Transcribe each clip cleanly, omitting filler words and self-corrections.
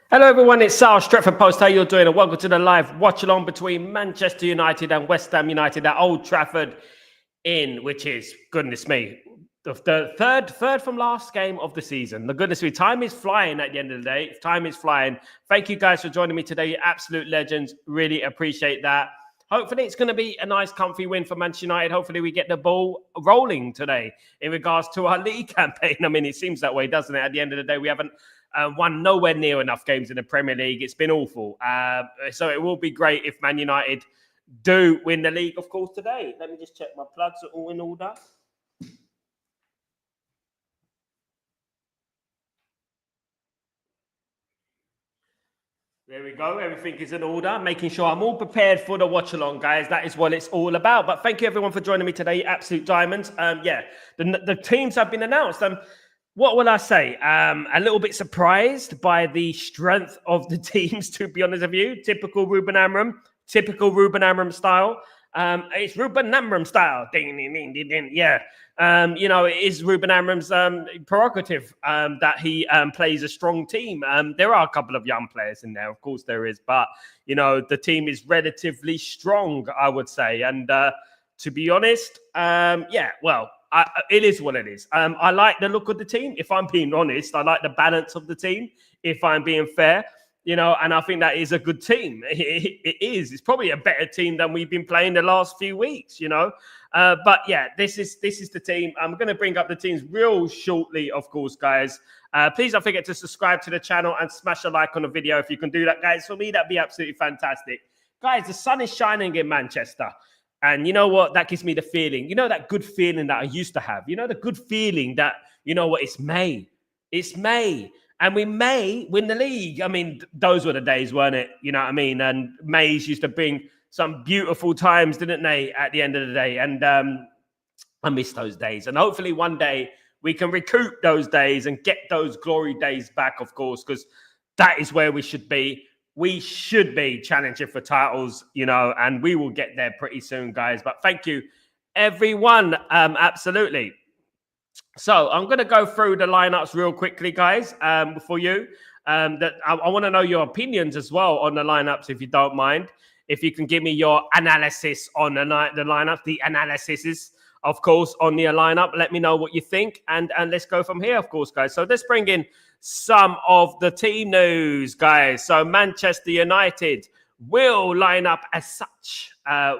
Hello everyone, it's Sal, Stretford Post. How you doing? And welcome to the live watch-along between Manchester United and West Ham United at Old Trafford which is, goodness me, the third from last game of the season. The goodness me, time is flying at the end of the day. Time is flying. Thank you guys for joining me today. You're absolute legends. Really appreciate that. Hopefully it's going to be a nice, comfy win for Manchester United. Hopefully we get the ball rolling today in regards to our league campaign. I mean, it seems that way, doesn't it? At the end of the day, we haven't won nowhere near enough games in the Premier League. It's been awful. So it will be great if Man United do win the league, of course, today. Let me just check my plugs are all in order. There we go. Everything is in order. Making sure I'm all prepared for the watch along, guys. That is what it's all about. But thank you, everyone, for joining me today. Absolute diamonds. The teams have been announced. What will I say? A little bit surprised by the strength of the teams, to be honest with you. Typical Ruben Amorim style. It's Ruben Amorim style. Ding, ding, ding, ding, ding. Yeah. It is Ruben Amorim's prerogative that he plays a strong team. There are a couple of young players in there, of course there is, but the team is relatively strong, I would say. And to be honest, it is what it is. I like the look of the team. If I'm being honest, I like the balance of the team. If I'm being fair, and I think that is a good team. It is. It's probably a better team than we've been playing the last few weeks, But yeah, this is the team. I'm going to bring up the teams real shortly, of course, guys. Please don't forget to subscribe to the channel and smash a like on the video if you can do that, guys. For me, that'd be absolutely fantastic. Guys, the sun is shining in Manchester. And you know what? That gives me the feeling, that good feeling that I used to have. The good feeling that, it's May. It's May. And we may win the league. I mean, those were the days, weren't it? You know what I mean? And Mays used to bring some beautiful times, didn't they, at the end of the day? And I miss those days. And hopefully one day we can recoup those days and get those glory days back, of course, because that is where we should be. We should be challenging for titles, and we will get there pretty soon, guys. But thank you, everyone. Absolutely. So I'm going to go through the lineups real quickly, guys, for you. I want to know your opinions as well on the lineups, if you don't mind. If you can give me your analysis on the lineup, the analysis, of course, on the lineup. Let me know what you think, and let's go from here, of course, guys. So let's bring in some of the team news, guys. So Manchester United will line up as such.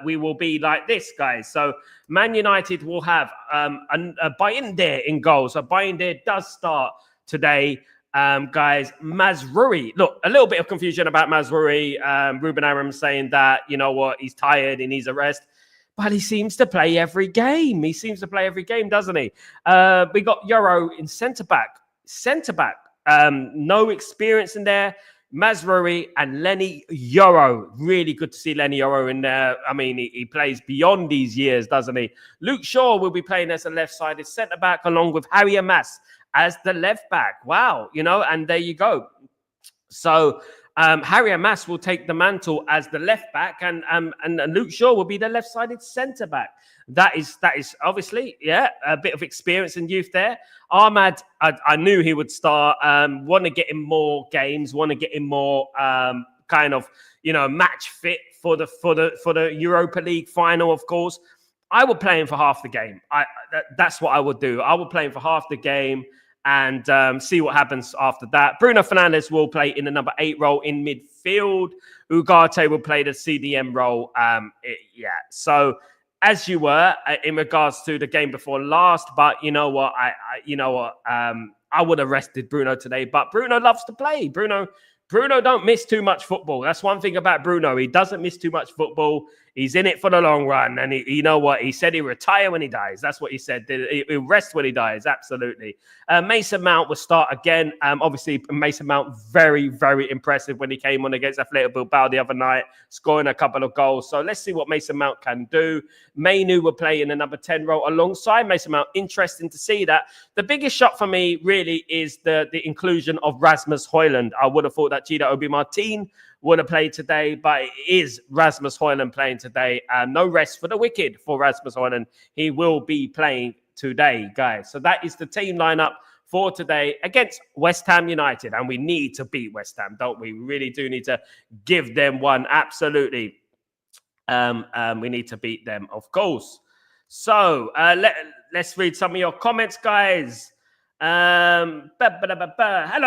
We will be like this, guys. So Man United will have a Bayinde in goal. So Bayinde does start today, guys. Mazraoui. Look, a little bit of confusion about Mazraoui. Ruben Amorim saying that, he's tired, he needs a rest. But he seems to play every game. Doesn't he? We got Euro in centre-back. No experience in there. Mazraoui and Lenny Yoro. Really good to see Lenny Yoro in there. I mean, he plays beyond these years, doesn't he? Luke Shaw will be playing as a left-sided centre-back along with Harry Mas as the left-back. Wow, and there you go. So Harry Mas will take the mantle as the left-back and Luke Shaw will be the left-sided centre-back. That is obviously, a bit of experience and youth there. Ahmad, I knew he would start. Want to get him more games. Want to get him more match fit for the Europa League final. Of course, I would play him for half the game. That's what I would do. I would play him for half the game and see what happens after that. Bruno Fernandes will play in the number 8 role in midfield. Ugarte will play the CDM role. So. As you were in regards to the game before last, but you know what? I would have rested Bruno today, but Bruno loves to play. Bruno don't miss too much football. That's one thing about Bruno. He doesn't miss too much football. He's in it for the long run. And you know what? He said he'll retire when he dies. That's what he said. He'll rest when he dies. Absolutely. Mason Mount will start again. Obviously, Mason Mount, very, very impressive when he came on against Athletic Bilbao the other night, scoring a couple of goals. So let's see what Mason Mount can do. Mainu will play in the number 10 role alongside Mason Mount. Interesting to see that. The biggest shot for me really is the inclusion of Rasmus Højlund. I would have thought that Gida Obi-Martin would have played today, but it is Rasmus Højlund playing today. No rest for the wicked for Rasmus Højlund. He will be playing today, guys. So that is the team lineup for today against West Ham United. And we need to beat West Ham, don't we? We really do need to give them one. Absolutely. We need to beat them, of course. So let's read some of your comments, guys. Hello,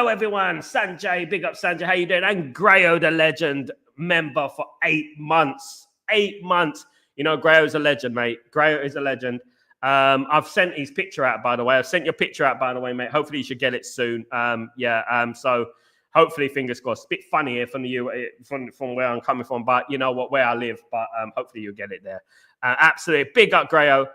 everyone. Sanjay, big up, Sanjay. How you doing? And Grayo, the legend, member for 8 months. 8 months. You know, Grayo's a legend, mate. Grayo is a legend. I've sent his picture out, by the way. I've sent your picture out, by the way, mate. Hopefully you should get it soon. So hopefully, fingers crossed. A bit funny here from where I'm coming from, but you know what, where I live. But hopefully you'll get it there. Absolutely. Big up, Grayo.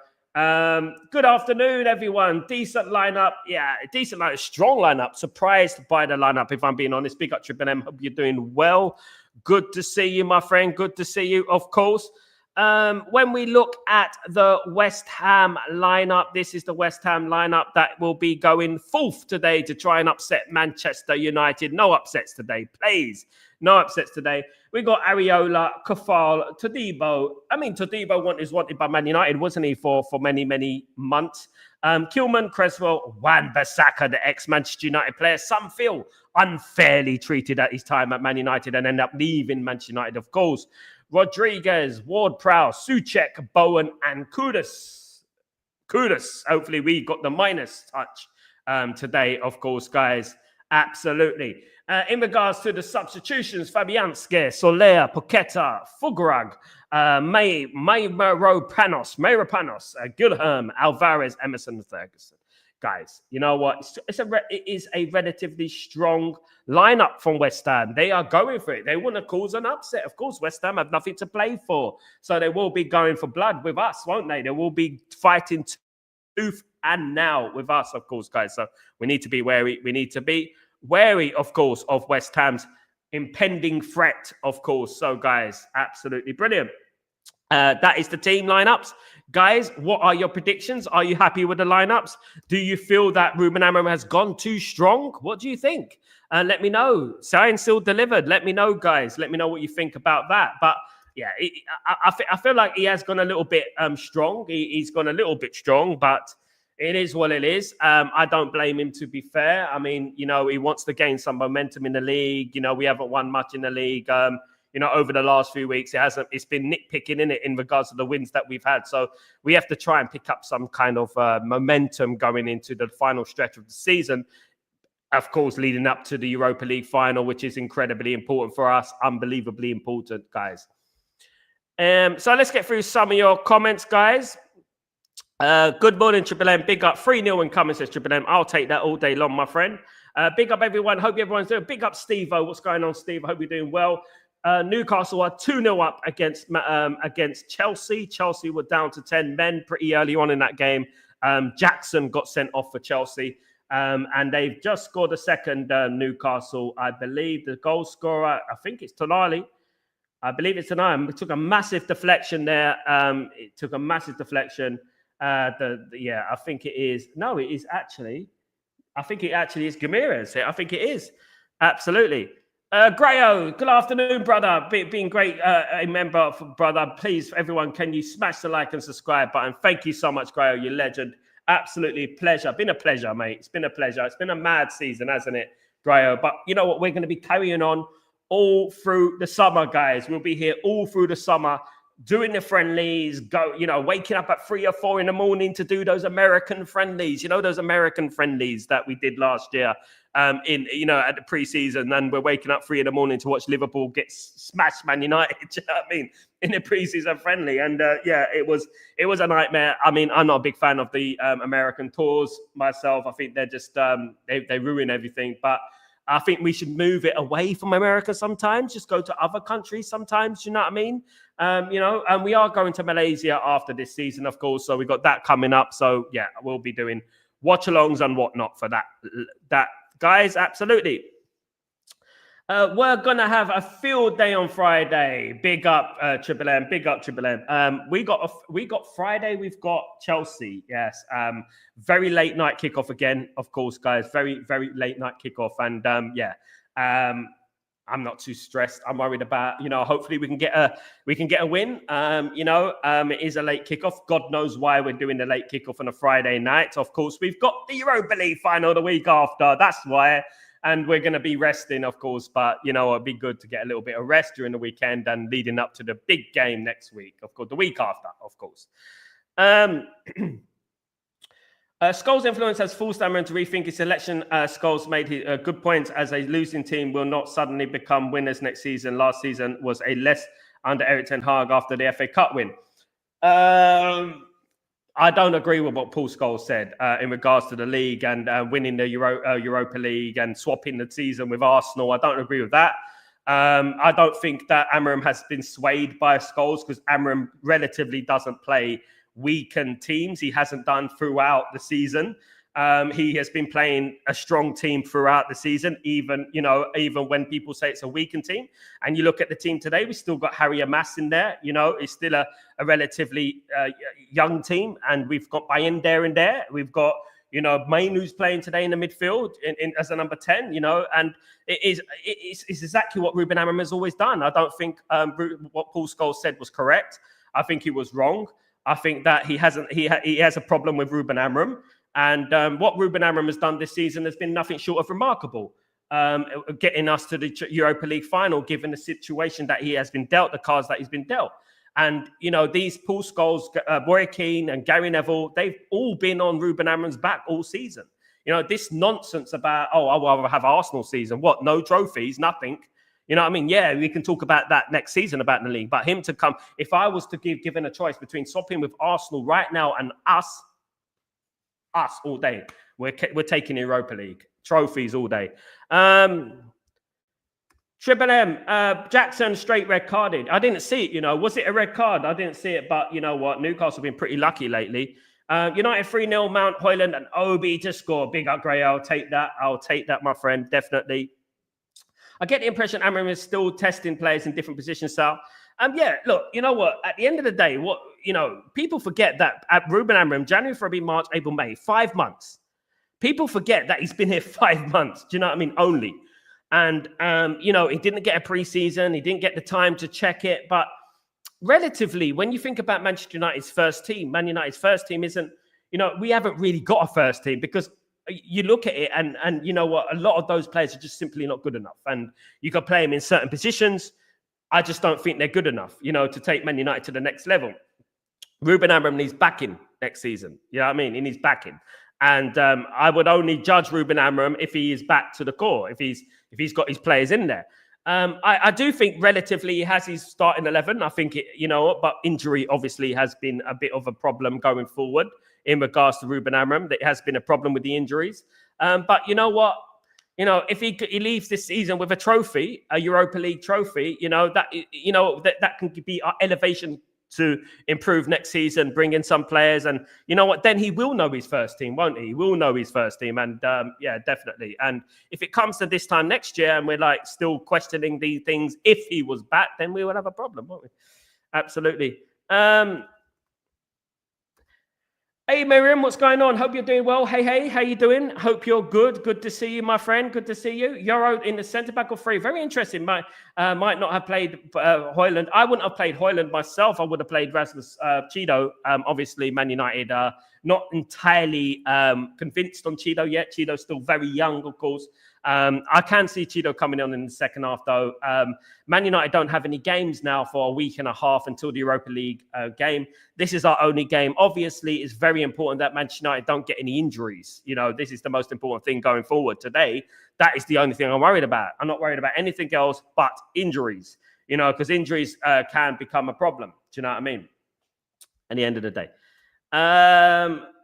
Good afternoon, everyone. Decent lineup. Yeah, decent lineup. Strong lineup. Surprised by the lineup, if I'm being honest. Big up, Triple M. Hope you're doing well. Good to see you, my friend. Good to see you, of course. When we look at the West Ham lineup, this is the West Ham lineup that will be going fourth today to try and upset Manchester United. No upsets today, please. No upsets today. We got Areola, Kafal, Todibo. I mean, Todibo is wanted by Man United, wasn't he, for many, many months. Kilman, Creswell, Wan-Bissaka, the ex-Manchester United player. Some feel unfairly treated at his time at Man United and end up leaving Manchester United, of course. Rodriguez, Ward-Prowse, Souček, Bowen, and Kudus. Hopefully we got the minus touch today, of course, guys. Absolutely. In regards to the substitutions, Fabianski, Soler, Poqueta, Fugrag, Meirepanos, Gilherme, Alvarez, Emerson, Ferguson. Guys, you know what? It is a relatively strong lineup from West Ham. They are going for it. They want to cause an upset. Of course, West Ham have nothing to play for. So they will be going for blood with us, won't they? They will be fighting tooth and nail with us, of course, guys. So we need to be wary. We need to be wary, of course, of West Ham's impending threat, of course. So, guys, absolutely brilliant. That is the team lineups. Guys, what are your predictions? Are you happy with the lineups? Do you feel that Ruben Amorim has gone too strong? What do you think? Let me know. Sign still delivered. Let me know, guys. Let me know what you think about that. But yeah, I feel like he has gone a little bit strong. He's gone a little bit strong, but it is what it is. I don't blame him, to be fair. I mean, you know, he wants to gain some momentum in the league. You know, we haven't won much in the league. You know, over the last few weeks, it's been nitpicking in it in regards to the wins that we've had. So we have to try and pick up some kind of momentum going into the final stretch of the season. Of course, leading up to the Europa League final, which is incredibly important for us. Unbelievably important, guys. So let's get through some of your comments, guys. Good morning, Triple M. Big up 3-0 incoming, says Triple M. I'll take that all day long, my friend. Big up, everyone. Hope everyone's doing. Big up, Steve-O. What's going on, Steve? I hope you're doing well. Newcastle are 2-0 up against Chelsea. Chelsea were down to 10 men pretty early on in that game. Jackson got sent off for Chelsea. And they've just scored a second, Newcastle. I believe the goal scorer, I think it's Tonali. I believe it's Tonali. It took a massive deflection there. I think it is. No, it is actually. I think it actually is Gamirez. I think it is. Absolutely. Grayo, good afternoon, brother. Being great, a member, brother. Please, everyone, can you smash the like and subscribe button? Thank you so much, Grayo. You legend. Absolutely pleasure. Been a pleasure, mate. It's been a pleasure. It's been a mad season, hasn't it, Grayo? But you know what? We're going to be carrying on all through the summer, guys. We'll be here all through the summer, doing the friendlies, waking up at 3 or 4 in the morning to do those American friendlies. You know, those American friendlies that we did last year at the preseason. And we're waking up 3 in the morning to watch Liverpool get smashed Man United. Do you know what I mean? In the preseason friendly. And it was a nightmare. I mean, I'm not a big fan of the American tours myself. I think they're just, they ruin everything. But I think we should move it away from America sometimes, just go to other countries sometimes, you know what I mean? And we are going to Malaysia after this season, of course, so we got that coming up. So, yeah, we'll be doing watch-alongs and whatnot for that, guys, absolutely. We're going to have a field day on Friday. Big up, Triple M. Big up, Triple M. We got Friday. We've got Chelsea. Yes. Very late night kickoff again, of course, guys. Very, very late night kickoff. And I'm not too stressed. I'm worried about, hopefully we can get a win. It is a late kickoff. God knows why we're doing the late kickoff on a Friday night. Of course, we've got the Europa League final the week after. That's why. And we're going to be resting, of course. But, it'd be good to get a little bit of rest during the weekend and leading up to the big game next week. Of course, the week after, of course. Scholes' influence has forced Amram to rethink his selection. Scholes made good points, as a losing team will not suddenly become winners next season. Last season was a less under Erik ten Hag after the FA Cup win. I don't agree with what Paul Scholes said in regards to the league and winning the Europa League and swapping the season with Arsenal. I don't agree with that. I don't think that Amram has been swayed by Scholes, because Amram relatively doesn't play weakened teams. He hasn't done throughout the season. He has been playing a strong team throughout the season, even when people say it's a weakened team. And you look at the team today, we still got Harry Amass in there. It's still a relatively young team, and we've got Bayern there. We've got Main, who's playing today in the midfield as a number 10. And it's exactly what Ruben Amorim has always done. I don't think what Paul Scholes said was correct. I think he was wrong. I think that he has a problem with Ruben Amorim, and what Ruben Amorim has done this season has been nothing short of remarkable, getting us to the Europa League final, given the situation that he has been dealt, the cards that he's been dealt. And these Paul Scholes, Roy Keane, and Gary Neville, they've all been on Ruben Amorim's back all season. This nonsense about I'll rather have Arsenal season. What? No trophies, nothing. You know what I mean? Yeah, we can talk about that next season about the league. But him to come, if I was to given a choice between swapping with Arsenal right now and us all day, we're taking Europa League trophies all day. Triple M, Jackson straight red carded. I didn't see it. Was it a red card? I didn't see it. But you know what? Newcastle have been pretty lucky lately. United 3-0, Mount, Højlund, and Obi to score. Big up, Gray. I'll take that, my friend. Definitely. I get the impression Amorim is still testing players in different positions, Sal. Yeah, look, you know what? At the end of the day, people forget that at Ruben Amorim, January, February, March, April, May, 5 months. People forget that he's been here 5 months. Do you know what I mean? Only. And, he didn't get a preseason. He didn't get the time to check it. But relatively, when you think about Manchester United's first team, Man United's first team isn't, we haven't really got a first team, because you look at it and you know what, a lot of those players are just simply not good enough. And you can play them in certain positions. I just don't think they're good enough, to take Man United to the next level. Ruben Amorim needs backing next season. You know what I mean? He needs backing. And I would only judge Ruben Amorim if he is back to the core, if he's got his players in there. I do think relatively he has his starting 11. I think but injury obviously has been a bit of a problem going forward in regards to Ruben Amorim. That has been a problem with the injuries. But you know what? If he leaves this season with a trophy, a Europa League trophy, that can be our elevation to improve next season, bring in some players, and you know what? Then he will know his first team, won't he? He will know his first team, and yeah, definitely. And if it comes to this time next year, and we're still questioning these things, if he was back, then we will have a problem, won't we? Absolutely. Hey, Miriam, what's going on? Hope you're doing well. Hey, how you doing? Hope you're good. Good to see you, my friend. Good to see you. Euro in the centre-back of 3. Very interesting. Might not have played Højlund. I wouldn't have played Højlund myself. I would have played Rasmus Chido. Obviously, Man United not entirely convinced on Chido yet. Chido's still very young, of course. I can see Chido coming on in the second half, though. Man United don't have any games now for a week and a half until the Europa League game. This is our only game. Obviously, it's very important that Manchester United don't get any injuries. This is the most important thing going forward. Today, that is the only thing I'm worried about. I'm not worried about anything else but injuries, because injuries can become a problem. Do you know what I mean? At the end of the day.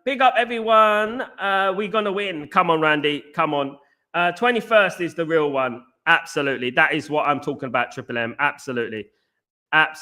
Big up, everyone. We're going to win. Come on, Randy. Come on. 21st is the real one. Absolutely. That is what I'm talking about, Triple M. Absolutely. Grayo,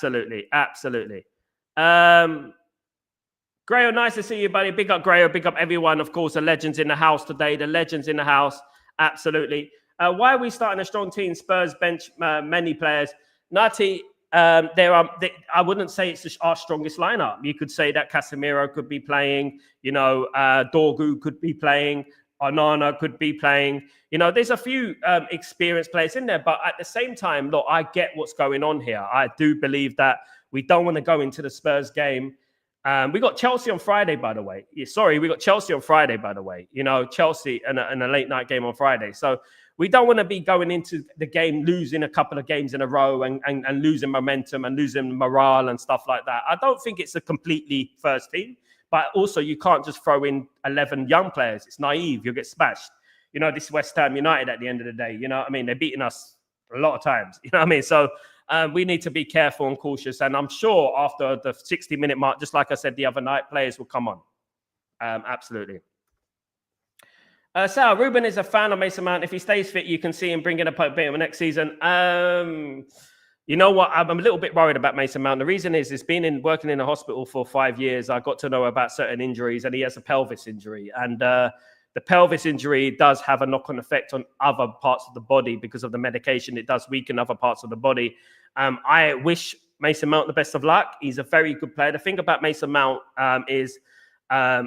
nice to see you, buddy. Big up, Grayo. Big up, everyone. Of course, the legends in the house today. The legends in the house. Absolutely. Why are we starting a strong team? Spurs bench many players. Nati, I wouldn't say it's our strongest lineup. You could say that Casemiro could be playing. Dorgu could be playing. Onana could be playing. You know, there's a few experienced players in there, but at the same time, look, I get what's going on here. I do believe that we don't want to go into the Spurs game. We got Chelsea on Friday, by the way. We got Chelsea on Friday, by the way. You know, Chelsea and a late night game on Friday. So we don't want to be going into the game losing a couple of games in a row and losing momentum and losing morale and stuff like that. I don't think it's a completely first team, but also you can't just throw in 11 young players. It's naive. You'll get smashed. You know, this is West Ham United at the end of the day. You know what I mean? They're beating us a lot of times. You know what I mean? So we need to be careful and cautious. And I'm sure after the 60-minute mark, just like I said the other night, players will come on. Absolutely. Sal, Ruben is a fan of Mason Mount. If he stays fit, you can see him bringing up a bit of next season. You know what? I'm a little bit worried about Mason Mount. The reason is he's been working in a hospital for 5 years. I got to know about certain injuries, and he has a pelvis injury. And the pelvis injury does have a knock-on effect on other parts of the body because of the medication. It does weaken other parts of the body. I wish Mason Mount the best of luck. He's a very good player. The thing about Mason Mount is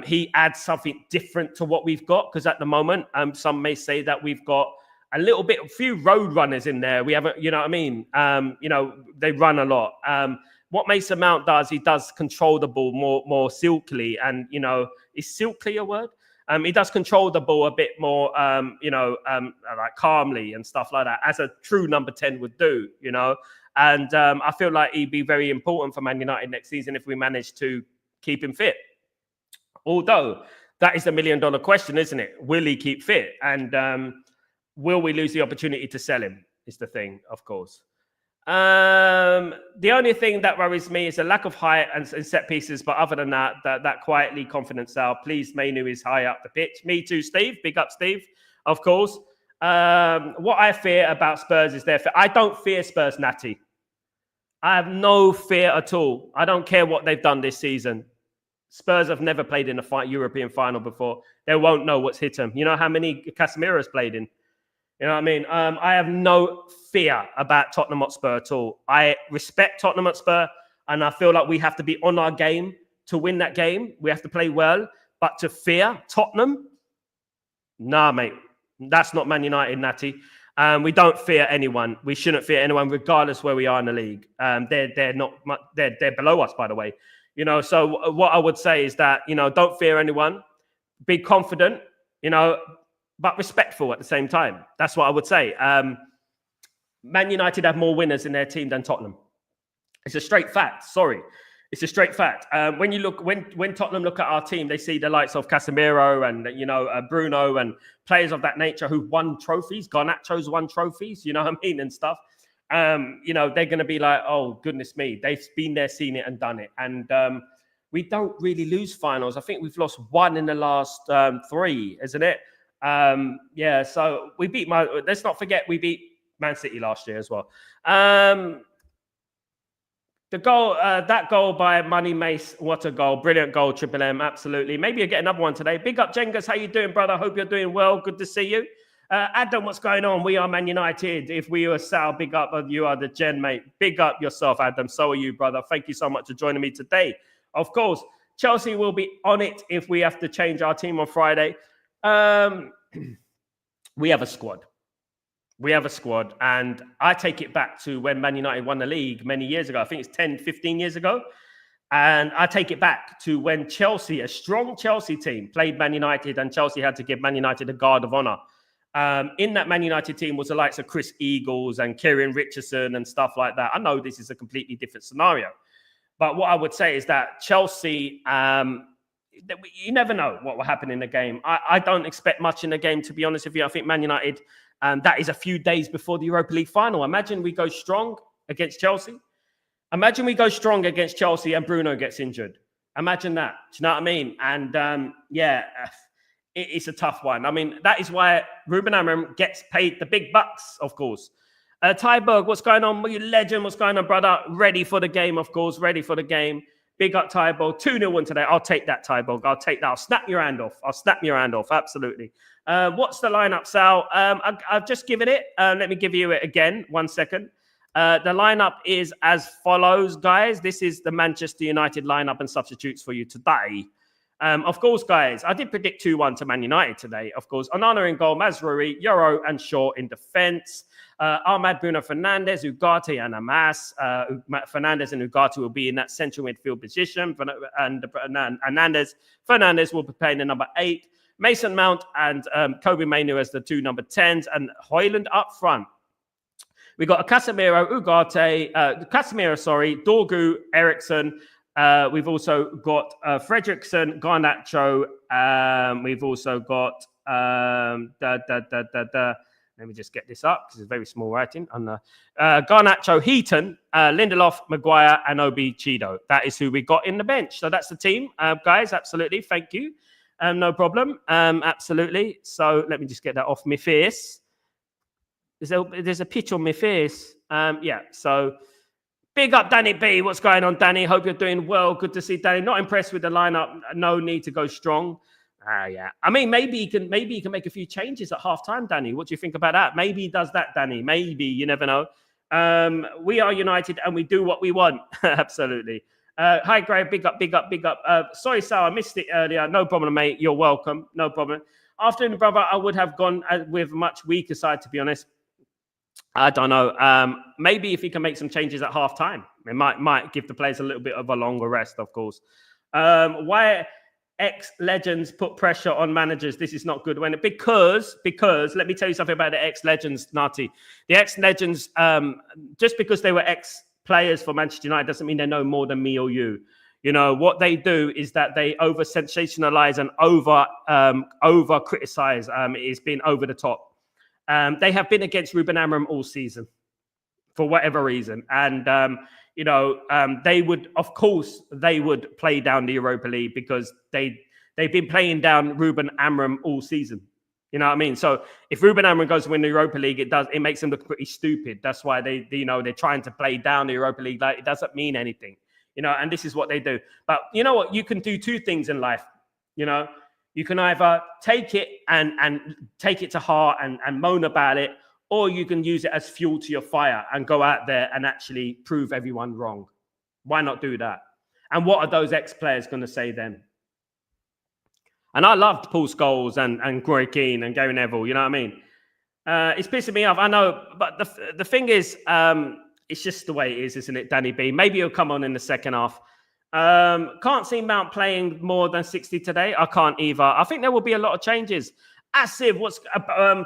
he adds something different to what we've got, because at the moment, some may say that we've got a few road runners in there. We haven't, you know what I mean? You know, they run a lot. What Mason Mount does, he does control the ball more silkily. And, you know, is silkly a word? He does control the ball a bit more, like calmly and stuff like that, as a true number 10 would do, you know. And I feel like he'd be very important for Man United next season if we manage to keep him fit. Although that is the $1 million question, isn't it? Will he keep fit? And will we lose the opportunity to sell him? Is the thing, of course. The only thing that worries me is a lack of height and set pieces. But other than that, that quietly confident Sal. Please, Mainu is high up the pitch. Me too, Steve. Big up, Steve. Of course. What I fear about Spurs is I don't fear Spurs, Natty. I have no fear at all. I don't care what they've done this season. Spurs have never played in a European final before. They won't know what's hit them. You know how many Casemiro's played in? You know what I mean? I have no fear about Tottenham Hotspur at all. I respect Tottenham Hotspur, and I feel like we have to be on our game to win that game. We have to play well. But to fear Tottenham? Nah, mate. That's not Man United, Natty. We don't fear anyone. We shouldn't fear anyone, regardless where we are in the league. They're below us, by the way. You know, so what I would say is that, you know, don't fear anyone. Be confident, you know, but respectful at the same time. That's what I would say. Man United have more winners in their team than Tottenham. It's a straight fact. Sorry. It's a straight fact. When Tottenham look at our team, they see the likes of Casemiro and, you know, Bruno and players of that nature who've won trophies. Garnacho's won trophies, you know what I mean, and stuff. You know, they're going to be like, oh, goodness me. They've been there, seen it and done it. And we don't really lose finals. I think we've lost one in the last 3, isn't it? Yeah, so we beat let's not forget we beat Man City last year as well. The goal, that goal by Money Mace, what a goal. Brilliant goal, Triple M, absolutely. Maybe you'll get another one today. Big up, Jengas. How you doing, brother? Hope you're doing well. Good to see you. Adam, what's going on? We are Man United. If we were Sal, big up. You are the Gen, mate. Big up yourself, Adam. So are you, brother. Thank you so much for joining me today. Of course, Chelsea will be on it if we have to change our team on Friday. We have a squad. We have a squad. And I take it back to when Man United won the league many years ago. I think it's 10, 15 years ago. And I take it back to when Chelsea, a strong Chelsea team, played Man United and Chelsea had to give Man United a guard of honor. In that Man United team was the likes of Chris Eagles and Kieran Richardson and stuff like that. I know this is a completely different scenario. But what I would say is that Chelsea, you never know what will happen in the game. I don't expect much in the game, to be honest with you. I think Man United, that is a few days before the Europa League final. Imagine we go strong against Chelsea. Imagine we go strong against Chelsea and Bruno gets injured. Imagine that. Do you know what I mean? And it's a tough one. I mean, that is why Ruben Amorim gets paid the big bucks, of course. Tyberg, what's going on? You legend, what's going on, brother? Ready for the game, of course. Ready for the game. Big up, Tyberg. 2-0 win today. I'll take that, Tyberg. I'll take that. I'll snap your hand off. Absolutely. What's the lineup, Sal? I've just given it. Let me give you it again. 1 second. The lineup is as follows, guys. This is the Manchester United lineup and substitutes for you today. Of course, guys, I did predict 2-1 to Man United today. Of course, Onana in goal, Mazraoui, Yoro and Shaw in defence. Ahmad, Bruno Fernandes, Ugarte and Amas. Fernandes and Ugarte will be in that central midfield position. And Fernandes will be playing the number 8. Mason Mount and Kobe Mainoo as the 2 number 10s. And Højlund up front. We got a Casemiro, Dorgu, Eriksson. We've also got Fredrickson, Garnacho. We've also got let me just get this up because it's very small writing. On Garnacho, Heaton, Lindelof, Maguire, and Obi Chido. That is who we got in the bench. So that's the team, guys. Absolutely, thank you. No problem. Absolutely. So let me just get that off my face. There's a pitch on my face. Yeah. So. Big up, Danny B. What's going on, Danny? Hope you're doing well. Good to see Danny. Not impressed with the lineup. No need to go strong. Yeah. I mean, maybe he can make a few changes at halftime, Danny. What do you think about that? Maybe he does that, Danny. Maybe. You never know. We are United and we do what we want. Absolutely. Hi, Greg. Big up. Sorry, Sal. I missed it earlier. No problem, mate. You're welcome. No problem. Afternoon, brother. I would have gone with a much weaker side, to be honest. I don't know. Maybe if he can make some changes at half time, it might give the players a little bit of a longer rest, of course. Why ex-legends put pressure on managers? This is not good. Because let me tell you something about the ex-legends, Nati. The ex-legends, just because they were ex-players for Manchester United doesn't mean they know more than me or you. You know, what they do is that they over-sensationalize and over-criticize. It's been over the top. They have been against Ruben Amorim all season for whatever reason. And, they would play down the Europa League because they've been playing down Ruben Amorim all season. You know what I mean? So if Ruben Amorim goes to win the Europa League, it makes them look pretty stupid. That's why they're trying to play down the Europa League. Like, it doesn't mean anything, and this is what they do. But you know what? You can do two things in life, You can either take it and take it to heart and moan about it, or you can use it as fuel to your fire and go out there and actually prove everyone wrong. Why not do that? And what are those ex-players going to say then? And I loved Paul Scholes and Roy Keane and Gary Neville, you know what I mean? It's pissing me off, I know, but the thing is, it's just the way it is, isn't it, Danny B? Maybe he'll come on in the second half. Can't see Mount playing more than 60 today. I can't either. I think there will be a lot of changes. Asiv,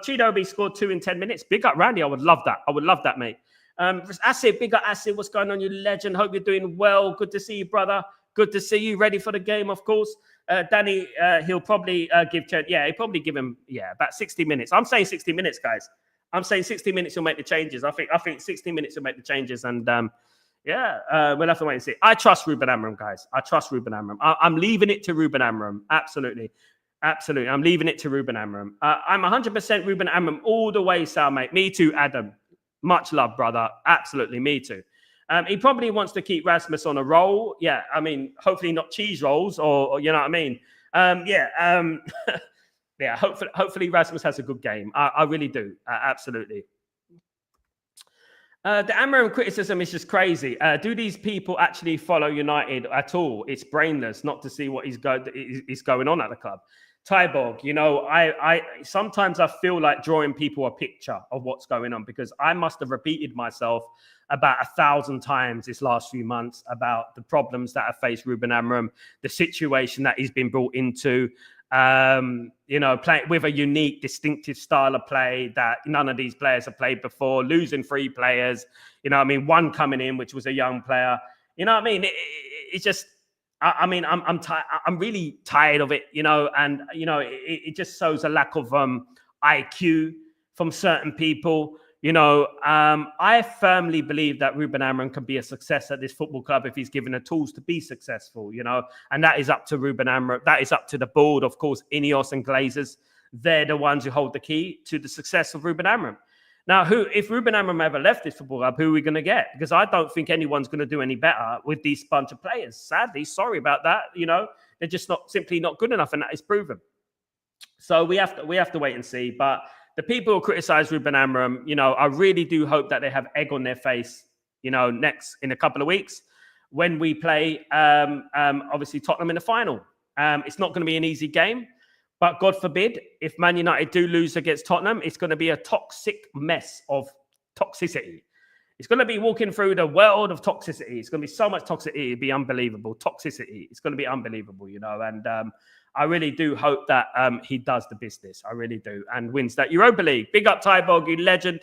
Chidobe scored 2 in 10 minutes. Big up, Randy. I would love that, mate. Asiv, big up, Asiv. What's going on, you legend? Hope you're doing well. Good to see you, brother. Good to see you. Ready for the game, of course. Danny, he'll probably he'll probably give him, about 60 minutes. I'm saying 60 minutes, guys. I'm saying 60 minutes will make the changes. I think 60 minutes will make the changes. And, we'll have to wait and see. I trust Ruben Amorim, guys. I trust Ruben Amorim. I'm leaving it to Ruben Amorim. Absolutely. I'm leaving it to Ruben Amorim. I'm 100% Ruben Amorim all the way, Sal, mate. Me too, Adam. Much love, brother. Absolutely, me too. He probably wants to keep Rasmus on a roll. Yeah, I mean, hopefully not cheese rolls or you know what I mean? Hopefully Rasmus has a good game. I really do. Absolutely. The Amorim criticism is just crazy. Do these people actually follow United at all? It's brainless not to see what is going on at the club. Tyborg, I sometimes I feel like drawing people a picture of what's going on because I must have repeated myself about 1,000 times this last few months about the problems that have faced Ruben Amorim, the situation that he's been brought into. Playing with a unique, distinctive style of play that none of these players have played before, losing 3 players, one coming in, which was a young player. You know what I mean? It's just, I'm really tired of it, and, it just shows a lack of IQ from certain people. I firmly believe that Ruben Amorim can be a success at this football club if he's given the tools to be successful, and that is up to Ruben Amorim. That is up to the board, of course. Ineos and Glazers, they're the ones who hold the key to the success of Ruben Amorim. Now, if Ruben Amorim ever left this football club, who are we going to get? Because I don't think anyone's going to do any better with these bunch of players. Sadly, sorry about that. They're just simply not good enough, and that is proven. So we have to wait and see. But the people who criticize Ruben Amorim, I really do hope that they have egg on their face, next in a couple of weeks when we play, obviously Tottenham in the final. It's not going to be an easy game. But God forbid, if Man United do lose against Tottenham, it's going to be a toxic mess of toxicity. It's going to be walking through the world of toxicity. It's going to be so much toxicity. It'd be unbelievable. Toxicity. It's going to be unbelievable, you know. And I really do hope that he does the business. I really do. And wins that Europa League. Big up, Tybog, you legend.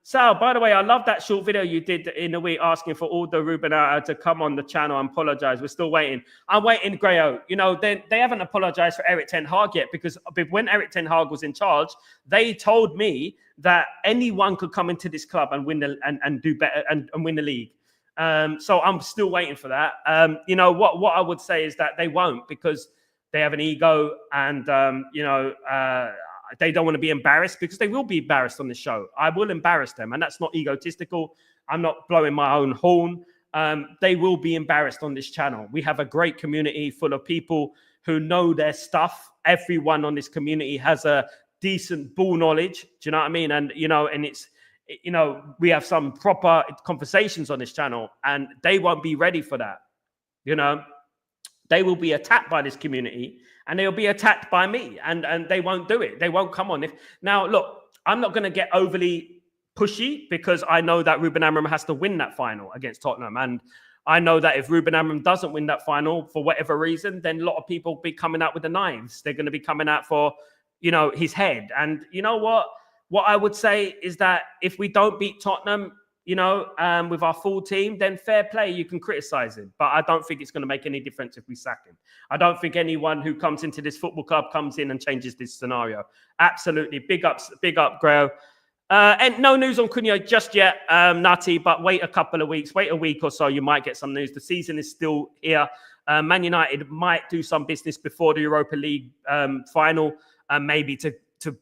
Sal, by the way, I love that short video you did in the week asking for all the Ruben to come on the channel and apologize. We're still waiting. I'm waiting, Grayo. You know, they haven't apologized for Eric Ten Hag yet, because when Eric Ten Hag was in charge, they told me that anyone could come into this club and win and do better and win the league. So I'm still waiting for that. You know, what I would say is that they won't, because they have an ego, and they don't want to be embarrassed, because they will be embarrassed on the show. I will embarrass them, and that's not egotistical. I'm not blowing my own horn. They will be embarrassed on this channel. We have a great community full of people who know their stuff. Everyone on this community has a decent ball knowledge. Do you know what I mean? And, we have some proper conversations on this channel, and they won't be ready for that. You know, they will be attacked by this community, and they'll be attacked by me, and they won't do it. They won't come on. Now, look, I'm not going to get overly pushy, because I know that Ruben Amorim has to win that final against Tottenham. And I know that if Ruben Amorim doesn't win that final for whatever reason, then a lot of people will be coming out with the knives. They're going to be coming out for, his head. And you know what? What I would say is that if we don't beat Tottenham, with our full team, then fair play, you can criticize him. But I don't think it's going to make any difference if we sack him. I don't think anyone who comes into this football club comes in and changes this scenario. Absolutely. Big up, Grell. And no news on Cunha just yet, Nutty, but wait a couple of weeks. Wait a week or so, you might get some news. The season is still here. Man United might do some business before the Europa League final, maybe to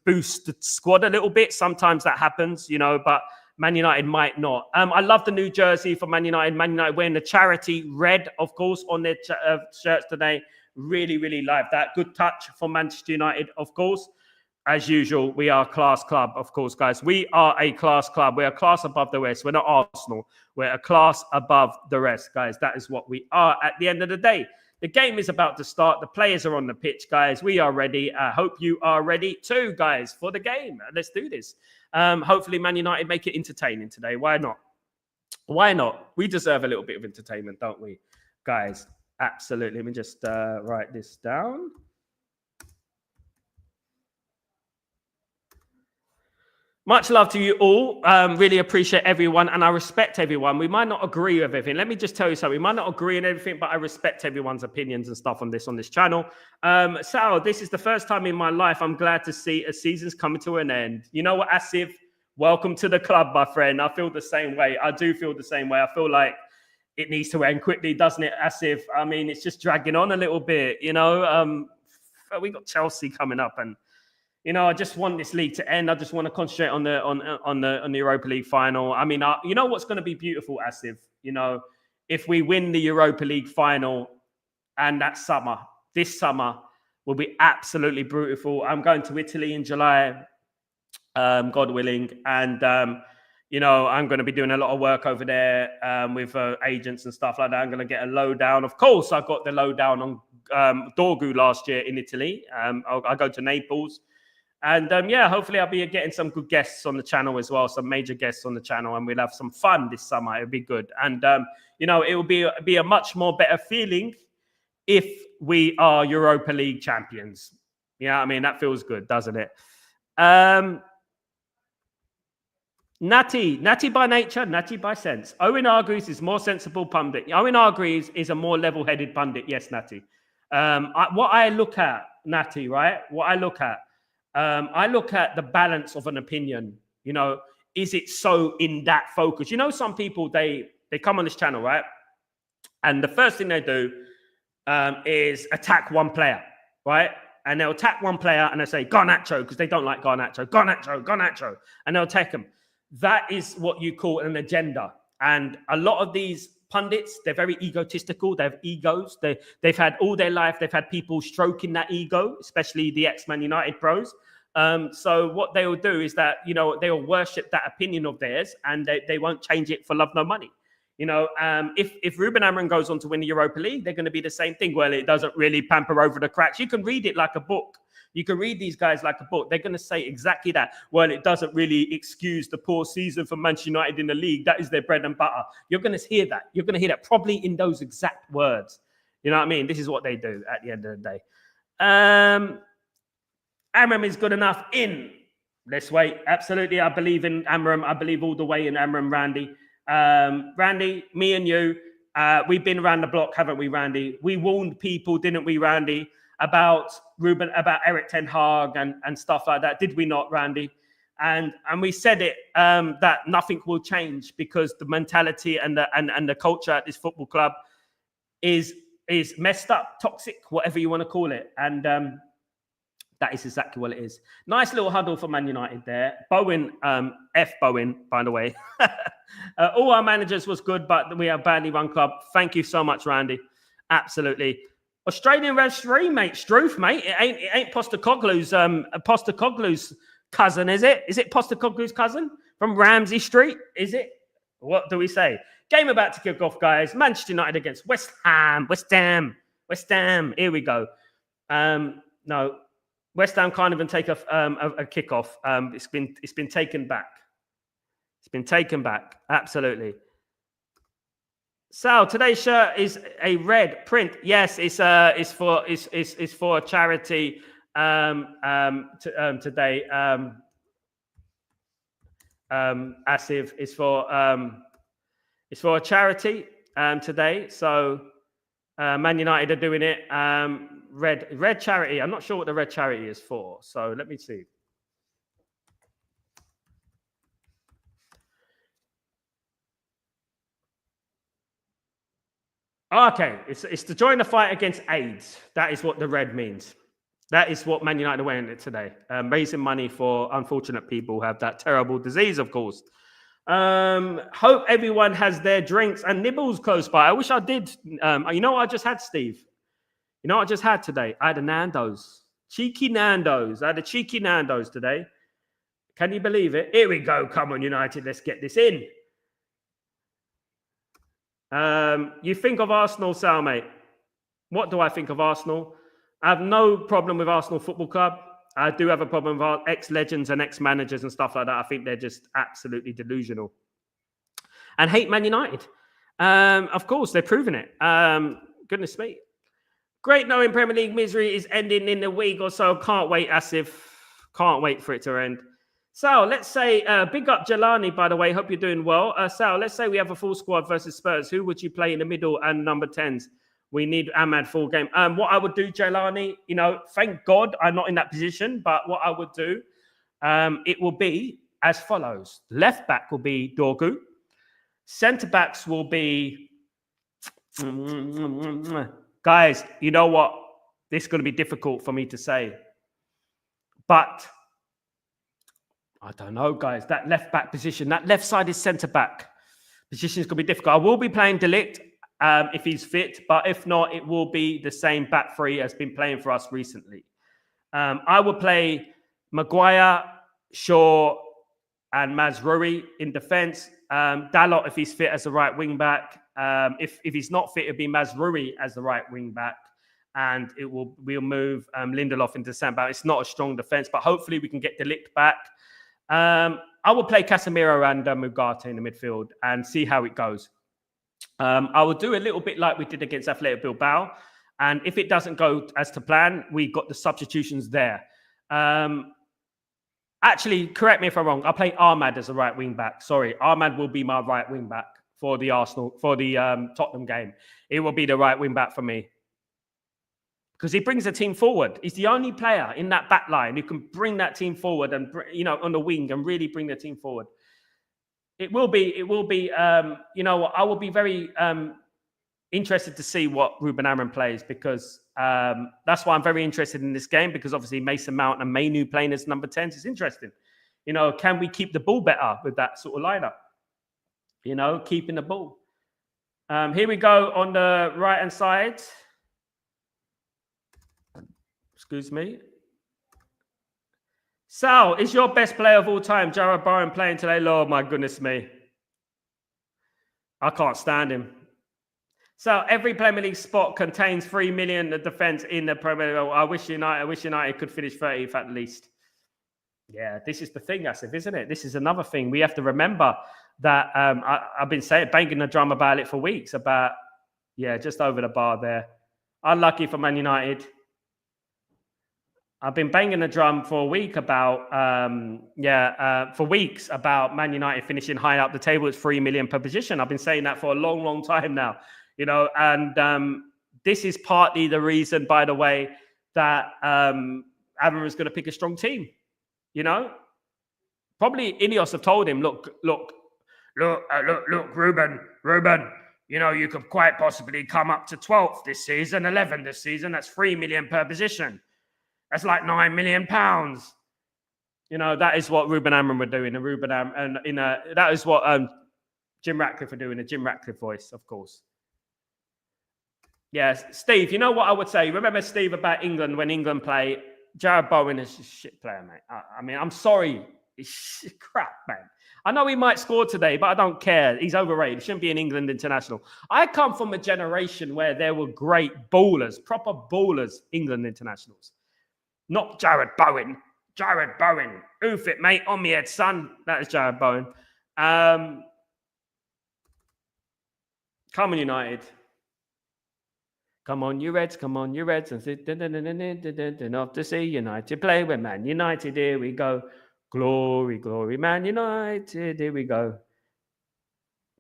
boost the squad a little bit. Sometimes that happens, but Man United might not. I love the new jersey for Man United. Man United wearing the charity red, of course, on their shirts today. Really, really like that. Good touch for Manchester United, of course. As usual, we are a class club, of course, guys. We are a class club. We're a class above the rest. We're not Arsenal. We're a class above the rest, guys. That is what we are at the end of the day. The game is about to start. The players are on the pitch, guys. We are ready. I hope you are ready too, guys, for the game. Let's do this. Hopefully, Man United make it entertaining today. Why not? Why not? We deserve a little bit of entertainment, don't we, guys? Absolutely. Let me just write this down. Much love to you all. Really appreciate everyone, and I respect everyone. We might not agree with everything. Let me just tell you something. We might not agree on everything, but I respect everyone's opinions and stuff on this channel. Sal, this is the first time in my life I'm glad to see a season's coming to an end. You know what, Asif? Welcome to the club, my friend. I feel the same way. I do feel the same way. I feel like it needs to end quickly, doesn't it, Asif? I mean, it's just dragging on a little bit, we got Chelsea coming up, and I just want this league to end. I just want to concentrate on the Europa League final. I mean, you know what's going to be beautiful, Asif? If we win the Europa League final, and this summer will be absolutely beautiful. I'm going to Italy in July, God willing, and I'm going to be doing a lot of work over there with agents and stuff like that. I'm going to get a lowdown. Of course, I got the lowdown on Dorgu last year in Italy. I go to Naples. And hopefully I'll be getting some good guests on the channel as well, some major guests on the channel, and we'll have some fun this summer. It'll be good. And, it will be a much more better feeling if we are Europa League champions. Yeah, I mean, that feels good, doesn't it? Natty by nature, Natty by sense. Owen Hargreaves is more sensible pundit. Owen Hargreaves is a more level-headed pundit. Yes, Natty. What I look at, Natty, right? I look at the balance of an opinion. Is it so in that focus? Some people, they come on this channel, right? And the first thing they do is attack one player, right? And they'll attack one player and they'll say, Garnacho, because they don't like Garnacho. Garnacho. And they'll attack him. That is what you call an agenda. And a lot of these pundits, they're very egotistical. They have egos. They've had all their life, they've had people stroking that ego, especially the ex-Man United pros. So what they will do is that, they will worship that opinion of theirs, and they won't change it for love nor money. If Ruben Amorim goes on to win the Europa League, they're going to be the same thing. Well, it doesn't really pamper over the cracks. You can read it like a book. You can read these guys like a book. They're going to say exactly that. Well, it doesn't really excuse the poor season for Manchester United in the league. That is their bread and butter. You're going to hear that. You're going to hear that probably in those exact words. You know what I mean? This is what they do at the end of the day. Amorim is good enough in. Let's wait. Absolutely. I believe in Amorim. I believe all the way in Amorim, Randy. Randy, me and you, we've been around the block, haven't we, Randy? We warned people, didn't we, Randy, about Eric Ten Hag and stuff like that. Did we not, Randy? And we said it that nothing will change because the mentality and the culture at this football club is messed up, toxic, whatever you want to call it. And that is exactly what it is. Nice little huddle for Man United there. Bowen, F Bowen, by the way. All our managers was good, but we are badly run club. Thank you so much, Randy. Absolutely. Australian referee, mate. Struth, mate. It ain't Postecoglou's cousin, is it? Is it Postecoglou's cousin from Ramsey Street? Is it? What do we say? Game about to kick off, guys. Manchester United against West Ham. West Ham. Here we go. No, West Ham can't even take a kickoff. It's been taken back. It's been taken back. Absolutely. Sal, today's shirt is a red print. Yes, it's for a charity today. Asif, it's for a charity today. So Man United are doing it. Red charity. I'm not sure what the red charity is for. So let me see. Okay, it's to join the fight against AIDS. That is what the red means. That is what Man United are wearing it today. Raising money for unfortunate people who have that terrible disease, of course. Hope everyone has their drinks and nibbles close by. I wish I did. You know what I just had, Steve? You know what I just had today? I had a Nando's. Cheeky Nando's. I had a cheeky Nando's today. Can you believe it? Here we go. Come on, United. Let's get this in. You think of Arsenal, Sal, mate. What do I think of Arsenal? I have no problem with Arsenal Football Club. I do have a problem with our ex-legends and ex-managers and stuff like that. I think they're just absolutely delusional. And hate Man United. Of course, they're proving it. Goodness me. Great knowing Premier League misery is ending in a week or so. Can't wait, Asif. Can't wait for it to end. Sal, let's say, big up Jelani, by the way. Hope you're doing well. Sal, let's say we have a full squad versus Spurs. Who would you play in the middle and number 10s? We need Ahmad full game. What I would do, Jelani, thank God I'm not in that position. But what I would do, it will be as follows. Left back will be Dorgu. Centre backs will be... Guys, you know what? This is going to be difficult for me to say. But... I don't know, guys. That left back position, that left side is centre back position is going to be difficult. I will be playing De Ligt if he's fit, but if not, it will be the same back three as been playing for us recently. I will play Maguire, Shaw, and Mazraoui in defence. Dalot, if he's fit, as the right wing back. If he's not fit, it'll be Mazraoui as the right wing back. And we'll move Lindelof into centre back. It's not a strong defence, but hopefully we can get De Ligt back. I will play Casemiro and Mugarte in the midfield and see how it goes. I will do a little bit like we did against Athletic Bilbao. And if it doesn't go as to plan, we got the substitutions there. Actually, correct me if I'm wrong. I'll play Ahmad as a right wing back. Sorry, Ahmad will be my right wing back for the Tottenham game. It will be the right wing back for me. Because he brings the team forward. He's the only player in that back line who can bring that team forward and, on the wing and really bring the team forward. I will be, I will be very interested to see what Ruben Amorim plays because that's why I'm very interested in this game because obviously Mason Mount and Mainu playing as number 10s is interesting. Can we keep the ball better with that sort of lineup? Keeping the ball. Here we go on the right-hand side. Excuse me. Sal, is your best player of all time Jarrod Bowen playing today? Lord, my goodness me. I can't stand him. So every Premier League spot contains 3 million of defence in the Premier League. I wish United could finish 30th at least. Yeah, this is the thing, Asif, isn't it? This is another thing. We have to remember that I've been banging the drum about it for weeks, about, just over the bar there. Unlucky for Man United. I've been banging the drum for a week about, for weeks about Man United finishing high up the table. It's 3 million per position. I've been saying that for a long, long time now, and this is partly the reason, by the way, that Aaron is going to pick a strong team. Probably Ineos have told him, look, Ruben, you could quite possibly come up to 12th this season, 11th this season. That's 3 million per position. That's like £9 million. That is what Ruben Amram were doing, and that is what Jim Ratcliffe were doing, the Jim Ratcliffe voice, of course. Yes, Steve. You know what I would say? Remember, Steve, about England when England play. Jared Bowen is a shit player, mate. I mean, I'm sorry. He's crap, man. I know he might score today, but I don't care. He's overrated. He shouldn't be an England international. I come from a generation where there were great ballers, proper ballers, England internationals. Not Jared Bowen. Jared Bowen. Oof it, mate. On me head, son. That is Jared Bowen. Come on, United. Come on, you Reds. Come on, you Reds. And off to see United play with Man United. Here we go. Glory, glory, Man United. Here we go.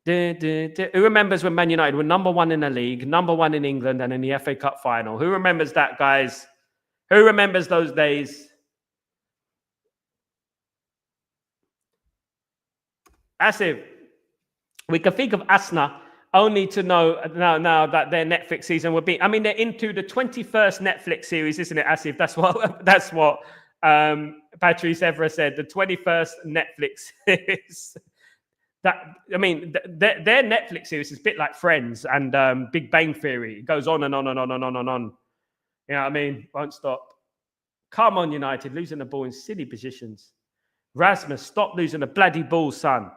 Who remembers when Man United were number one in the league, number one in England, and in the FA Cup final? Who remembers that, guys? Who remembers those days? Asif, we can think of Asna only to know now that their Netflix season would be. I mean, they're into the 21st Netflix series, isn't it, Asif? That's what Patrice Evra said. The 21st Netflix series. Their Netflix series is a bit like Friends and Big Bang Theory. It goes on and on and on and on and on. You know what I mean? Won't stop. Come on, United, losing the ball in silly positions. Rasmus, stop losing the bloody ball, son.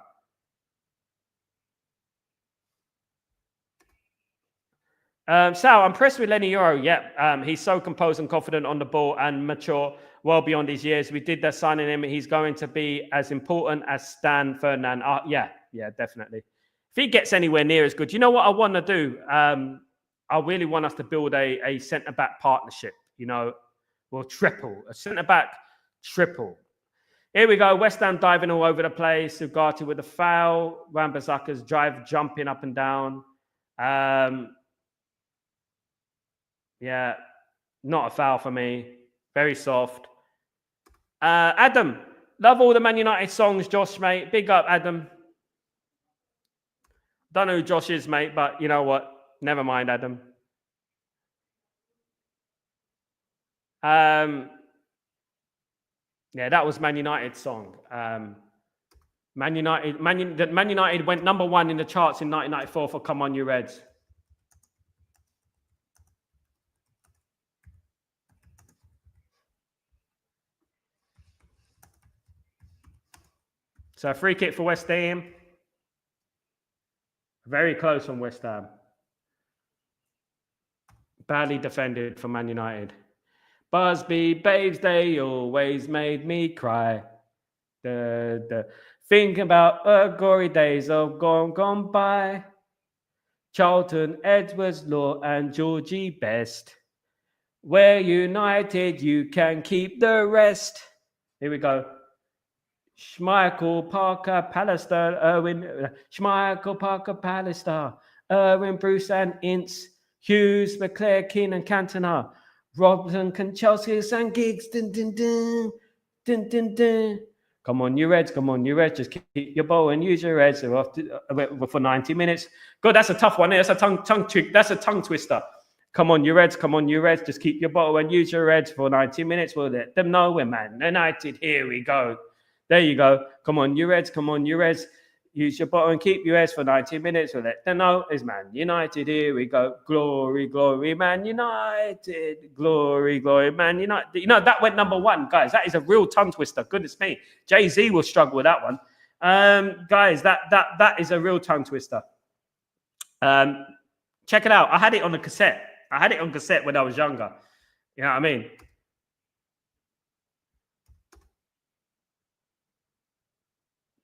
Sal, I'm impressed with Lenny Euro. Yeah, he's so composed and confident on the ball and mature well beyond his years. We did that signing him. He's going to be as important as Stan Ferdinand. Yeah, definitely. If he gets anywhere near as good, you know what I want to do? I really want us to build a centre-back partnership, We'll triple. A centre-back triple. Here we go. West Ham diving all over the place. Ugarte with a foul. Wan-Bissaka's jumping up and down. Yeah, not a foul for me. Very soft. Adam, love all the Man United songs, Josh, mate. Big up, Adam. Don't know who Josh is, mate, but you know what? Never mind, Adam. That was Man United's song. Man United went number one in the charts in 1994 for Come On You Reds. So free kick for West Ham. Very close on West Ham. Badly defended for Man United. Busby, babes, they always made me cry. Think about glory days of gone by. Charlton, Edwards, Law, and Georgie Best. We're united, you can keep the rest. Here we go. Schmeichel, Parker, Pallister, Irwin. Schmeichel, Parker, Pallister, Irwin, Bruce, and Ince. Hughes, McClare, Keane, and Cantona. Robson, Chelsea, and Giggs. Dun, dun, dun, dun, dun, dun. Come on, you Reds. Come on, you Reds. Just keep your ball and use your Reds for 90 minutes. God, that's a tough one. That's a tongue trick. That's a tongue twister. Come on, you Reds. Come on, you Reds. Just keep your ball and use your Reds for 90 minutes. We'll let them know we're Man United. Here we go. There you go. Come on, you Reds. Come on, you Reds. Use your bottle and keep your Reds for 90 minutes. We'll let them know it's Man United. Here we go. Glory, glory, Man United. Glory, glory, Man United. That went number one, guys. That is a real tongue twister. Goodness me. Jay-Z will struggle with that one. Guys, that is a real tongue twister. Check it out. I had it on a cassette. I had it on cassette when I was younger. You know what I mean?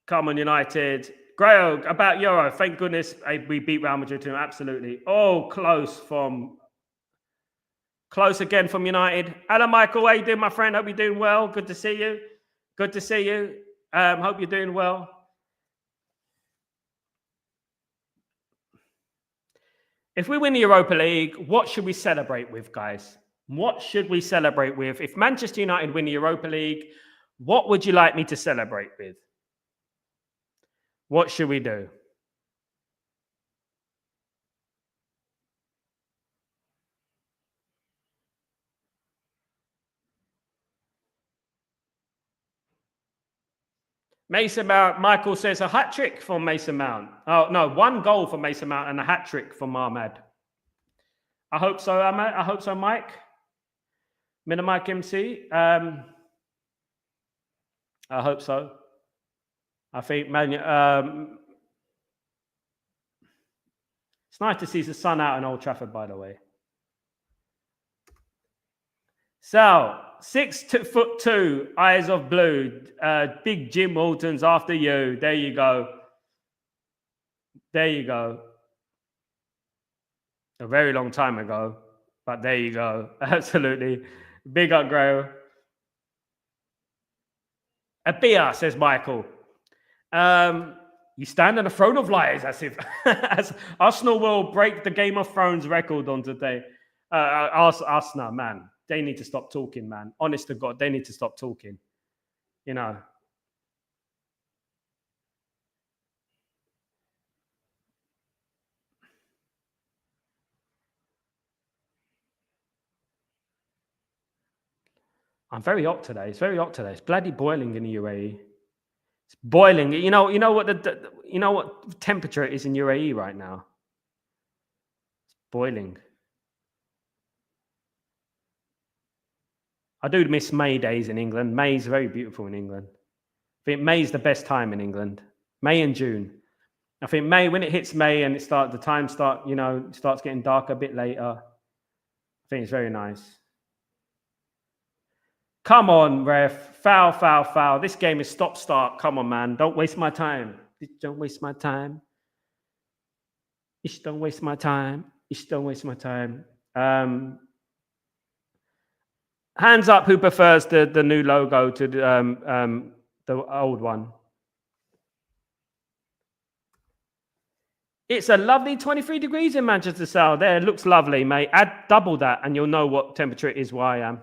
Come on, United. Grayo, about Euro. Thank goodness we beat Real Madrid too. Absolutely. Oh, close again from United. Hello, Michael. How you doing, my friend? Hope you're doing well. Good to see you. Good to see you. Hope you're doing well. If we win the Europa League, what should we celebrate with, guys? What should we celebrate with? If Manchester United win the Europa League, what would you like me to celebrate with? What should we do? Mason Mount, Michael says a hat trick from Mason Mount. Oh, no, 1 goal for Mason Mount and a hat trick from Ahmed. I hope so, Ahmed. I hope so, Mike. Mike MC. I hope so. I think, man, it's nice to see the sun out in Old Trafford, by the way. Sal, 6'2", eyes of blue. Big Jim Walton's after you. There you go. There you go. A very long time ago, but there you go. Absolutely. Big up, Grail. A beer, says Michael. You stand on the throne of lies as if as Arsenal will break the Game of Thrones record on today. Arsenal, man, they need to stop talking, man. Honest to God, they need to stop talking. You know. I'm very hot today. It's very hot today. It's bloody boiling in the UAE. It's boiling. You know what you know what temperature it is in UAE right now? It's boiling. I do miss May days in England. May is very beautiful in England. I think May is the best time in England. May and June. I think May, when it hits May and the time starts getting dark a bit later. I think it's very nice. Come on, ref. Foul. This game is stop-start. Come on, man. Don't waste my time. Don't waste my time. Don't waste my time. Don't waste my time. Hands up who prefers the new logo to the old one. It's a lovely 23 degrees in Manchester, Sal. There, it looks lovely, mate. Add double that and you'll know what temperature it is where I am.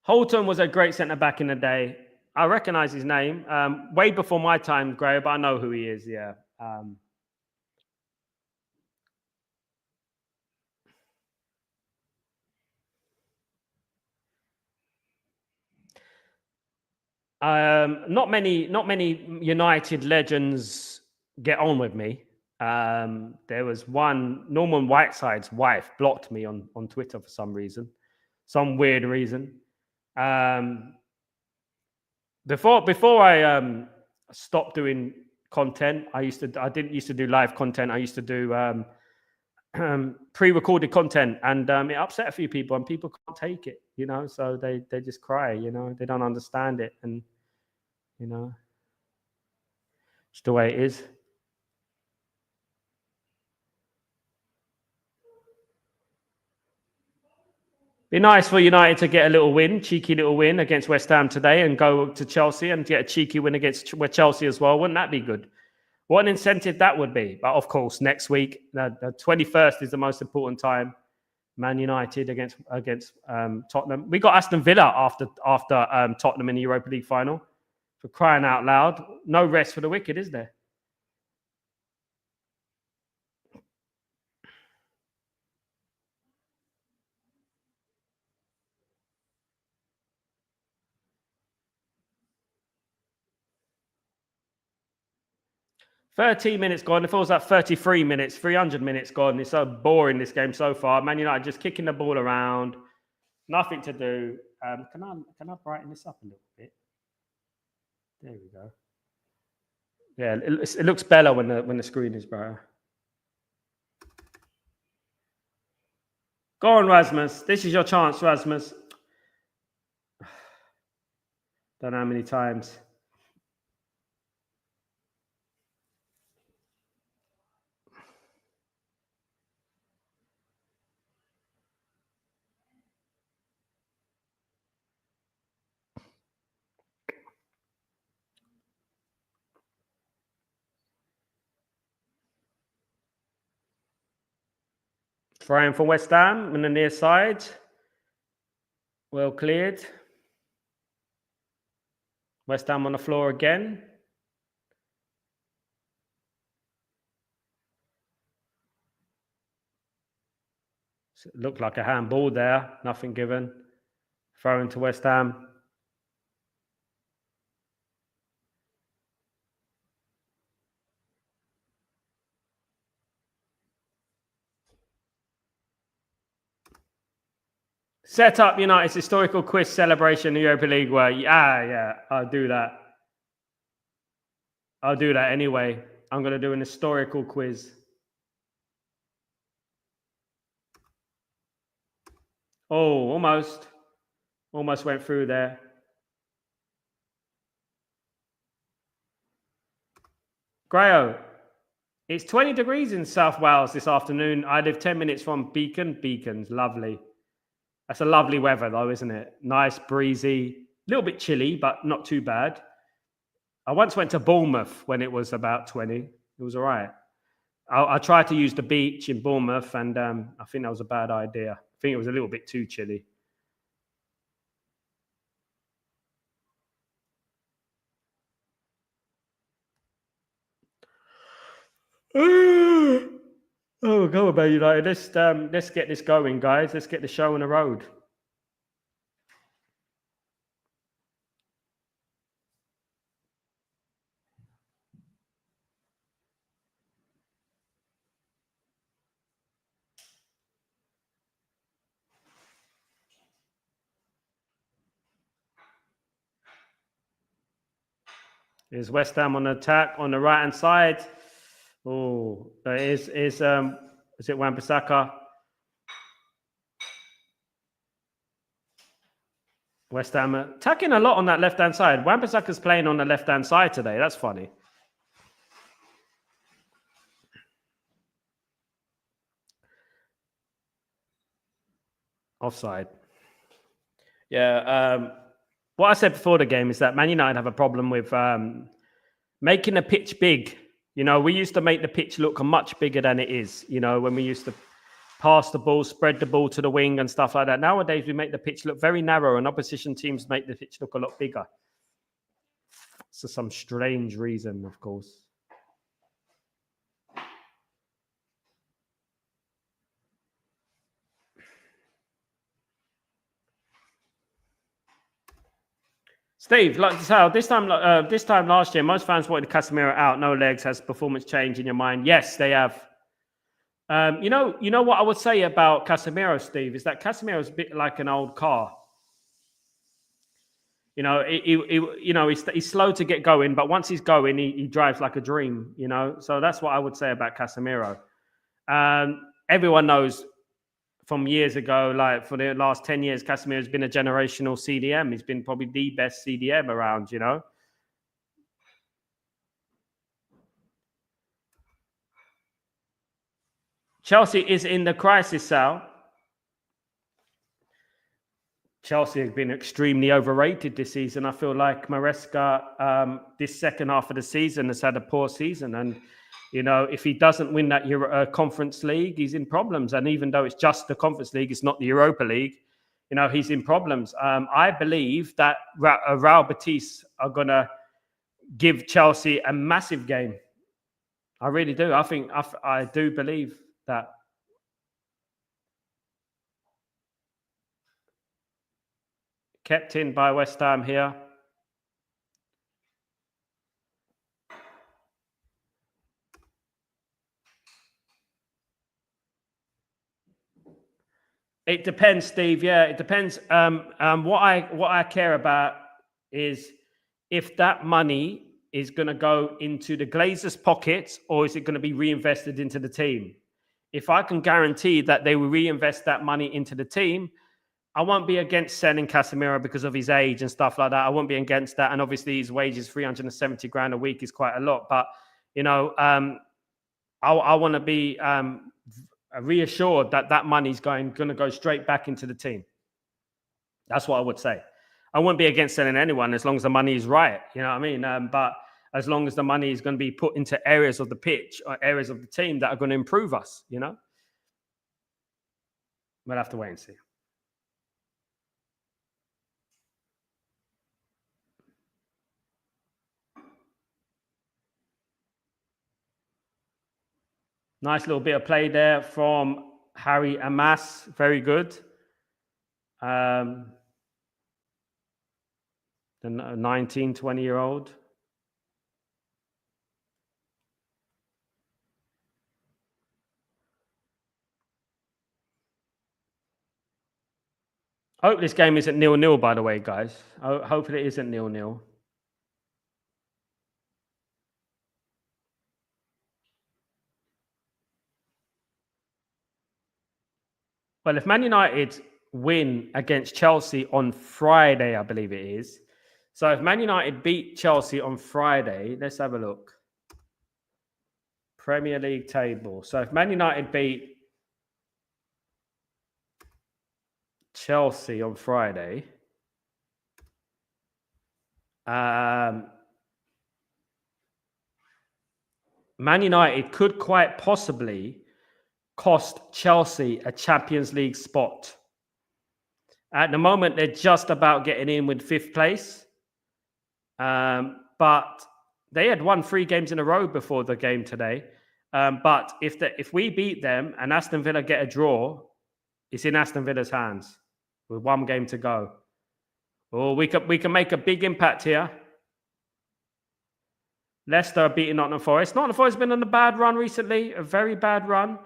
Holton was a great centre-back in the day. I recognise his name. Way before my time, Gray, but I know who he is, yeah. Not many United legends get on with me. There was one, Norman Whiteside's wife blocked me on Twitter for some reason, some weird reason. Before I stopped doing content, I didn't used to do live content. I used to do pre-recorded content, and it upset a few people, and people can't take it, so they just cry, they don't understand it, and it's the way it is. Be nice for United to get a little win, cheeky little win against West Ham today, and go to Chelsea and get a cheeky win against Chelsea as well. Wouldn't that be good? What an incentive that would be. But of course, next week, the 21st is the most important time. Man United against Tottenham. We got Aston Villa after Tottenham in the Europa League final. For crying out loud. No rest for the wicked, is there? $13 gone. It feels like 33 minutes, 300 minutes gone. It's so boring, this game so far. Man United just kicking the ball around. Nothing to do. Can I brighten this up a little bit? There we go. Yeah, it looks better when the screen is brighter. Go on, Rasmus. This is your chance, Rasmus. Don't know how many times. Throwing for West Ham on the near side. Well cleared. West Ham on the floor again. So it looked like a handball there. Nothing given. Throwing to West Ham. Set up United's historical quiz celebration in the Europa League where, yeah, I'll do that. I'll do that anyway. I'm going to do an historical quiz. Oh, almost. Almost went through there. Grayo, it's 20 degrees in South Wales this afternoon. I live 10 minutes from Beacon. Beacon's lovely. That's a lovely weather though, isn't it? Nice, breezy, a little bit chilly, but not too bad. I once went to Bournemouth when it was about 20. It was all right. I tried to use the beach in Bournemouth, and I think that was a bad idea. I think it was a little bit too chilly. Oh, go about United. Let's get this going, guys. Let's get the show on the road. Is West Ham on attack on the right hand side? Oh, is it Wan-Bissaka? West Ham attacking a lot on that left hand side. Wan-Bissaka's playing on the left hand side today. That's funny. Offside. Yeah. What I said before the game is that Man United have a problem with making the pitch big. You know, we used to make the pitch look much bigger than it is. You know, when we used to pass the ball, spread the ball to the wing and stuff like that. Nowadays, we make the pitch look very narrow, and opposition teams make the pitch look a lot bigger. For some strange reason, of course. Steve, like Sal, this time last year, most fans wanted Casemiro out, no legs. Has performance changed in your mind? Yes, they have. You know what I would say about Casemiro, Steve, is that Casemiro is a bit like an old car. You know, he's slow to get going, but once he's going, he drives like a dream. You know, so that's what I would say about Casemiro. Everyone knows from years ago, like for the last 10 years, Casemiro has been a generational CDM. He's been probably the best CDM around, you know. Chelsea is in the crisis, Sal. Chelsea have been extremely overrated this season. I feel like Maresca, this second half of the season, has had a poor season. And, you know, if he doesn't win that Conference League, he's in problems. And even though it's just the Conference League, it's not the Europa League, you know, he's in problems. I believe that Raul Batiste are going to give Chelsea a massive game. I really do. I do believe that. Kept in by West Ham here. It depends, Steve. Yeah, it depends. What I care about is if that money is going to go into the Glazers' pockets, or is it going to be reinvested into the team? If I can guarantee that they will reinvest that money into the team, I won't be against selling Casemiro because of his age and stuff like that. I won't be against that. And obviously his wages, 370 grand a week, is quite a lot. But, you know, I want to be reassured that that money's going to go straight back into the team. That's what I would say. I wouldn't be against selling anyone as long as the money is right. You know what I mean? But as long as the money is going to be put into areas of the pitch or areas of the team that are going to improve us, you know? We'll have to wait and see. Nice little bit of play there from Harry Amas. Very good. The 19, 20-year-old. I hope this game isn't 0-0, by the way, guys. I hope it isn't 0-0. Well, if Man United win against Chelsea on Friday, I believe it is. So if Man United beat Chelsea on Friday, let's have a look. Premier League table. So if Man United beat Chelsea on Friday, Man United could quite possibly cost Chelsea a Champions League spot. At the moment, they're just about getting in with 5th place. But they had won 3 games in a row before the game today. But if we beat them and Aston Villa get a draw, it's in Aston Villa's hands with 1 game to go. Oh, we can make a big impact here. Leicester are beating Nottingham Forest. Nottingham Forest has been on a bad run recently, a very bad run.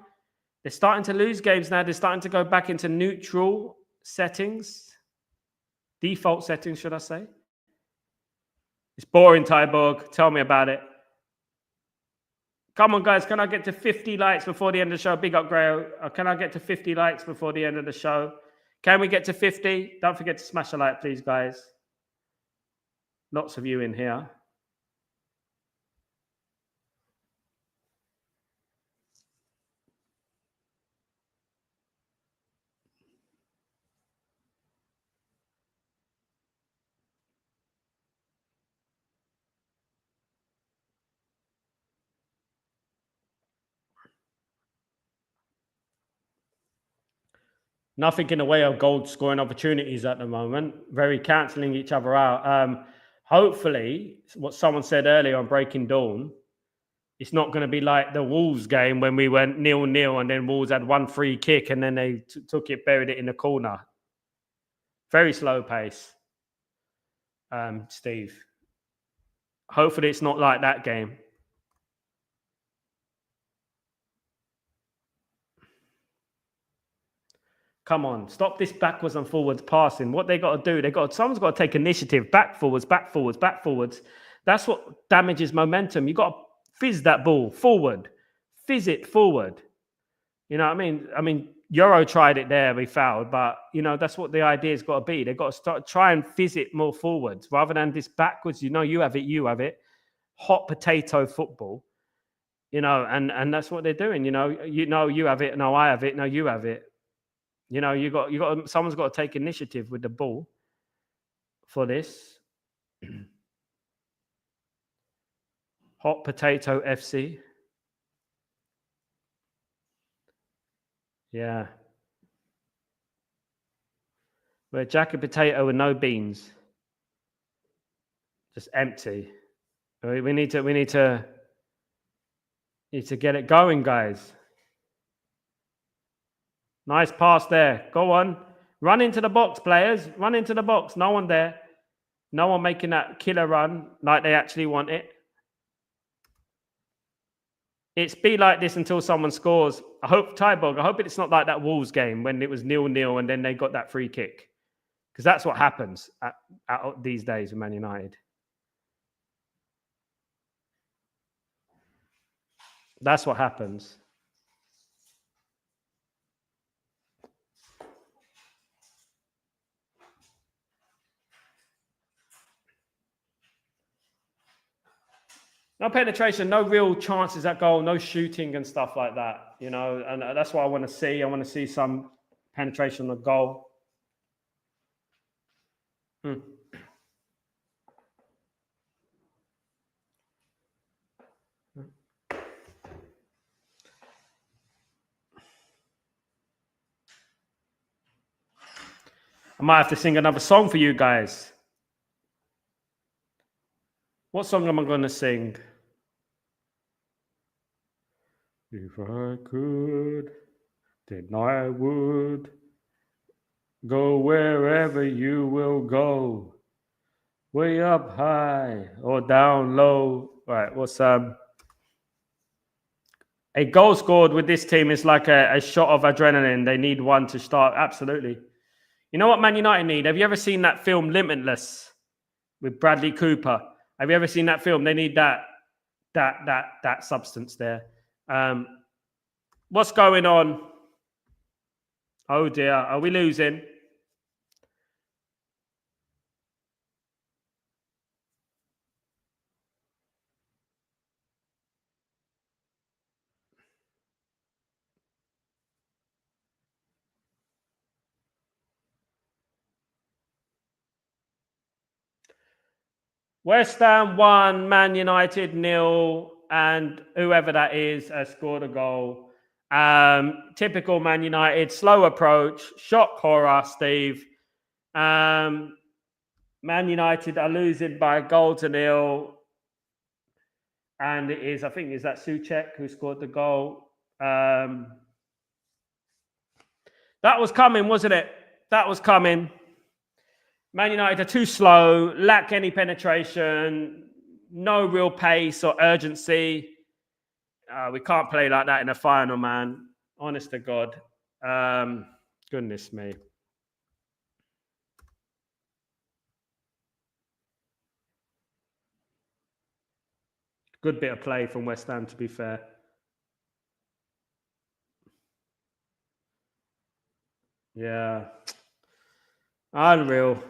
They're starting to lose games now. They're starting to go back into neutral settings. Default settings, should I say. It's boring, Tyborg. Tell me about it. Come on, guys. Can I get to 50 likes before the end of the show? Big up, Grail. Can I get to 50 likes before the end of the show? Can we get to 50? Don't forget to smash a like, please, guys. Lots of you in here. Nothing in the way of goal scoring opportunities at the moment. Very cancelling each other out. Hopefully, what someone said earlier on Breaking Dawn, it's not going to be like the Wolves game when we went 0-0 and then Wolves had 1 free kick and then they took it, buried it in the corner. Very slow pace, Steve. Hopefully, it's not like that game. Come on, stop this backwards and forwards passing. What they got to do, someone's got to take initiative. Back forwards, back forwards, back forwards. That's what damages momentum. You got to fizz that ball forward, fizz it forward. You know what I mean? Euro tried it there, we fouled, but you know that's what the idea's got to be. They've got to try and fizz it more forwards rather than this backwards. You know, you have it. Hot potato football. You know, and that's what they're doing. You have it. No, I have it. No, you have it. You know, someone's got to take initiative with the ball for this. Hot potato FC. Yeah. We're jacket potato with no beans. Just empty. We need to get it going, guys. Nice pass there. Go on. Run into the box, players. Run into the box. No one there. No one making that killer run like they actually want it. It's be like this until someone scores. I hope it's not like that Wolves game when it was 0-0 and then they got that free kick. Because that's what happens at these days with Man United. That's what happens. No penetration, no real chances at goal, no shooting and stuff like that, you know, and that's what I want to see. I want to see some penetration on the goal. I might have to sing another song for you guys. What song am I going to sing? If I could, then I would go wherever you will go, way up high or down low. Right, what's a goal scored with this team is like a shot of adrenaline. They need one to start. Absolutely. You know what Man United need? Have you ever seen that film Limitless with Bradley Cooper? Have you ever seen that film? They need that substance there. What's going on? Oh dear, are we losing? West Ham 1, Man United 0, and whoever that is has scored a goal. Typical Man United, slow approach, shock horror, Steve. Man United are losing by a goal to 0. And it is, I think, is that Souček who scored the goal? That was coming, wasn't it? That was coming. Man United are too slow, lack any penetration, no real pace or urgency. We can't play like that in a final, man. Honest to God. Goodness me. Good bit of play from West Ham, to be fair. Yeah. Unreal.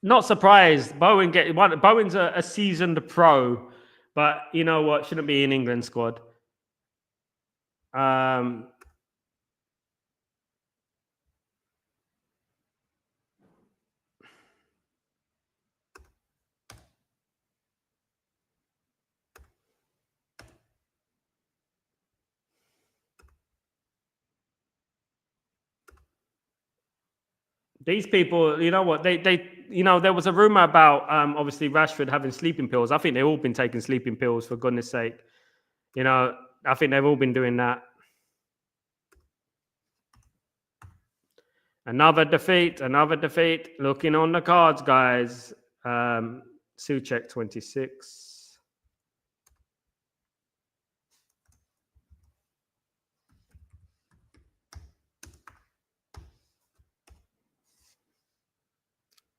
Not surprised. Bowen's a seasoned pro, but you know what? Shouldn't be in England squad. These people, you know what? They there was a rumor about obviously Rashford having sleeping pills. I think they've all been taking sleeping pills, for goodness sake. You know, I think they've all been doing that. Another defeat. Looking on the cards, guys. Souček 26.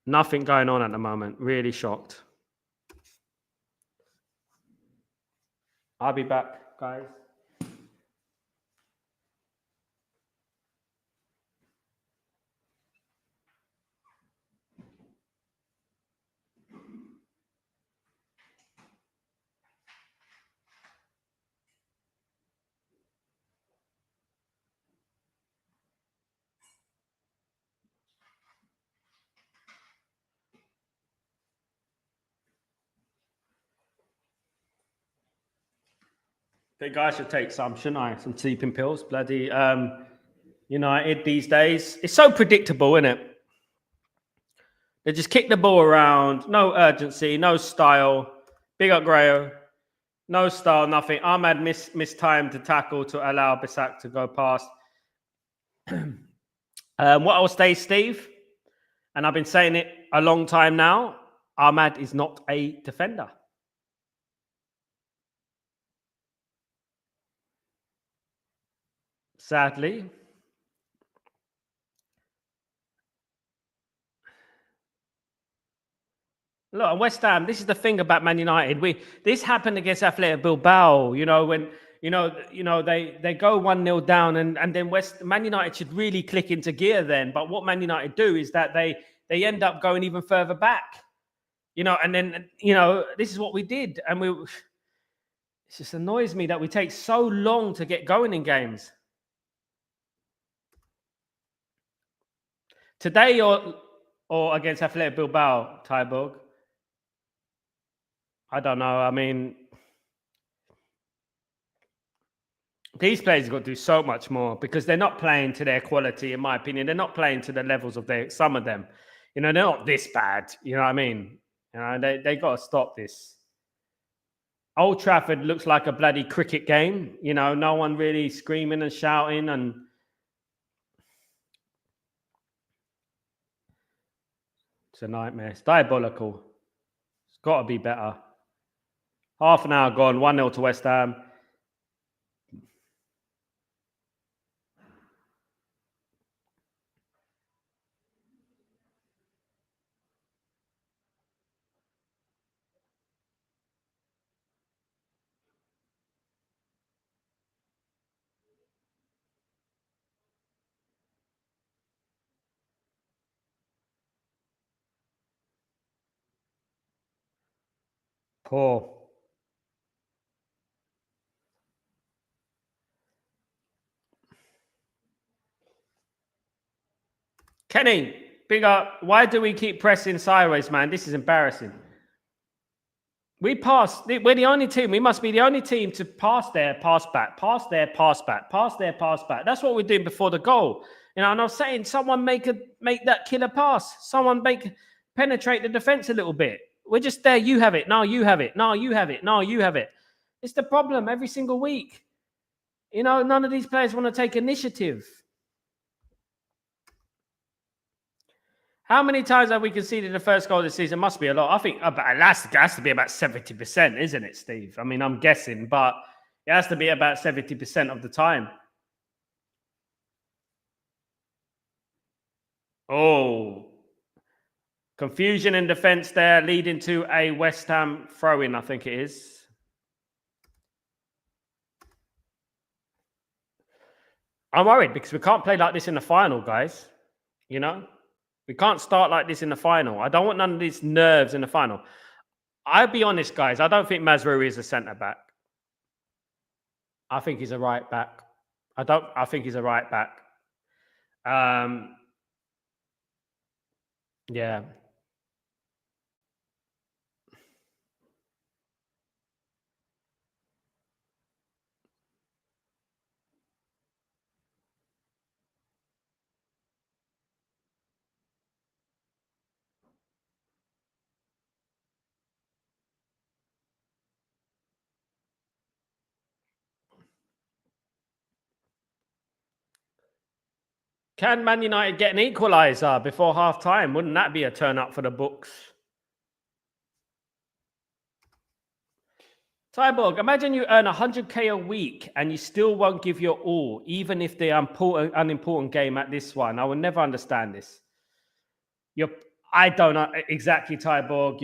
Nothing going on at the moment. Really shocked. I'll be back, guys. I think I should take some, shouldn't I? Some sleeping pills. Bloody United these days. It's so predictable, isn't it? They just kick the ball around. No urgency, no style. Big up Grayo. No style, nothing. Ahmad missed time to tackle to allow Bisak to go past. What I'll say, Steve, and I've been saying it a long time now, Ahmad is not a defender. Sadly. Look, West Ham, this is the thing about Man United. This happened against Athletic Bilbao, when they go 1-0 down and then Man United should really click into gear then. But what Man United do is that they end up going even further back. And then this is what we did. And it just annoys me that we take so long to get going in games. Today or against Athletic Bilbao, Tyborg? I don't know. I mean, these players have got to do so much more because they're not playing to their quality, in my opinion. They're not playing to the levels of some of them. They're not this bad. You know what I mean? They got to stop this. Old Trafford looks like a bloody cricket game. No one really screaming and shouting and it's a nightmare. It's diabolical. It's got to be better. Half an hour gone, 1-0 to West Ham. Poor. Kenny, big up. Why do we keep pressing sideways, man? This is embarrassing. We pass. We're the only team. We must be the only team to pass there, pass back, pass there, pass back, pass there, pass back. That's what we're doing before the goal. And I'm saying someone make that killer pass. Someone penetrate the defense a little bit. We're just there. You have it. No, you have it. No, you have it. No, you have it. It's the problem every single week. None of these players want to take initiative. How many times have we conceded the first goal of the season? Must be a lot. I think it has to be about 70%, isn't it, Steve? I mean, I'm guessing, but it has to be about 70% of the time. Oh, confusion in defense there, leading to a West Ham throw-in, I think it is. I'm worried because we can't play like this in the final, guys. We can't start like this in the final. I don't want none of these nerves in the final. I'll be honest, guys. I don't think Mazraoui is a centre-back. I think he's a right-back. I think he's a right-back. Yeah. Can Man United get an equaliser before half-time? Wouldn't that be a turn-up for the books? Cyborg, imagine you earn 100k a week and you still won't give your all, even if the unimportant game at this one. I will never understand this. I don't know exactly, Tyborg.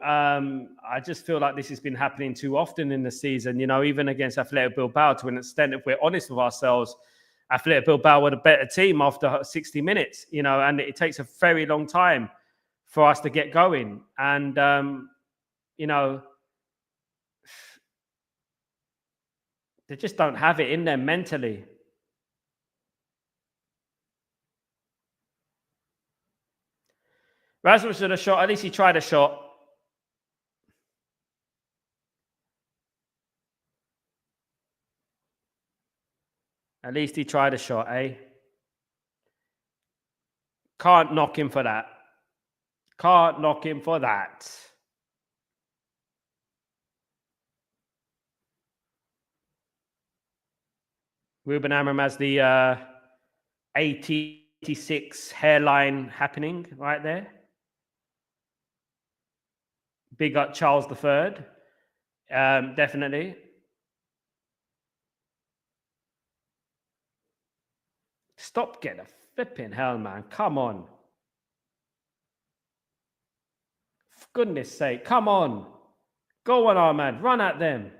I just feel like this has been happening too often in the season. Even against Athletic Bilbao, to an extent, if we're honest with ourselves, Athletic Bilbao were the better team after 60 minutes. And it takes a very long time for us to get going. And they just don't have it in them mentally. Rasmus did a shot. At least he tried a shot. At least he tried a shot, eh? Can't knock him for that. Can't knock him for that. Ruben Amorim has the 86 hairline happening right there. Big up Charles III. Definitely. Stop getting a flipping hell, man. Come on. For goodness sake, come on. Go on, Ahmad. Run at them.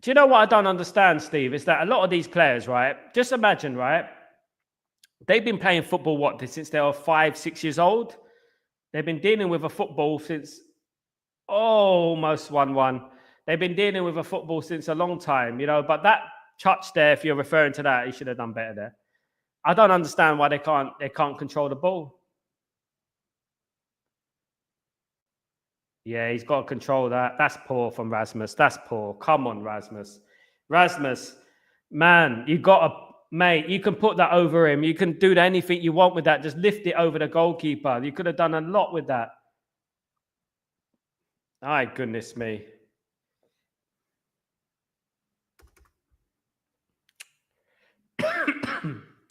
Do you know what I don't understand, Steve? Is that a lot of these players, right? Just imagine, right? They've been playing football, since they were 5, 6 years old? They've been dealing with a football since almost 1-1. They've been dealing with a football since a long time, but that touch there, if you're referring to that, he should have done better there. I don't understand why they can't control the ball. Yeah, he's got to control that. That's poor from Rasmus. That's poor. Come on, Rasmus. Rasmus, man, you can put that over him. You can do anything you want with that. Just lift it over the goalkeeper. You could have done a lot with that. My goodness me.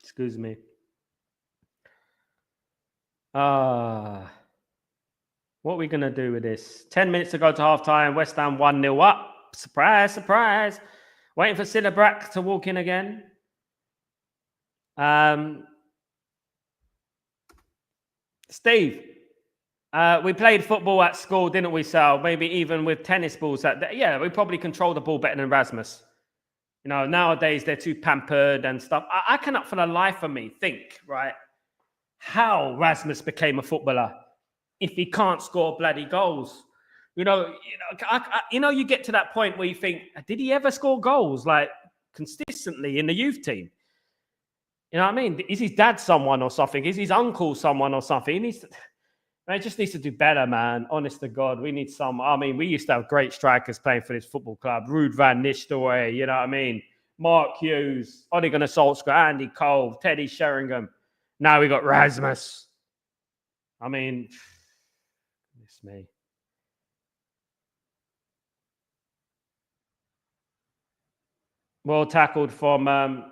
Excuse me. What are we going to do with this? 10 minutes to go to half-time. West Ham 1-0 up. Surprise, surprise. Waiting for Silverbrack to walk in again. Steve, we played football at school, didn't we, Sal? Maybe even with tennis balls. Yeah, we probably control the ball better than Rasmus. Nowadays they're too pampered and stuff. I cannot for the life of me think, right, how Rasmus became a footballer if he can't score bloody goals. You get to that point where you think, did he ever score goals like consistently in the youth team? You know what I mean? Is his dad someone or something? Is his uncle someone or something? He just needs to do better, man. Honest to God, we need some. I mean, we used to have great strikers playing for this football club. Ruud van Nistelrooy, you know what I mean? Mark Hughes, Ole Gunnar Solskjaer, Andy Cole, Teddy Sheringham. Now we got Rasmus. I mean, it's me. Well tackled from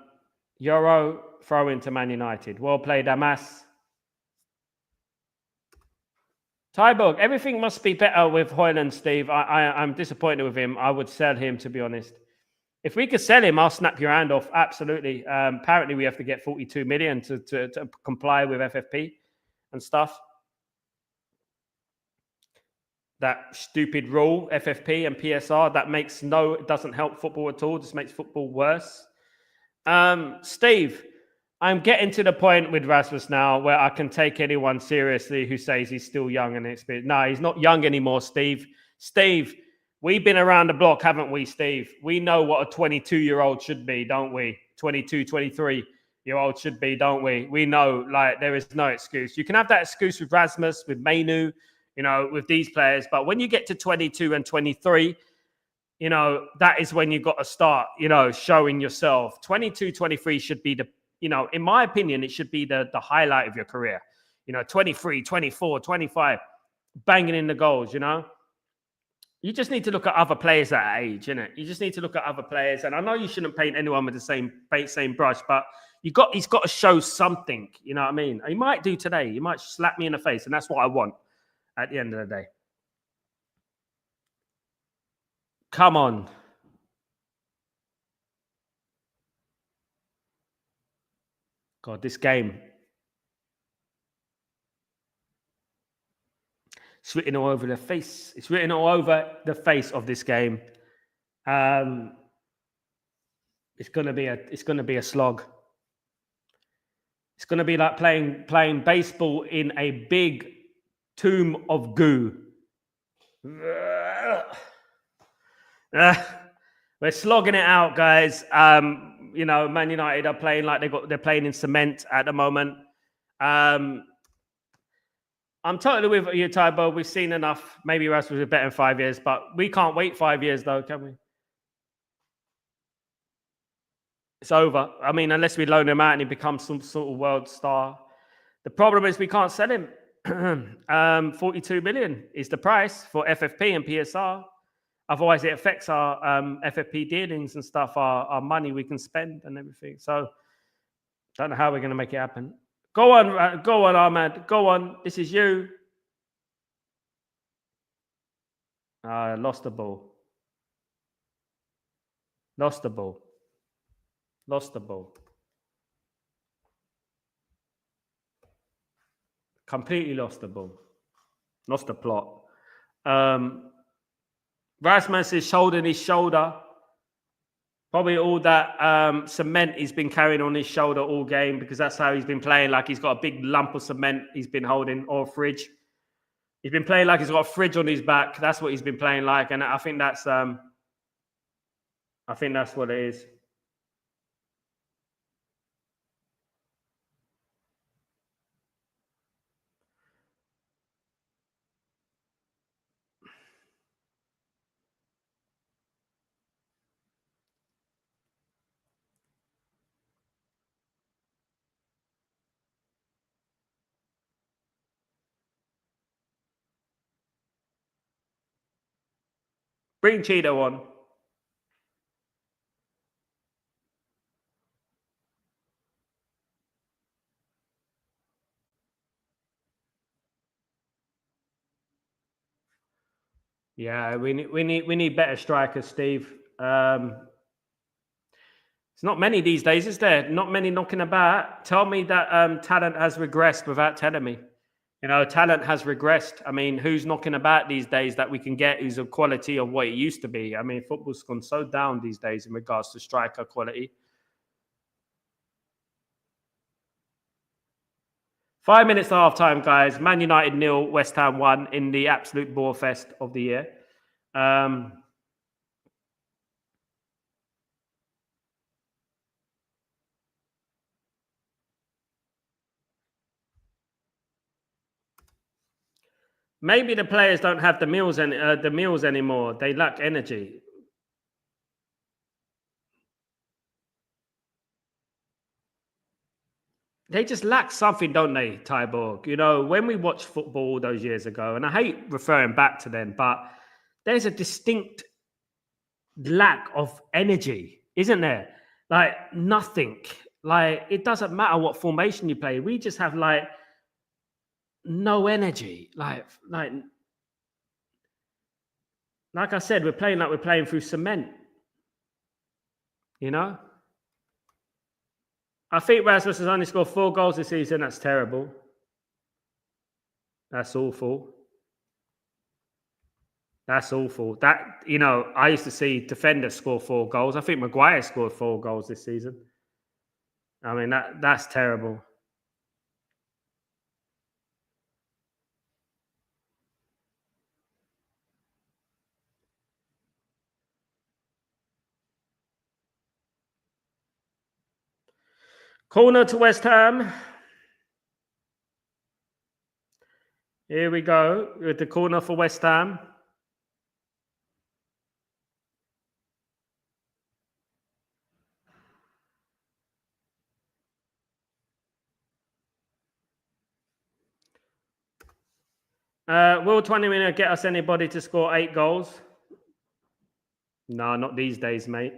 Euro, throw into Man United. Well played, Damas. Tyborg, everything must be better with Højlund, Steve. I'm disappointed with him. I would sell him, to be honest. If we could sell him, I'll snap your hand off. Absolutely. Apparently, we have to get 42 million to comply with FFP and stuff. That stupid rule, FFP and PSR, it doesn't help football at all. Just makes football worse. Steve, I'm getting to the point with Rasmus now where I can take anyone seriously who says he's still young and inexperienced. No, he's not young anymore, Steve. Steve, we've been around the block, haven't we, Steve? We know what a 22-year-old should be, don't we? 22, 23-year-old should be, don't we? We know, there is no excuse. You can have that excuse with Rasmus, with Mainu, with these players. But when you get to 22 and 23, that is when you've got to start, showing yourself. 22, 23 should be in my opinion, it should be the highlight of your career. 23, 24, 25, banging in the goals, You just need to look at other players that age, innit? You just need to look at other players. And I know you shouldn't paint anyone with the same brush, but he's got to show something, you know what I mean? He might do today. He might slap me in the face, and that's what I want at the end of the day. Come on. God, this game. It's written all over the face. It's written all over the face of this game. It's gonna be a slog. It's gonna be like playing baseball in a big tomb of goo. We're slogging it out, guys. Man United are playing like they're playing in cement at the moment. I'm totally with you, Tybo. We've seen enough. Maybe Rasmus is better in 5 years, but we can't wait 5 years, though, can we? It's over. I mean, unless we loan him out and he becomes some sort of world star. The problem is we can't sell him. 42 million is the price for FFP and PSR. Otherwise, it affects our FFP dealings and stuff, our money we can spend and everything. So Don't know how we're going to make it happen. Go on, Ahmad. Go on. This is you. Lost the ball. Lost the ball. Lost the ball. Completely lost the ball. Lost the plot. Rasmus is shouldering his shoulder. Probably all that cement he's been carrying on his shoulder all game, because that's how he's been playing. Like he's got a big lump of cement he's been holding, or a fridge. He's been playing like he's got a fridge on his back. That's what he's been playing like, and I think that's what it is. Bring Cheeto on. Yeah, we need better strikers, Steve. It's not many these days, is there? Not many knocking about. Tell me that talent has regressed without telling me. You know, talent has regressed. I mean, who's knocking about these days that we can get who's of quality of what it used to be? I mean, football's gone so down these days in regards to striker quality. 5 minutes to half time, guys. Man United 0, West Ham 1 in the absolute bore fest of the year. Maybe the players don't have the meals anymore. They lack energy. They just lack something, don't they, Tyborg? You know, when we watched football all those years ago, and I hate referring back to them, but there's a distinct lack of energy, isn't there? Like nothing. Like it doesn't matter what formation you play. We just have like no energy. Like I said, we're playing through cement. You know? I think Rasmus has only scored 4 goals this season. That's terrible. That's awful. That's awful. That, you know, I used to see defenders score 4 goals. I think Maguire scored 4 goals this season. I mean, that's terrible. Corner to West Ham. Here we go with the corner for West Ham. Will 20 minutes get us anybody to score 8 goals? No, not these days, mate.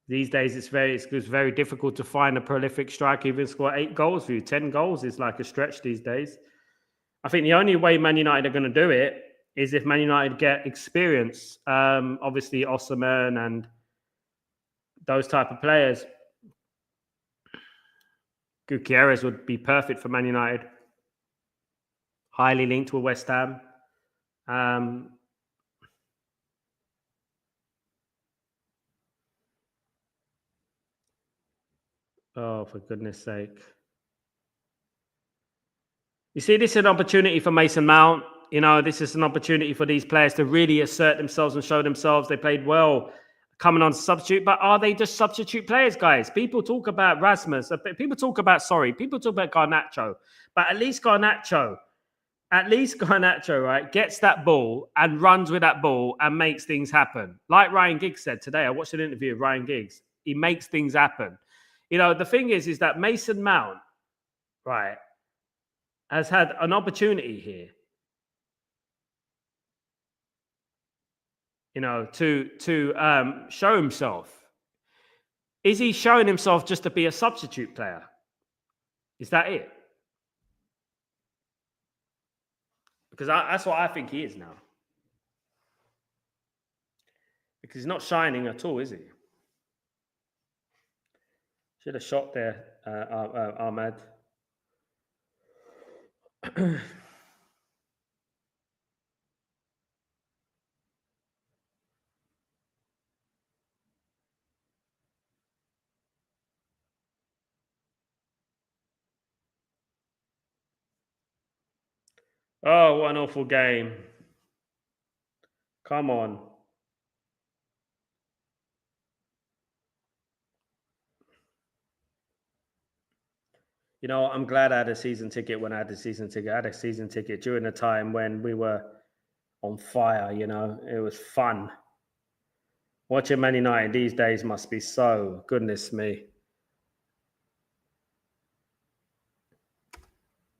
These days, it's very difficult to find a prolific striker even score 8 goals for you. 10 goals is like a stretch these days. I think the only way Man United are going to do it is if Man United get experience. Obviously, Osimhen and those type of players. Gutierrez would be perfect for Man United. Highly linked with West Ham. Oh, for goodness sake. You see, this is an opportunity for Mason Mount. You know, this is an opportunity for these players to really assert themselves and show themselves. They played well coming on substitute, but are they just substitute players, guys? People talk about Rasmus. People talk about Garnacho. But at least Garnacho, right, gets that ball and runs with that ball and makes things happen. Like Ryan Giggs said today, I watched an interview of Ryan Giggs. He makes things happen. You know, the thing is that Mason Mount, right, has had an opportunity here. to show himself. Is he showing himself just to be a substitute player? Is that it? Because that's what I think he is now. Because he's not shining at all, is he? Should have shot there, Ahmad. Oh, what an awful game. Come on. I'm glad I had a season ticket when I had a season ticket. I had a season ticket during a time when we were on fire, It was fun. Watching Man United these days must be so, goodness me.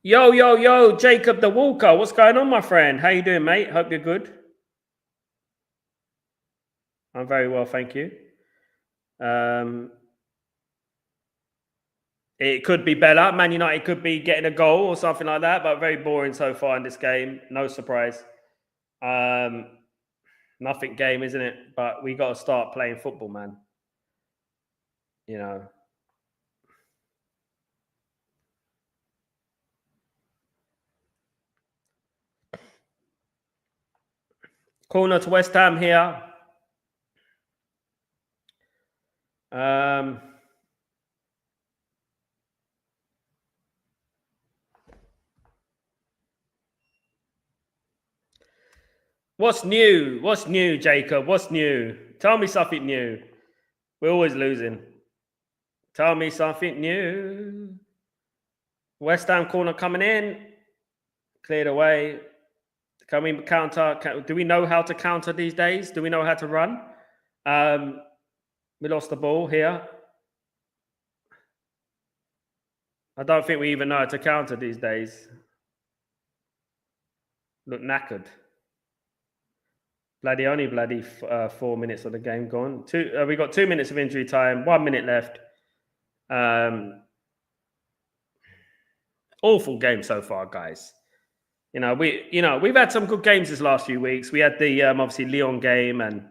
Yo, Jacob the Walker. What's going on, my friend? How you doing, mate? Hope you're good. I'm very well, thank you. It could be better. Man United could be getting a goal or something like that, but very boring so far in this game. No surprise. Nothing game, isn't it? But we got to start playing football, man. Corner to West Ham here. What's new? What's new, Jacob? What's new? Tell me something new. We're always losing. Tell me something new. West Ham corner coming in. Cleared away. Can we counter? Do we know how to counter these days? Do we know how to run? We lost the ball here. I don't think we even know how to counter these days. Look knackered. Only 4 minutes of the game gone. We got 2 minutes of injury time. 1 minute left. Awful game so far, guys. We've had some good games this last few weeks. We had the obviously Lyon game and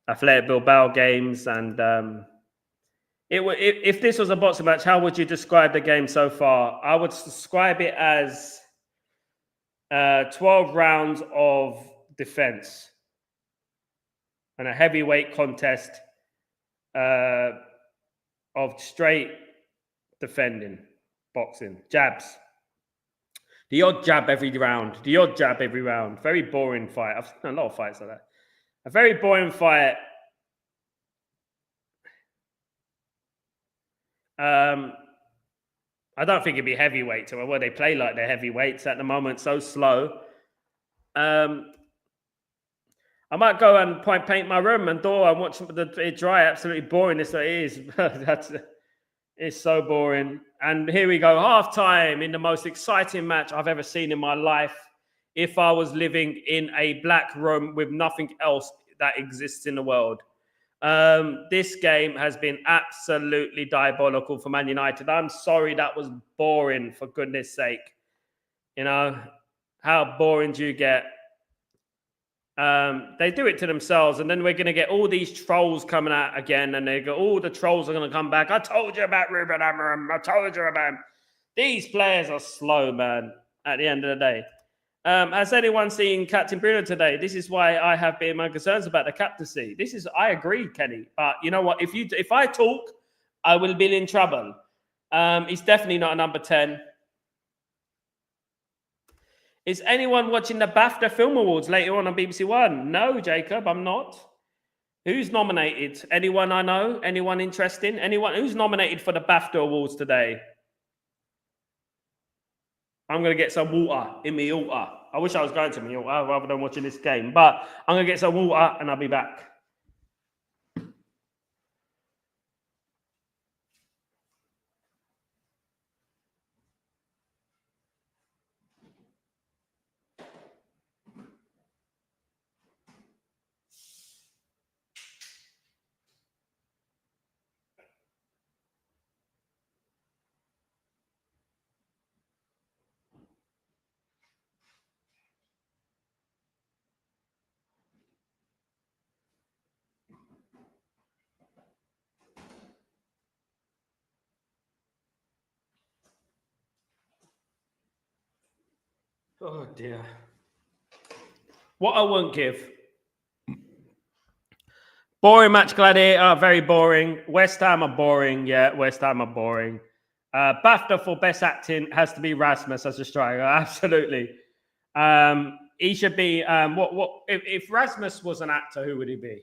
Athletic Bilbao games, and if this was a boxing match, how would you describe the game so far? I would describe it as 12 rounds of defense and a heavyweight contest of straight defending, boxing, jabs. The odd jab every round. Very boring fight. I've seen a lot of fights like that. A very boring fight. I don't think it'd be heavyweight to where they play like they're heavyweights at the moment, so slow. I might go and paint my room and door and watch it dry. Absolutely boring as it is. It's so boring. And here we go, half time in the most exciting match I've ever seen in my life. If I was living in a black room with nothing else that exists in the world. This game has been absolutely diabolical for Man United. I'm sorry that was boring, for goodness sake. How boring do you get? They do it to themselves, and then we're going to get all these trolls coming out again, and all the trolls are going to come back. I told you about Ruben Amorim. I told you about him. These players are slow, man, at the end of the day. Has anyone seen Captain Bruno today? This is why I have been my concerns about the captaincy. I agree, Kenny. But you know what? If I talk, I will be in trouble. He's definitely not a number 10. Is anyone watching the BAFTA Film Awards later on BBC One? No, Jacob, I'm not. Who's nominated? Anyone I know? Anyone interesting? Anyone who's nominated for the BAFTA Awards today? I'm going to get some water in Malta. I wish I was going to Malta rather than watching this game, but I'm going to get some water and I'll be back. Oh, dear. What I won't give. Boring match, Gladiator. Very boring. West Ham are boring. Yeah, West Ham are boring. BAFTA for best acting has to be Rasmus as a striker. Absolutely. He should be. If Rasmus was an actor, who would he be?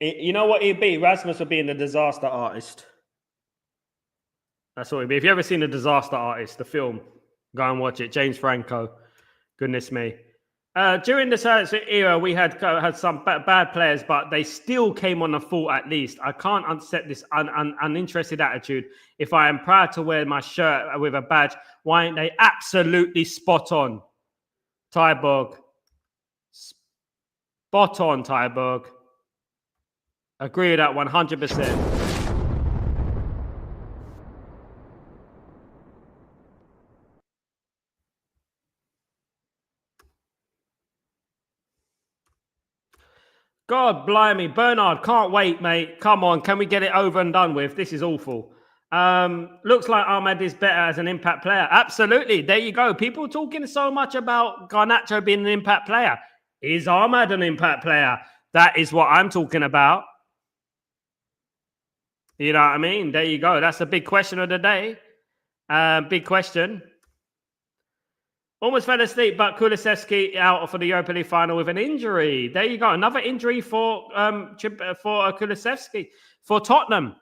You know what he'd be? Rasmus would be in The Disaster Artist. That's what he'd be. If you ever seen The Disaster Artist, the film, go and watch it. James Franco. Goodness me. During this era, we had some bad players, but they still came on the full at least. I can't accept this uninterested attitude. If I am proud to wear my shirt with a badge, why aren't they absolutely spot on? Tyborg. Spot on, Tyborg. Agree with that 100%. God blimey, Bernard, can't wait, mate. Come on, can we get it over and done with? This is awful. Looks like Ahmed is better as an impact player. Absolutely. There you go. People talking so much about Garnacho being an impact player. Is Ahmed an impact player? That is what I'm talking about. You know what I mean? There you go. That's a big question of the day. Big question. Almost fell asleep, but Kulusevski out for the Europa League final with an injury. There you go. Another injury for Kulusevski. For Tottenham.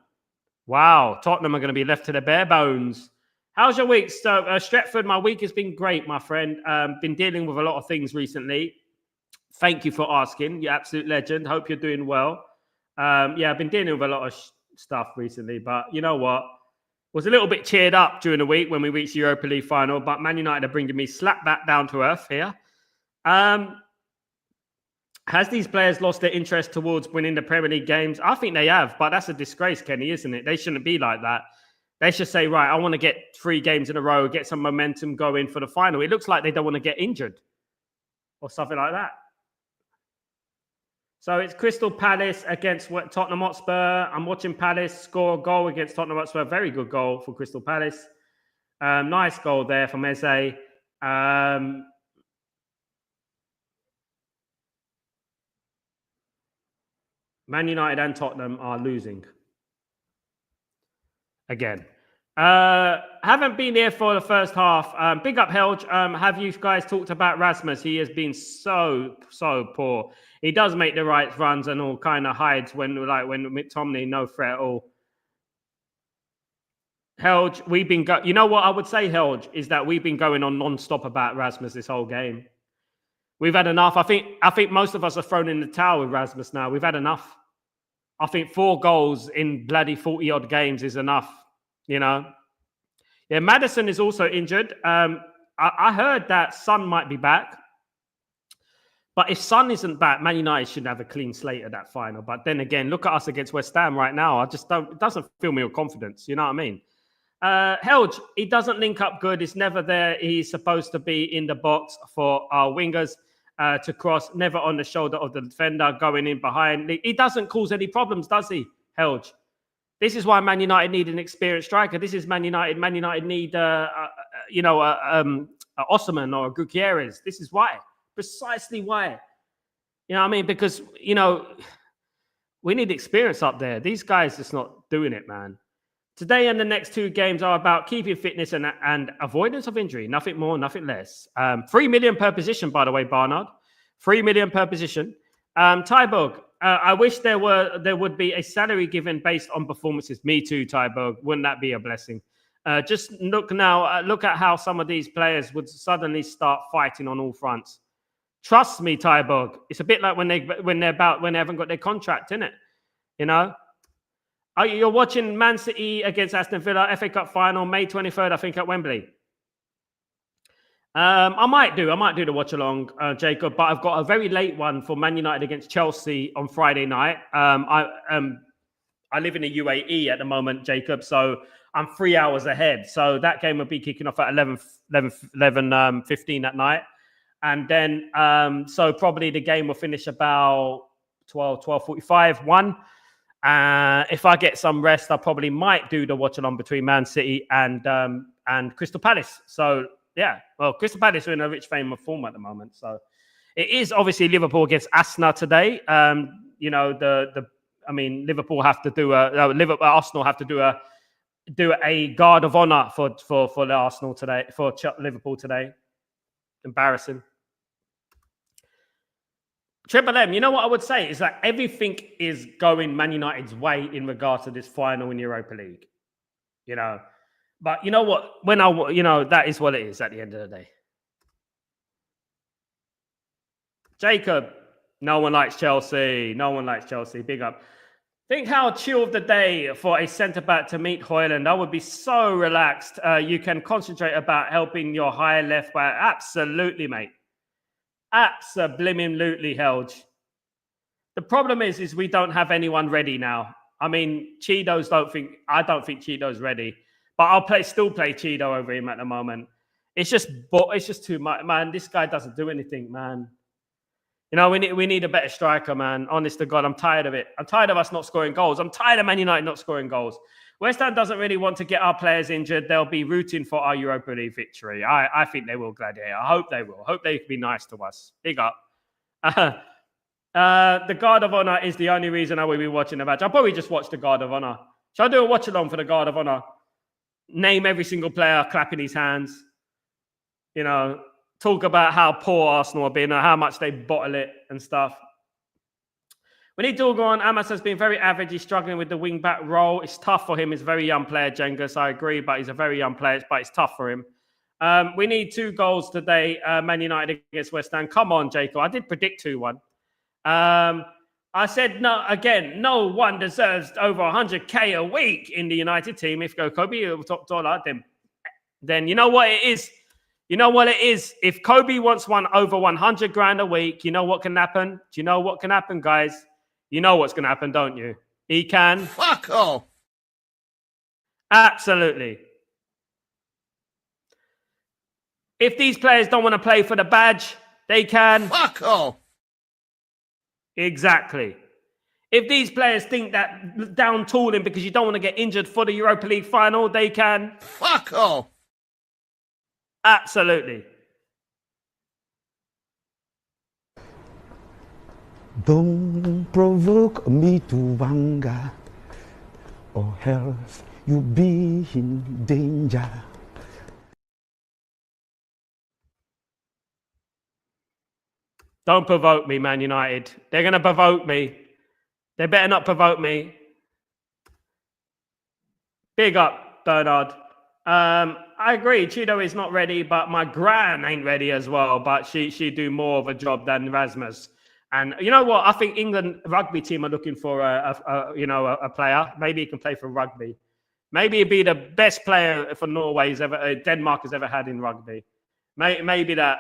Wow. Tottenham are going to be left to their bare bones. How's your week? So, Stretford, my week has been great, my friend. Been dealing with a lot of things recently. Thank you for asking. You're absolute legend. Hope you're doing well. Yeah, I've been dealing with a lot of stuff recently, but you know what? Was a little bit cheered up during the week when we reached the Europa League final, but Man United are bringing me slap back down to earth here. Has these players lost their interest towards winning the Premier League games? I think they have, but that's a disgrace, Kenny, isn't it? They shouldn't be like that. They should say, right, I want to get 3 games in a row, get some momentum going for the final. It looks like they don't want to get injured or something like that. So it's Crystal Palace against Tottenham Hotspur. I'm watching Palace score a goal against Tottenham Hotspur. Very good goal for Crystal Palace. Nice goal there from Eze. Man United and Tottenham are losing. Again. Haven't been here for the first half. Big up, Helge. Have you guys talked about Rasmus? He has been so poor. He does make the right runs and all kind of hides when McTominay, no threat at all. Helge, we've been you know what I would say, Helge, is that we've been going on non-stop about Rasmus this whole game. We've had enough. I think most of us have thrown in the towel with Rasmus now. We've had enough. I think 4 goals in bloody 40-odd games is enough. You know, yeah. Maddison is also injured. I heard that Son might be back, but if Son isn't back, Man United should have a clean slate at that final. But then again, look at us against West Ham right now. I just don't. It doesn't fill me with confidence. You know what I mean? Helge, he doesn't link up good. He's never there. He's supposed to be in the box for our wingers to cross. Never on the shoulder of the defender, going in behind. He doesn't cause any problems, does he, Helge? This is why Man United need an experienced striker. This is Man United. Man United need, Osimhen or a Gutierrez. This is why. Precisely why. You know what I mean? Because, you know, we need experience up there. These guys just not doing it, man. Today and the next 2 games are about keeping fitness and avoidance of injury. Nothing more, nothing less. 3 million per position, by the way, Barnard. 3 million per position. Tyborg. I wish there would be a salary given based on performances. Me too, Tyborg. Wouldn't that be a blessing? Just look now. Look at how some of these players would suddenly start fighting on all fronts. Trust me, Tyborg. It's a bit like when they haven't got their contract, isn't it? You know. You're watching Man City against Aston Villa FA Cup final May 23rd, I think, at Wembley. I might do the watch along, Jacob, but I've got a very late one for Man United against Chelsea on Friday night. I live in the UAE at the moment, Jacob, so I'm 3 hours ahead. So that game will be kicking off at 11:15 at night. And then, so probably the game will finish about 12:45, 1. If I get some rest, I probably might do the watch-along between Man City and Crystal Palace. So, yeah. Well, Crystal Palace are in a rich frame of form at the moment. So, it is obviously Liverpool against Arsenal today. Liverpool have to do Arsenal have to do a guard of honor for the Arsenal today, for Liverpool today. Embarrassing. Triple M, you know what I would say is that everything is going Man United's way in regards to this final in Europa League. But you know what? That is what it is at the end of the day. Jacob, no one likes Chelsea. No one likes Chelsea. Big up. Think how chill of the day for a centre-back to meet Højlund. I would be so relaxed. You can concentrate about helping your high left back. Absolutely, mate. Absolutely, Helge. The problem is we don't have anyone ready now. I mean, I don't think Cheeto's ready. But I'll still play Cheeto over him at the moment. It's just too much, man. This guy doesn't do anything, man. We need a better striker, man. Honest to God, I'm tired of it. I'm tired of us not scoring goals. I'm tired of Man United not scoring goals. West Ham doesn't really want to get our players injured. They'll be rooting for our Europa League victory. I think they will, Gladiator. I hope they will. I hope they can be nice to us. Big up. The Guard of Honor is the only reason I will be watching the match. I'll probably just watch the Guard of Honor. Shall I do a watch-along for the Guard of Honor? Name every single player clapping his hands. Talk about how poor Arsenal have been and how much they bottle it and stuff. We need to go on. Amas has been very average. He's struggling with the wing-back role. It's tough for him. He's a very young player, Jengus. I agree, but he's a very young player, but it's tough for him. We need 2 goals today, Man United against West Ham. Come on, Jacob. I did predict 2-1. I said, no one deserves over 100K a week in the United team. If Kobe top dollar, then you know what it is. You know what it is? If Kobe wants one over 100 grand a week, you know what can happen? Do you know what can happen, guys? You know what's going to happen, don't you? He can. Fuck off. Absolutely. If these players don't want to play for the badge, they can. Fuck off. Exactly. If these players think that down tooling because you don't want to get injured for the Europa League final, they can. Fuck off. Absolutely. Don't provoke me to anger, or else you'll be in danger. Don't provoke me, Man United. They're going to provoke me. They better not provoke me. Big up, Bernard. I agree. Cheeto is not ready, but my gran ain't ready as well. But she do more of a job than Rasmus. And you know what? I think England rugby team are looking for a player. Maybe he can play for rugby. Maybe he'd be the best player for Norway's ever, Denmark has ever had in rugby. Maybe that.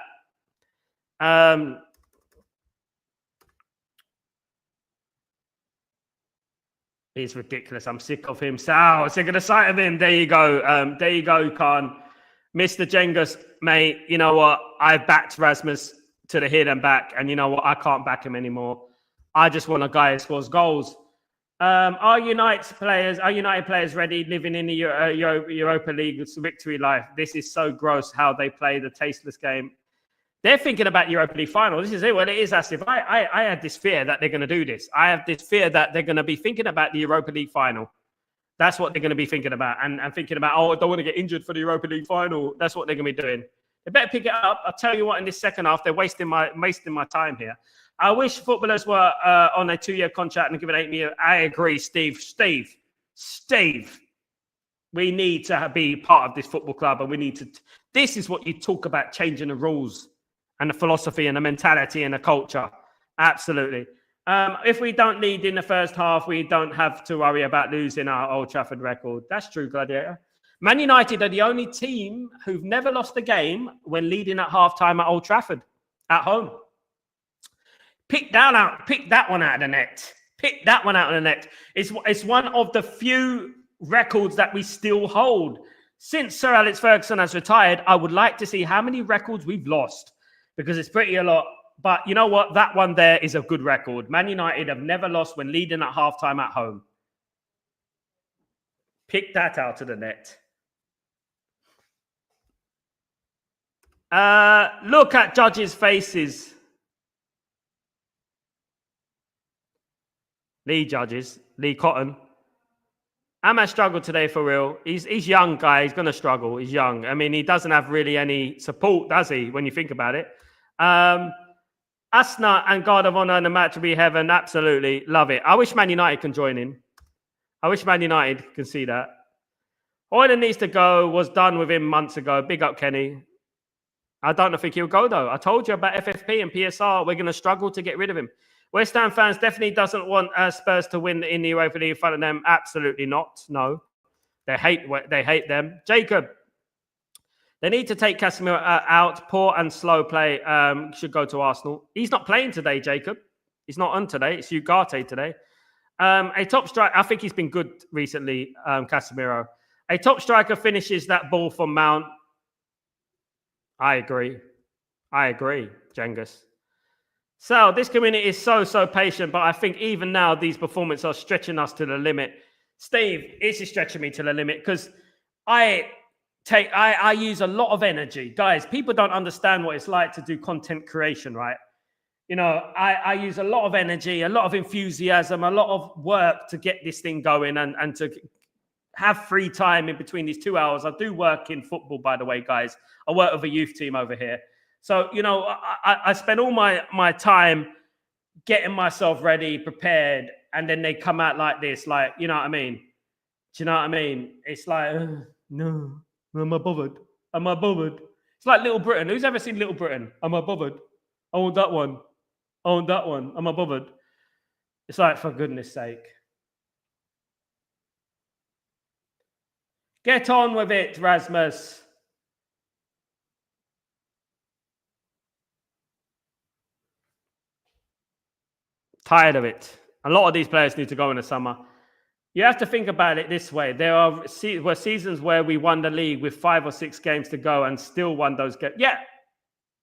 He's ridiculous. I'm sick of him. Sal, sick of the sight of him. There you go. There you go, Khan. Mr. Jengus, mate, you know what? I backed Rasmus to the head and back. And you know what? I can't back him anymore. I just want a guy who scores goals. Are United players ready living in the Europa League victory life? This is so gross how they play the tasteless game. They're thinking about Europa League final. This is it. Well, it is as if I had this fear that they're going to do this. I have this fear that they're going to be thinking about the Europa League final. That's what they're going to be thinking about. And thinking about, I don't want to get injured for the Europa League final. That's what they're going to be doing. They better pick it up. I'll tell you what, in this second half, they're wasting my time here. I wish footballers were on a 2-year contract and given 8 million. I agree, Steve. We need to be part of this football club, and we need to. This is what you talk about, changing the rules and the philosophy and the mentality and the culture. Absolutely. If we don't lead in the first half, we don't have to worry about losing our Old Trafford record. That's true, Gladiator. Man United are the only team who've never lost a game when leading at halftime at Old Trafford at home. Pick that one out of the net. Pick that one out of the net. It's one of the few records that we still hold. Since Sir Alex Ferguson has retired, I would like to see how many records we've lost, because it's pretty a lot. But you know what? That one there is a good record. Man United have never lost when leading at halftime at home. Pick that out of the net. Look at judges' faces. Lee Cotton. Ahmad struggled today for real. He's young, guy. He's going to struggle. He's young. I mean, he doesn't have really any support, does he, when you think about it? Asna and God of Honor in the match will be heaven. Absolutely. Love it. I wish Man United can join in. I wish Man United can see that. Hoyland needs to go. Was done with him months ago. Big up, Kenny. I don't think he'll go, though. I told you about FFP and PSR. We're going to struggle to get rid of him. West Ham fans definitely doesn't want Spurs to win in the Europa League in front of them. Absolutely not. No. They hate them. Jacob. They need to take Casemiro out. Poor and slow play. Should go to Arsenal. He's not playing today, Jacob. He's not on today. It's Ugarte today. A top striker. I think he's been good recently, Casemiro. A top striker finishes that ball from Mount. I agree, Jengus. Sal, this community is so patient, but I think even now these performances are stretching us to the limit. Steve, it's stretching me to the limit because I use a lot of energy. Guys, people don't understand what it's like to do content creation, right? You know, I use a lot of energy, a lot of enthusiasm, a lot of work to get this thing going and to have free time in between these 2 hours. I do work in football, by the way, guys. I work with a youth team over here. So, you know, I spend all my time getting myself ready, prepared, and then they come out like this, like, you know what I mean? Do you know what I mean? It's like, no, am I bothered? Am I bothered? It's like Little Britain. Who's ever seen Little Britain? Am I bothered? I want that one. I want that one. Am I bothered? It's like, for goodness sake. Get on with it, Rasmus. Tired of it. A lot of these players need to go in the summer. You have to think about it this way. There were seasons where we won the league with 5 or 6 games to go and still won those games. Yeah,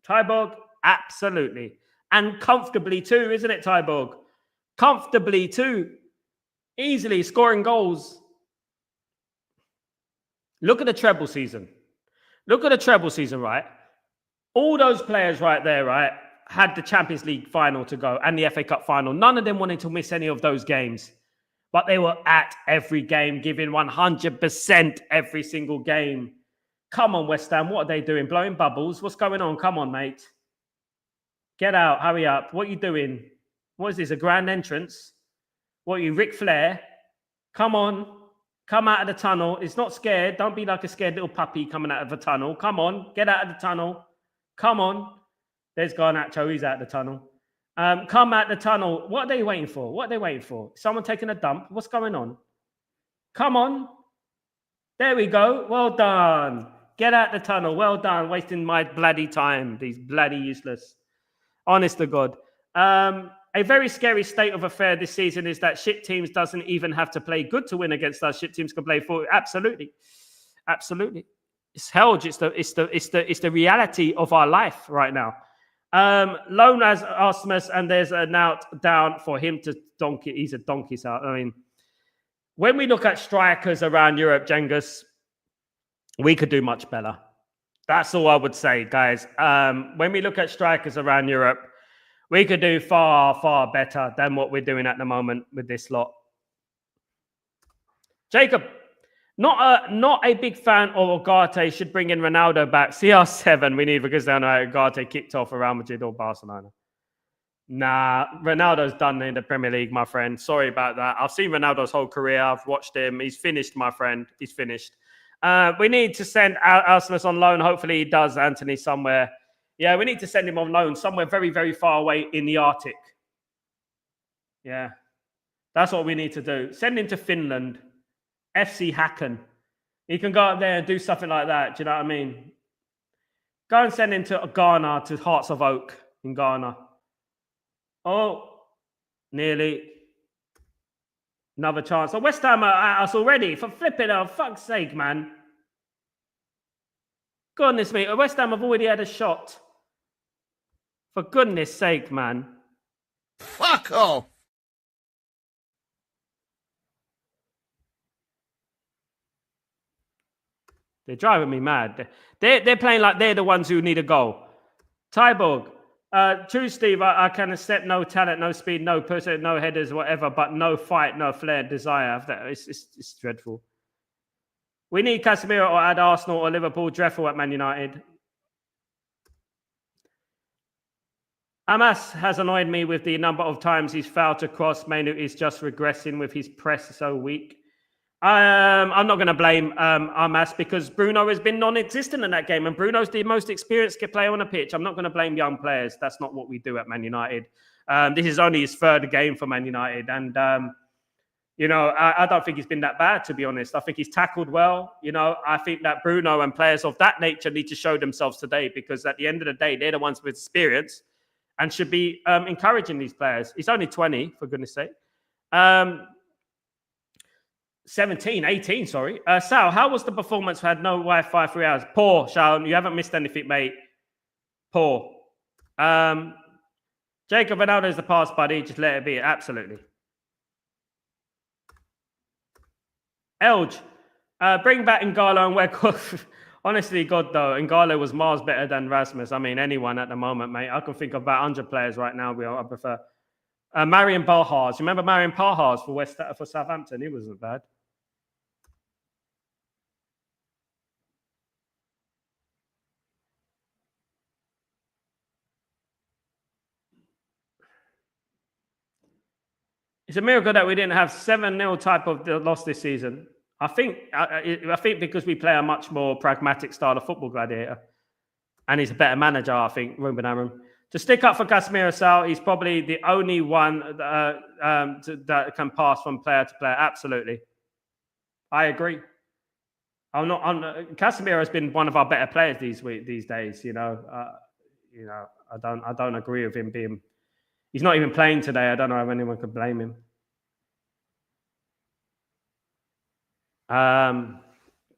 Tyborg, absolutely. And comfortably too, isn't it, Tyborg? Comfortably too. Easily scoring goals. Look at the treble season. Look at the treble season, right? All those players right there, right, had the Champions League final to go and the FA Cup final. None of them wanted to miss any of those games. But they were at every game, giving 100% every single game. Come on, West Ham. What are they doing? Blowing bubbles? What's going on? Come on, mate. Get out. Hurry up. What are you doing? What is this, a grand entrance? What are you, Ric Flair? Come on. Come out of the tunnel. It's not scared. Don't be like a scared little puppy coming out of a tunnel. Come on. Get out of the tunnel. Come on. There's Garnacho. He's out of the tunnel. Come out the tunnel. What are they waiting for? What are they waiting for? Someone taking a dump? What's going on? Come on. There we go. Well done. Get out the tunnel. Well done. Wasting my bloody time. These bloody useless. Honest to God. A very scary state of affair this season is that shit teams doesn't even have to play good to win against us. Shit teams can play for absolutely. It's hell. It's the reality of our life right now. Loan as Asmus, and there's an out down for him to donkey. He's a donkey's out. I mean, when we look at strikers around Europe, Jengus, we could do much better. That's all I would say, guys. When we look at strikers around Europe, we could do far, far better than what we're doing at the moment with this lot. Jacob, not a big fan of Ugarte. Should bring in Ronaldo back. CR7 we need because they know Ugarte kicked off for Real Madrid or Barcelona. Nah, Ronaldo's done in the Premier League, my friend. Sorry about that. I've seen Ronaldo's whole career. I've watched him. He's finished, my friend. He's finished. We need to send Arsenal on loan. Hopefully he does, Anthony, somewhere. Yeah, we need to send him on loan somewhere very, very far away in the Arctic. Yeah, that's what we need to do. Send him to Finland, FC Häcken. He can go up there and do something like that. Do you know what I mean? Go and send him to Ghana, to Hearts of Oak in Ghana. Oh, nearly. Another chance. So West Ham are at us already. For flipping out, fuck's sake, man. Goodness me, West Ham have already had a shot. For goodness sake, man. Fuck off. They're driving me mad. They're playing like they're the ones who need a goal. Tyborg. True, Steve. I can accept no talent, no speed, no person, no headers, whatever, but no fight, no flair, desire. It's dreadful. We need Casemiro or add Arsenal or Liverpool. Dreadful at Man United. Amas has annoyed me with the number of times he's fouled to cross. Mainu is just regressing with his press so weak. I'm not going to blame Amas because Bruno has been non-existent in that game, and Bruno's the most experienced player on the pitch. I'm not going to blame young players. That's not what we do at Man United. This is only his third game for Man United, and I don't think he's been that bad, to be honest. I think he's tackled well. I think that Bruno and players of that nature need to show themselves today because at the end of the day, they're the ones with experience and should be encouraging these players. He's only 20, for goodness sake. 18, sorry. Sal, how was the performance? Had no Wi-Fi 3 hours. Poor, Sal. You haven't missed anything, mate. Poor. Jacob Ronaldo's the pass, buddy. Just let it be. Absolutely. Elge, bring back N'Golo and Weghorst. Honestly, God, though, N'Golo was miles better than Rasmus. I mean, anyone at the moment, mate. I can think of about 100 players right now. I prefer. Marion Pahars. Remember Marion Pahars for Southampton? He wasn't bad. It's a miracle that we didn't have 7-0 type of loss this season. I think because we play a much more pragmatic style of football, Gladiator. And he's a better manager, I think, Ruben Amorim. To stick up for Casemiro, Sal, he's probably the only one that can pass from player to player. Absolutely. I agree. Casemiro has been one of our better players these days, I don't agree with him being... He's not even playing today. I don't know if anyone could blame him.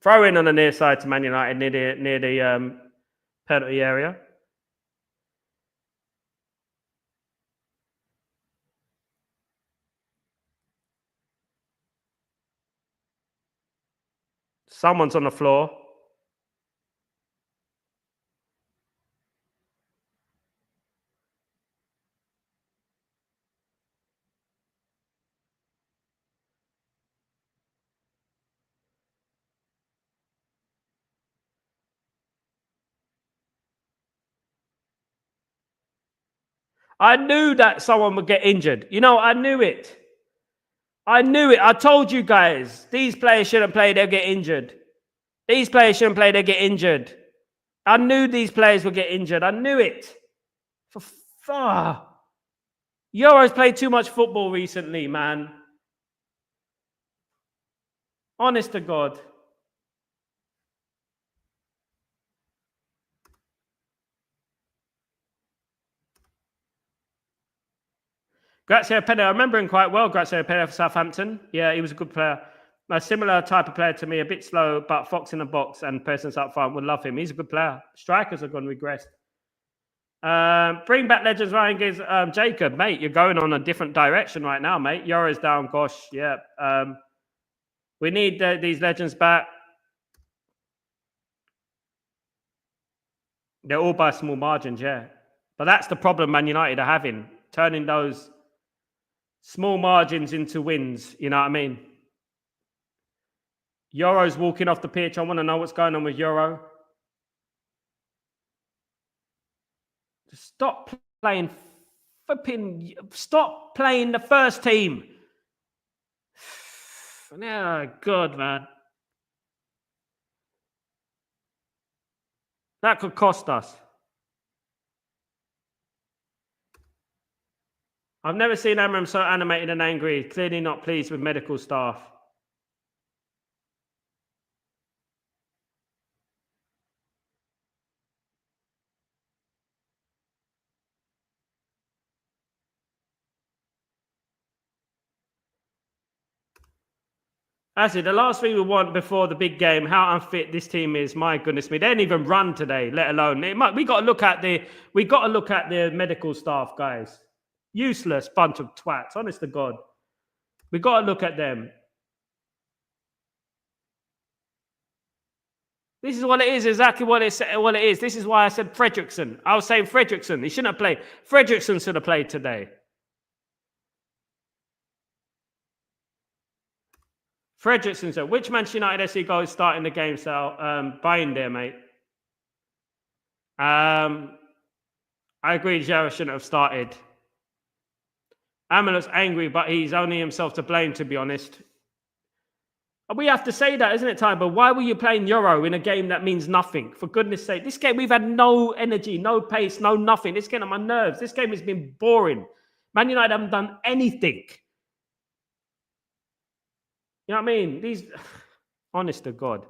Throw in on the near side to Man United near the penalty area. Someone's on the floor. I knew that someone would get injured. I knew it. I told you guys, these players shouldn't play, they'll get injured. These players shouldn't play, they'll get injured. I knew these players would get injured. I knew it. Euro's played too much football recently, man. Honest to God. Graziano Pena, I remember him quite well, Graziano Pena for Southampton. Yeah, he was a good player. A similar type of player to me, a bit slow, but fox in the box and persons up front would love him. He's a good player. Strikers are going to regress. Bring back legends, Ryan Gibbs. Jacob, mate, you're going on a different direction right now, mate. Euro's down, gosh, yeah. We need these legends back. They're all by small margins, yeah. But that's the problem Man United are having, turning those small margins into wins. You know what I mean? Euro's walking off the pitch. I want to know what's going on with Euro. Just stop playing stop playing the first team. Oh, God, man. That could cost us. I've never seen Amorim so animated and angry. Clearly not pleased with medical staff. Actually, the last thing we want before the big game, how unfit this team is. My goodness me, they didn't even run today, let alone. We got to look at the medical staff, guys. Useless bunch of twats, honest to God. We got to look at them. This is what it is, exactly what it is. This is why I said Fredrickson. I was saying Fredrickson. He shouldn't have played. Fredrickson should have played today. Fredrickson said, which Manchester United SC goal is starting the game, Sal? Buying there, mate. I agree, Jarrah shouldn't have started. Amelot's angry, but he's only himself to blame, to be honest. We have to say that, isn't it, Ty? But why were you playing Euro in a game that means nothing? For goodness sake, this game, we've had no energy, no pace, no nothing. This game on my nerves. This game has been boring. Man United haven't done anything. You know what I mean? These, honest to God.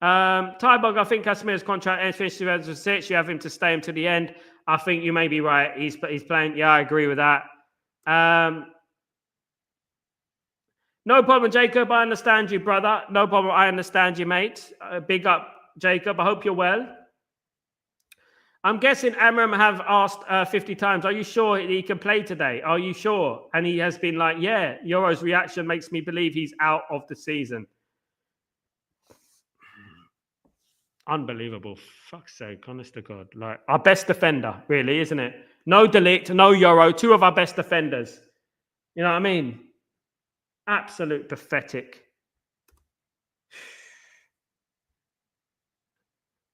Tybog, I think Casimir's contract ends finished 2006. You have him to stay him to the end. I think you may be right. He's playing. Yeah, I agree with that. No problem, Jacob. I understand you, brother. No problem. I understand you, mate. Big up, Jacob. I hope you're well. I'm guessing Amram have asked 50 times, are you sure he can play today? Are you sure? And he has been like, yeah. Euro's reaction makes me believe he's out of the season. Unbelievable. Fuck's sake, honest to God. Like, our best defender, really, isn't it? No De Ligt, no Euro. Two of our best defenders. You know what I mean? Absolute pathetic.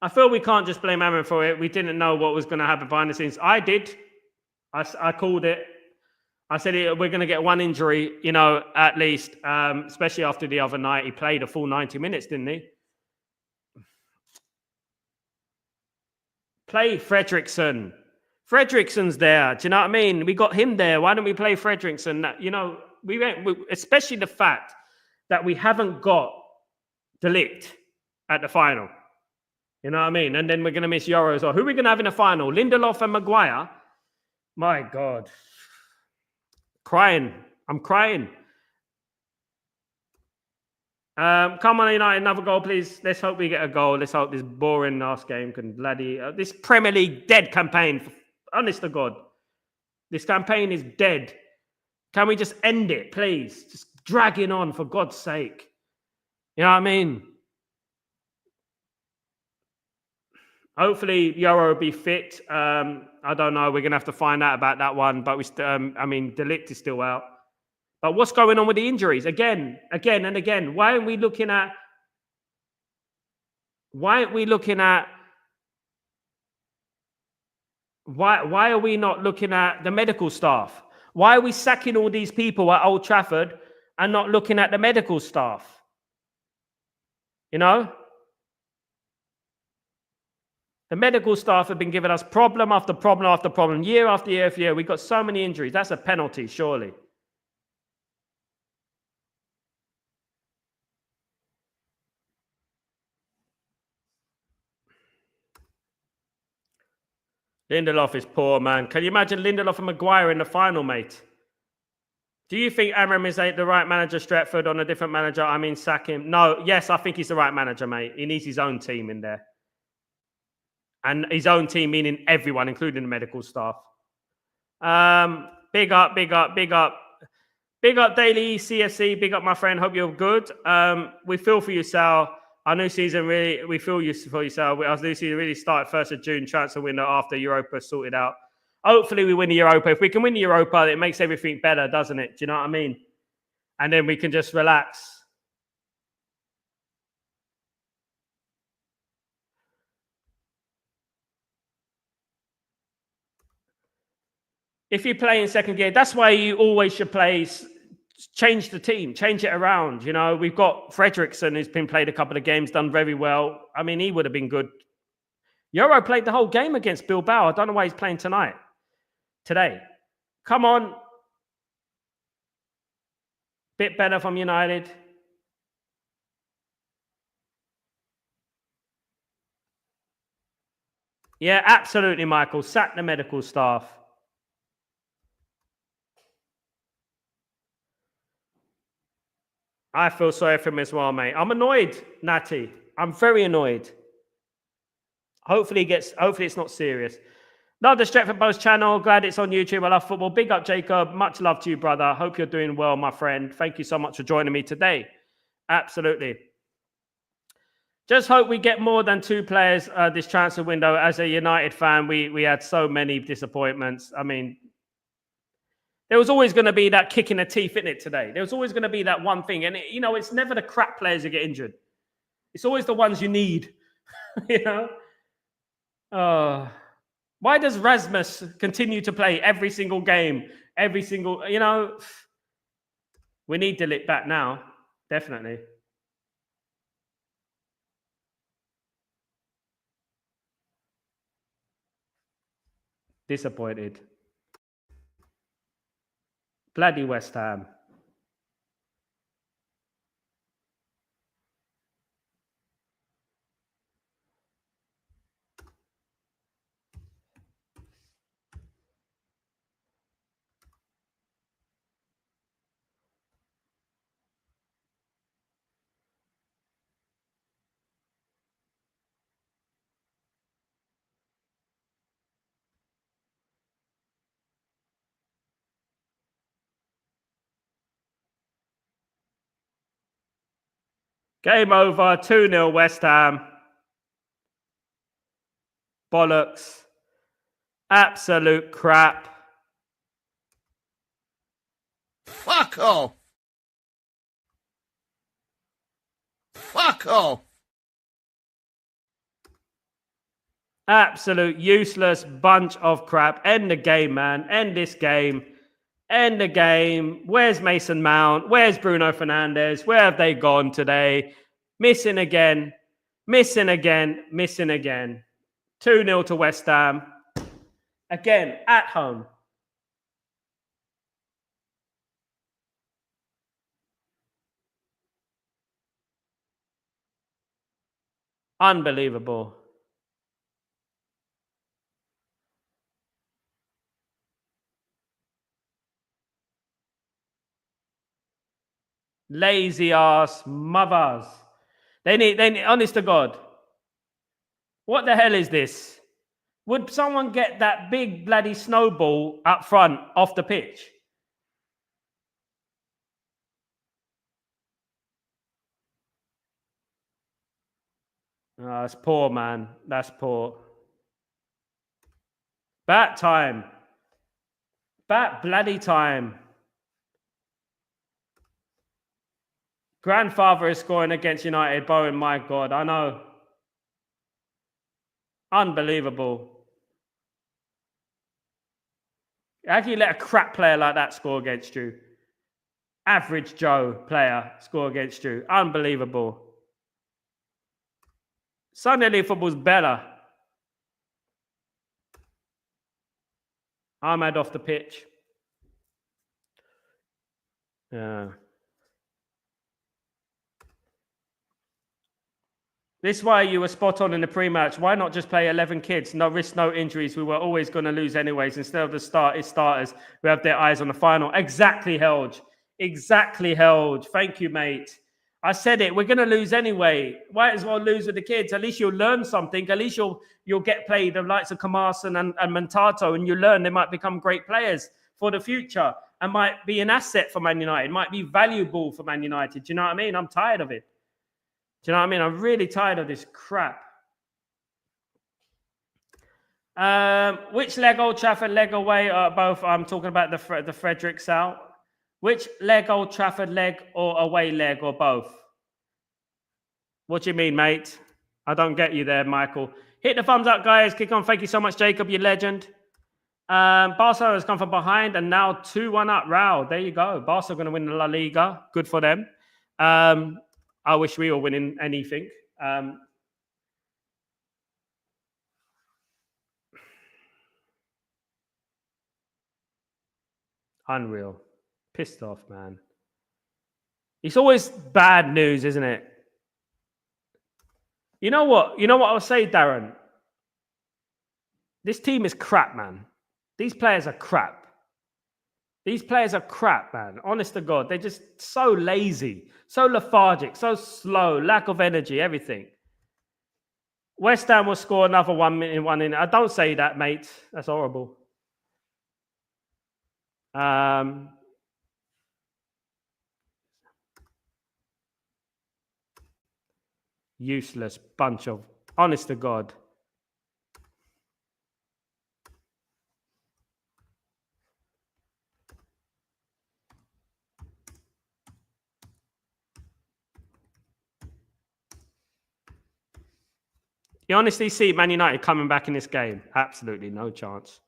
I feel we can't just blame Amram for it. We didn't know what was going to happen behind the scenes. I did. I called it. I said we're going to get one injury, you know, at least, especially after the other night. He played a full 90 minutes, didn't he? Play Fredrickson. Fredrickson's there. Do you know what I mean? We got him there. Why don't we play Fredrickson? You know, especially the fact that we haven't got De Ligt at the final. You know what I mean? And then we're going to miss Euros. Or who are we going to have in the final? Lindelof and Maguire? My God. Crying. I'm crying. Come on, United, another goal, please. Let's hope we get a goal. Let's hope this boring last game can bloody... this Premier League dead campaign. Honest to God. This campaign is dead. Can we just end it, please? Just dragging on, for God's sake. You know what I mean? Hopefully, Euro will be fit. I don't know. We're going to have to find out about that one. But we, I mean, De Ligt is still out. But what's going on with the injuries? Again, and again. Why aren't we looking at... Why are we not looking at the medical staff? Why are we sacking all these people at Old Trafford and not looking at the medical staff? You know? The medical staff have been giving us problem after problem after problem, year after year after year. We've got so many injuries. That's a penalty, surely. Lindelof is poor, man. Can you imagine Lindelof and Maguire in the final, mate? Do you think Amram is the right manager, Stretford, on a different manager? I mean, sack him. No, yes, I think he's the right manager, mate. He needs his own team in there. And his own team, meaning everyone, including the medical staff. Big up. Big up, Daily CFC. Big up, my friend. Hope you're good. We feel for you, Sal. Our new season really, we feel for you, Sal. Our new season really started 1st of June, transfer window after Europa sorted out. Hopefully we win the Europa. If we can win the Europa, it makes everything better, doesn't it? Do you know what I mean? And then we can just relax. If you play in second gear, that's why you always should play, change the team, change it around. You know, we've got Fredrickson, who's been played a couple of games, done very well. I mean, he would have been good. Euro played the whole game against Bilbao. I don't know why he's playing today. Come on. Bit better from United. Yeah, absolutely, Michael. Sack the medical staff. I feel sorry for him as well, mate. I'm annoyed, Natty. I'm very annoyed. Hopefully it's not serious. Love the Stretford Post channel. Glad it's on YouTube. I love football. Big up, Jacob. Much love to you, brother. Hope you're doing well, my friend. Thank you so much for joining me today. Absolutely. Just hope we get more than 2 players this transfer window. As a United fan, we had so many disappointments. I mean, there was always going to be that kick in the teeth, isn't it, today? There was always going to be that one thing. And, it's never the crap players who get injured. It's always the ones you need, Why does Rasmus continue to play every single game? We need to lick back now. Definitely. Disappointed. Bloody West Ham. Game over. 2-0 West Ham. Bollocks. Absolute crap. Fuck off. Fuck off. Absolute useless bunch of crap. End the game, man. End this game. End the game. Where's Mason Mount? Where's Bruno Fernandes? Where have they gone today? Missing again. Missing again. Missing again. 2-0 to West Ham. Again, at home. Unbelievable. Lazy ass mothers. They need, honest to God. What the hell is this? Would someone get that big bloody snowball up front off the pitch? Oh, that's poor, man. That's poor. Bat time. Bat bloody time. Grandfather is scoring against United. Bowen, my God, I know. Unbelievable. How can you let a crap player like that score against you? Average Joe player score against you. Unbelievable. Sunday League football's better. Ahmad off the pitch. Yeah. This is why you were spot on in the pre-match. Why not just play 11 kids? No risk, no injuries. We were always going to lose anyways. Instead of the starters who have their eyes on the final. Exactly, Helge. Exactly, Helge. Thank you, mate. I said it. We're going to lose anyway. Might as well lose with the kids. At least you'll learn something. At least you'll get played the likes of Kamarson and Montato, and you learn they might become great players for the future and might be an asset for Man United. Might be valuable for Man United. Do you know what I mean? I'm tired of it. Do you know what I mean? I'm really tired of this crap. Which leg, Old Trafford, leg away? Both. I'm talking about the Frederick Sal. Which leg, Old Trafford, leg or away leg or both? What do you mean, mate? I don't get you there, Michael. Hit the thumbs up, guys. Kick on. Thank you so much, Jacob, you legend. Barca has come from behind and now 2-1 up. Wow, there you go. Barca are going to win the La Liga. Good for them. I wish we were winning anything. Unreal. Pissed off, man. It's always bad news, isn't it? You know what? You know what I'll say, Darren? This team is crap, man. These players are crap. These players are crap, man. Honest to God. They're just so lazy, so lethargic, so slow, lack of energy, everything. West Ham will score another 1 minute. I don't say that, mate. That's horrible. Useless bunch of, honest to God. You honestly see Man United coming back in this game? Absolutely no chance.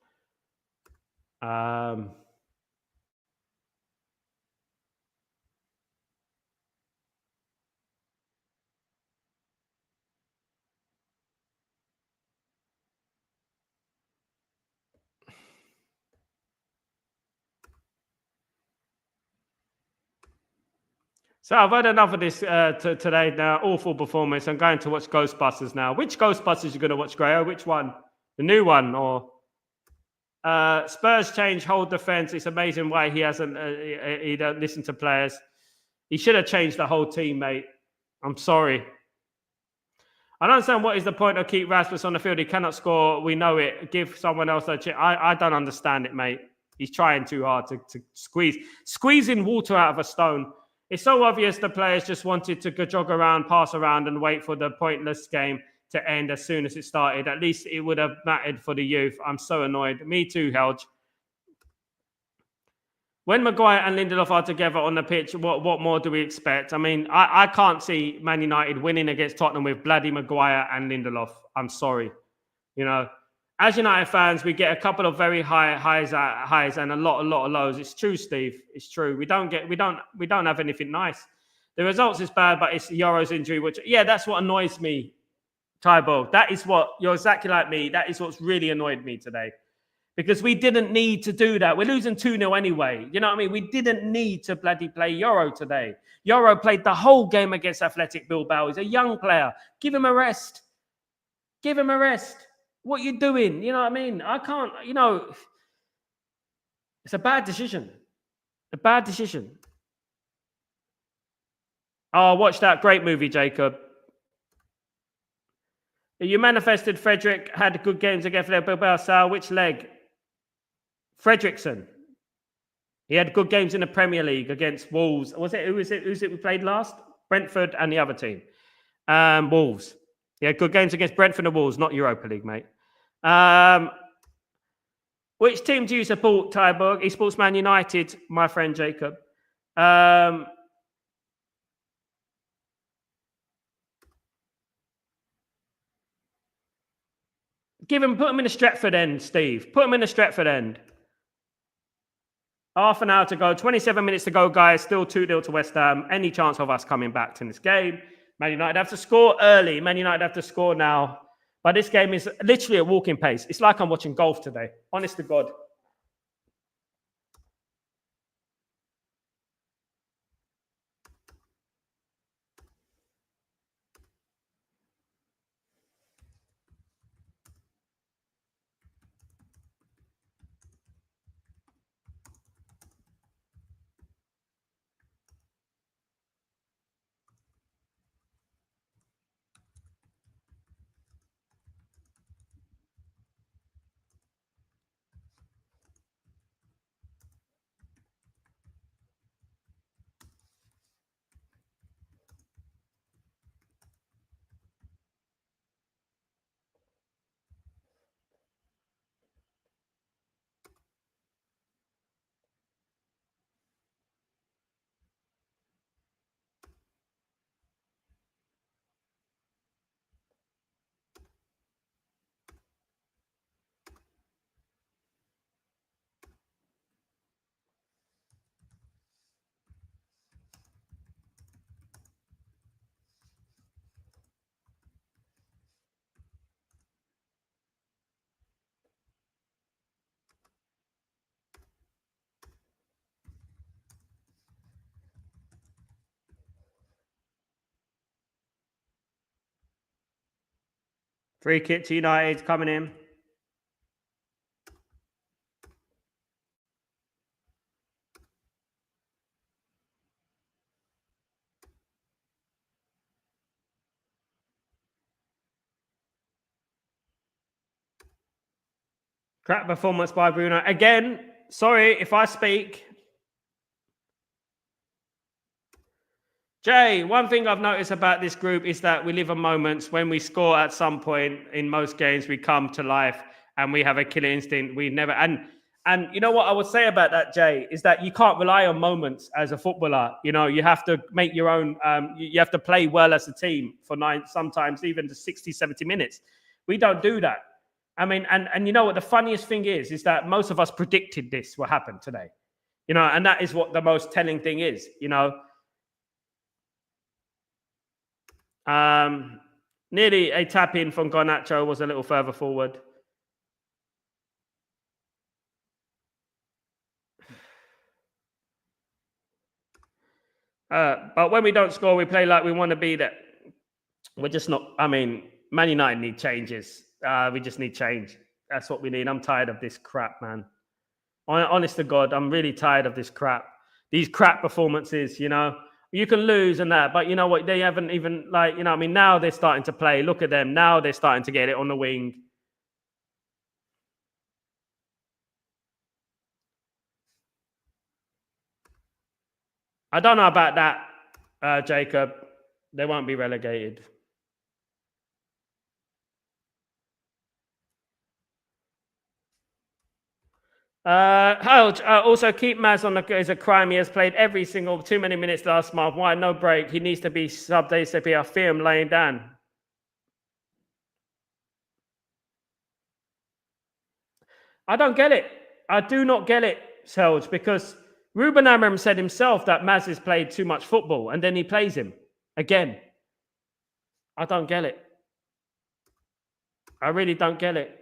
So I've had enough of this today now. Awful performance. I'm going to watch Ghostbusters now. Which Ghostbusters you going to watch, Grayo? Which one? The new one or... Spurs change whole defense. It's amazing why he hasn't. He don't listen to players. He should have changed the whole team, mate. I'm sorry. I don't understand what is the point of keep Rasmus on the field. He cannot score. We know it. Give someone else a chance. I don't understand it, mate. He's trying too hard to squeezing water out of a stone. It's so obvious the players just wanted to jog around, pass around, and wait for the pointless game to end as soon as it started. At least it would have mattered for the youth. I'm so annoyed. Me too, Helge. When Maguire and Lindelof are together on the pitch, what more do we expect? I mean, I can't see Man United winning against Tottenham with bloody Maguire and Lindelof. I'm sorry. You know, as United fans, we get a couple of very highs and a lot of lows. It's true, Steve. It's true. We don't have anything nice. The results is bad, but it's Yoro's injury, which, yeah, that's what annoys me. Tybo, that is what, you're exactly like me. That is what's really annoyed me today. Because we didn't need to do that. We're losing 2-0 anyway. You know what I mean? We didn't need to bloody play Yoro today. Yoro played the whole game against Athletic Bilbao. He's a young player. Give him a rest. Give him a rest. What are you doing? You know what I mean? I can't, you know, it's a bad decision. A bad decision. Oh, watch that great movie, Jacob. You manifested Frederick had good games against Bilbao. Sal, which leg? Fredrickson. He had good games in the Premier League against Wolves. Who's it we played last? Brentford and the other team. Wolves. He had good games against Brentford and Wolves, not Europa League, mate. Which team do you support, Tyborg? He supports Man United, my friend Jacob. Put him in the Stretford end, Steve. Put him in the Stretford end. Half an hour to go. 27 minutes to go, guys. Still 2-0 to West Ham. Any chance of us coming back to this game? Man United have to score early. Man United have to score now. But this game is literally at walking pace. It's like I'm watching golf today. Honest to God. Free kick to United coming in. Crap performance by Bruno. Again, sorry if I speak. Jay, one thing I've noticed about this group is that we live in moments when we score at some point in most games, we come to life and we have a killer instinct. We never and you know what I would say about that, Jay, is that you can't rely on moments as a footballer. You know, you have to make your own. You have to play well as a team for sometimes even to 60, 70 minutes. We don't do that. I mean, and you know what the funniest thing is that most of us predicted this will happen today. You know, and that is what the most telling thing is. You know. Nearly a tap in from Garnacho was a little further forward. But when we don't score, we play like we want to be that. We're just not. I mean, Man United need changes. We just need change. That's what we need. I'm tired of this crap, man. Honest to God, I'm really tired of this crap. These crap performances, you know. You can lose and that, but you know what? They haven't even, like, you know, I mean, now they're starting to play. Look at them. Now they're starting to get it on the wing. I don't know about that, Jacob. They won't be relegated. Also keep Maz on the is a crime. He has played every single too many minutes last month. Why no break? He needs to be subbed ASAP. I fear him laying down. I don't get it. I do not get it, Selge, because Ruben Amorim said himself that Maz has played too much football, and then he plays him again. I don't get it. I really don't get it.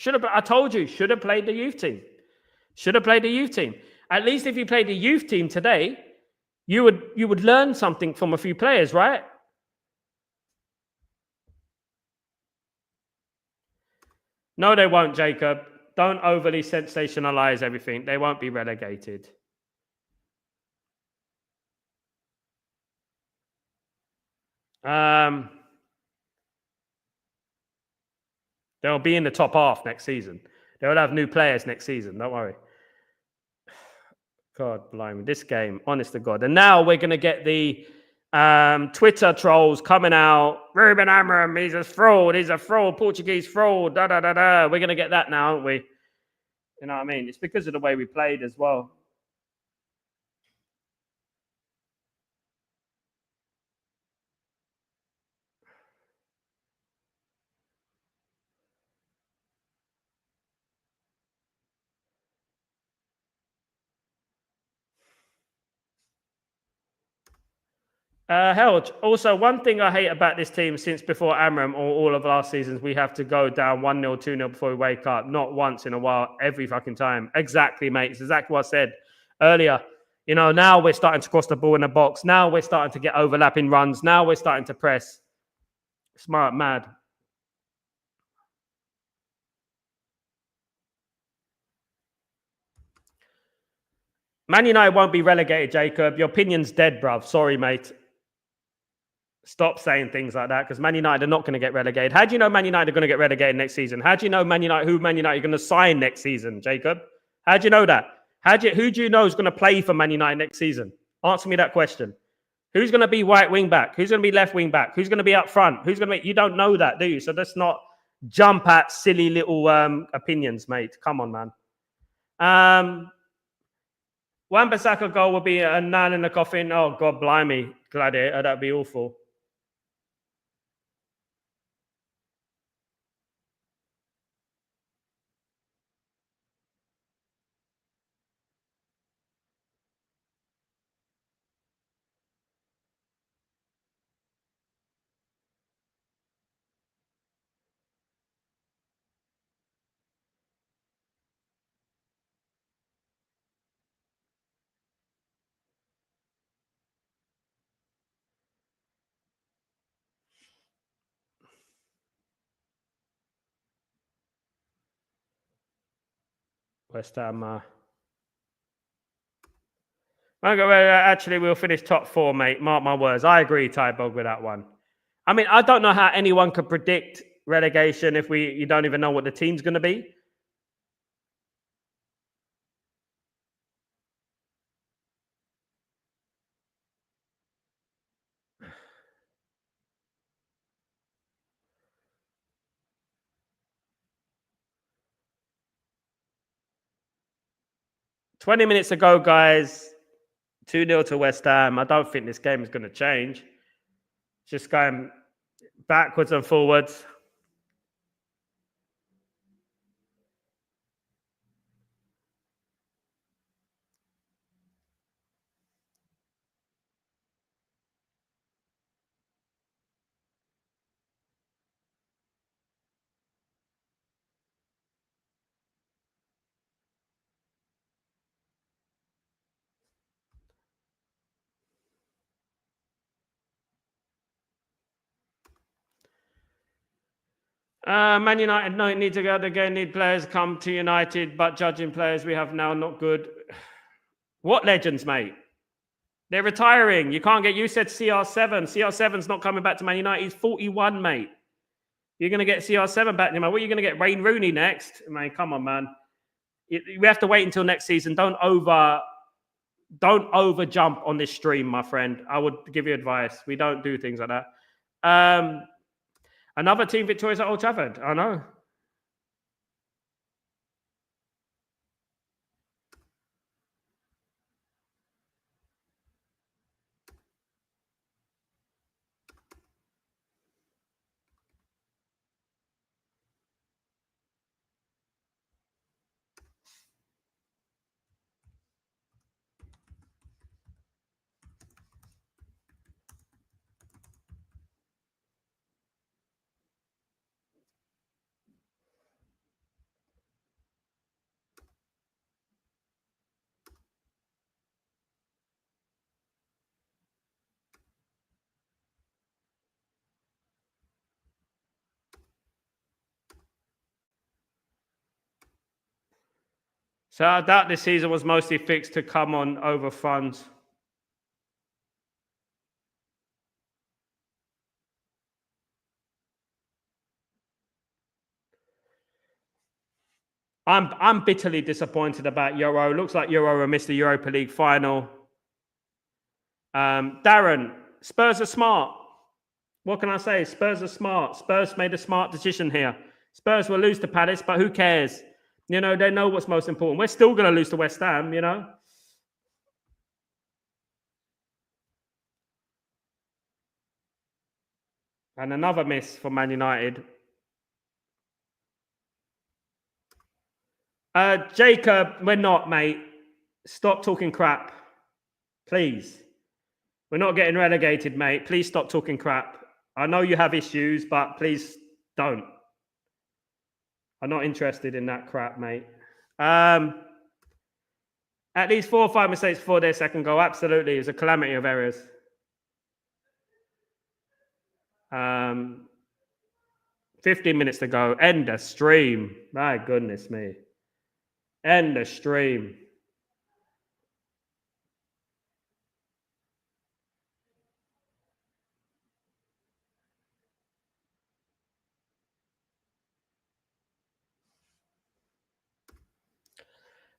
I told you, should have played the youth team. Should have played the youth team. At least if you played the youth team today, you would learn something from a few players, right? No, they won't, Jacob. Don't overly sensationalize everything. They won't be relegated. They'll be in the top half next season. They'll have new players next season. Don't worry. God, blimey. This game, honest to God. And now we're going to get the Twitter trolls coming out. Ruben Amorim, he's a fraud. He's a fraud. Portuguese fraud. Da, da, da, da. We're going to get that now, aren't we? You know what I mean? It's because of the way we played as well. Also, one thing I hate about this team since before Amorim or all of last seasons, we have to go down 1-0, 2-0 before we wake up. Not once in a while, every fucking time. Exactly, mate. It's exactly what I said earlier. You know, now we're starting to cross the ball in the box. Now we're starting to get overlapping runs. Now we're starting to press. Smart, mad. Man United won't be relegated, Jacob. Your opinion's dead, bruv. Sorry, mate. Stop saying things like that because Man United are not going to get relegated. How do you know Man United are going to get relegated next season? How do you know who Man United are going to sign next season, Jacob? How do you know that? Who do you know is going to play for Man United next season? Answer me that question. Who's going to be right wing back? Who's going to be left wing back? Who's going to be up front? Who's going to be? You don't know that, do you? So let's not jump at silly little opinions, mate. Come on, man. Wan-Bissaka goal will be a nail in the coffin. Oh, God, blimey, Gladiator. That'd be awful. West Ham. Actually, we'll finish top 4, mate. Mark my words. I agree, Tybog, with that one. I mean, I don't know how anyone could predict relegation if you don't even know what the team's going to be. 20 minutes ago, guys. 2-0 to West Ham. I don't think this game is going to change. Just going backwards and forwards. Man United no need to go again. Need players come to United, but judging players we have now not good. What legends, mate? They're retiring. You can't get. You said CR7. CR7's not coming back to Man United. He's 41, mate. You're gonna get CR7 back, man. What are you gonna get? Wayne Rooney next? Man, come on, man. We have to wait until next season. Don't over jump on this stream, my friend. I would give you advice. We don't do things like that. Another team victorious at Old Trafford. I know. So I doubt this season was mostly fixed to come on over funds. I'm bitterly disappointed about Euro. Looks like Euro will miss the Europa League final. Darren, Spurs are smart. What can I say? Spurs are smart. Spurs made a smart decision here. Spurs will lose to Palace, but who cares? You know, they know what's most important. We're still going to lose to West Ham, you know. And another miss for Man United. Jacob, we're not, mate. Stop talking crap. Please. We're not getting relegated, mate. Please stop talking crap. I know you have issues, but please don't. I'm not interested in that crap, mate. At least 4 or 5 mistakes before their second goal. Absolutely. It's a calamity of errors. 15 minutes to go. End the stream. My goodness me. End the stream.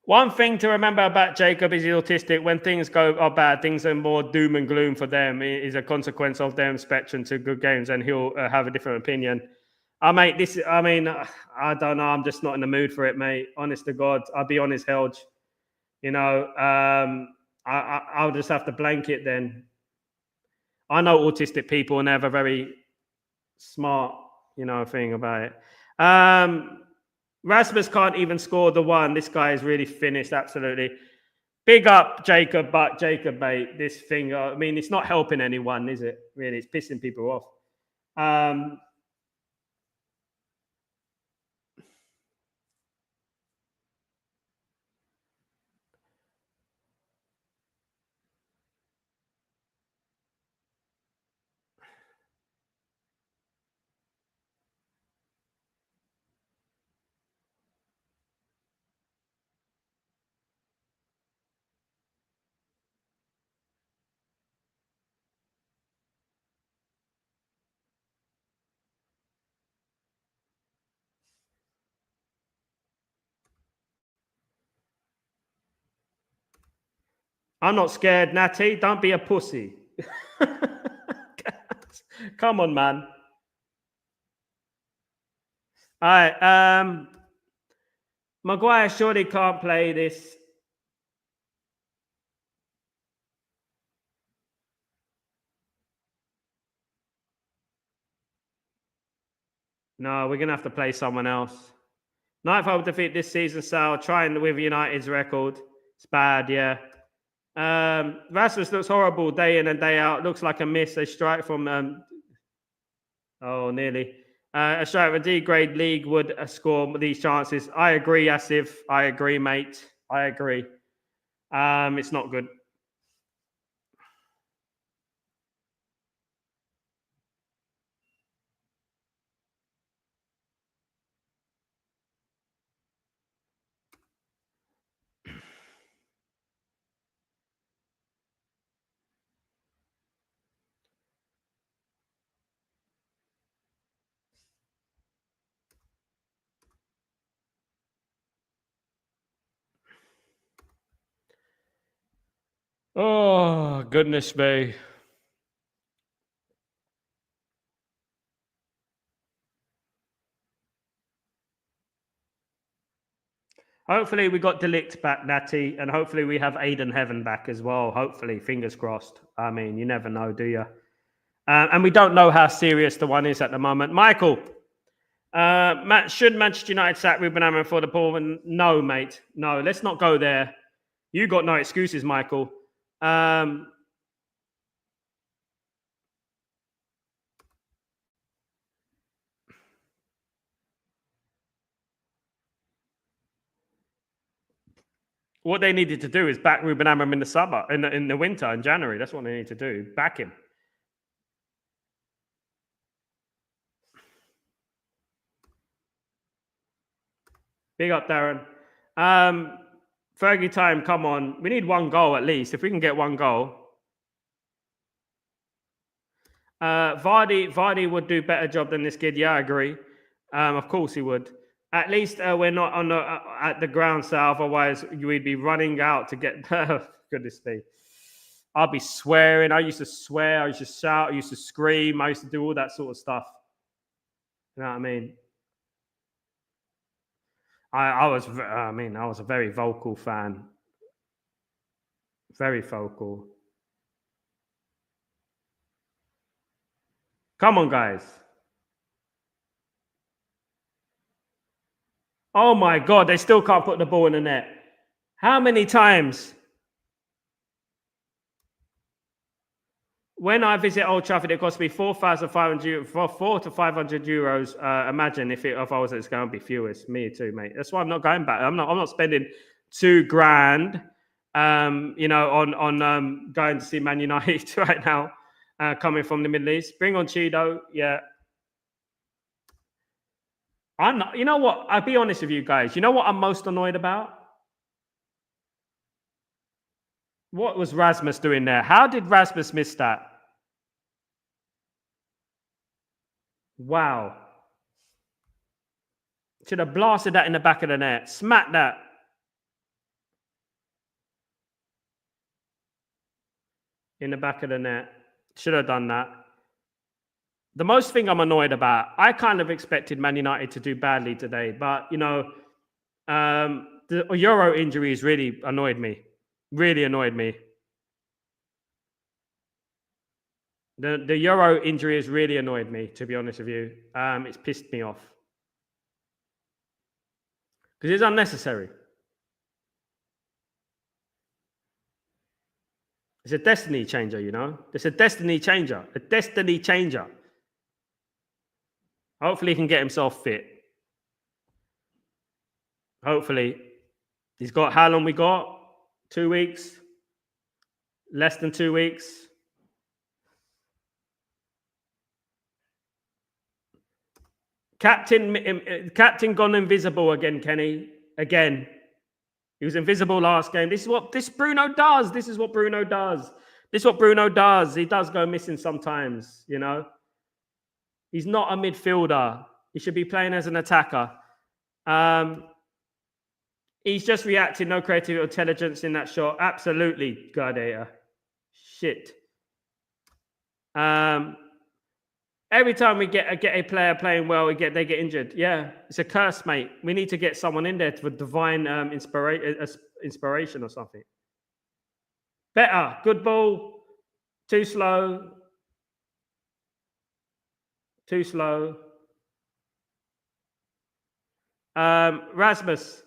One thing to remember about Jacob is he's autistic. When things are bad, things are more doom and gloom for them. It is a consequence of them spectrum to good games, and he'll have a different opinion. I don't know. I'm just not in the mood for it, mate. Honest to God, I'll be on his helge. You know, I'll just have to blank it then. I know autistic people, and they have a very smart, thing about it. Rasmus can't even score the one. This guy is really finished, absolutely. Big up, Jacob, but Jacob, mate, this thing, it's not helping anyone, is it? Really, it's pissing people off. I'm not scared, Natty. Don't be a pussy. Come on, man. All right. Maguire surely can't play this. No, we're going to have to play someone else. Ninth home defeat this season, Sal. Trying with United's record. It's bad, yeah. Rasmus looks horrible day in and day out. Looks like a miss. They strike from... nearly. A strike of a D-grade league would score these chances. I agree, Asif. I agree, mate. I agree. It's not good. Oh, goodness me. Hopefully we got Delict back, Natty, and hopefully we have Aiden Heaven back as well. Hopefully, fingers crossed. I mean, you never know, do you? And we don't know how serious the one is at the moment. Michael, should Manchester United sack Ruben Amorim for the ball? No, mate. No, let's not go there. You got no excuses, Michael. What they needed to do is back Ruben Amorim in the summer, in the winter, in January. That's what they need to do. Back him. Big up, Darren. Fergie time, come on. We need one goal at least. If we can get one goal. Vardy would do better job than this kid. Yeah, I agree. Of course he would. At least we're not on at the ground, so otherwise we'd be running out to get. Goodness me. I'll be swearing. I used to swear. I used to shout. I used to scream. I used to do all that sort of stuff. You know what I mean? I was a very vocal fan. Very vocal. Come on, guys. Oh my God, they still can't put the ball in the net. How many times? When I visit Old Trafford, it costs me 4,500 for 400 to 500 euros. Imagine if I was, it's going to be fewest. Me too, mate. That's why I'm not going back. I'm not spending $2,000, on going to see Man United right now, coming from the Middle East. Bring on Cheeto, yeah. I'm not. You know what? I'll be honest with you guys. You know what I'm most annoyed about? What was Rasmus doing there? How did Rasmus miss that? Wow. Should have blasted that in the back of the net. Smack that. In the back of the net. Should have done that. The most thing I'm annoyed about, I kind of expected Man United to do badly today, but, the Euro injuries really annoyed me. Really annoyed me. The Euro injury has really annoyed me, to be honest with you. It's pissed me off. Because it's unnecessary. It's a destiny changer, It's a destiny changer. A destiny changer. Hopefully he can get himself fit. Hopefully. He's got, how long we got? 2 weeks? Less than 2 weeks? Captain gone invisible again, Kenny. Again. He was invisible last game. This is what Bruno does. This is what Bruno does. He does go missing sometimes, He's not a midfielder. He should be playing as an attacker. He's just reacting. No creative intelligence in that shot. Absolutely, Gladiator. Shit. Every time we get a player playing well, they get injured. Yeah, it's a curse, mate. We need to get someone in there for divine inspiration or something. Better. Good ball. Too slow. Too slow. Rasmus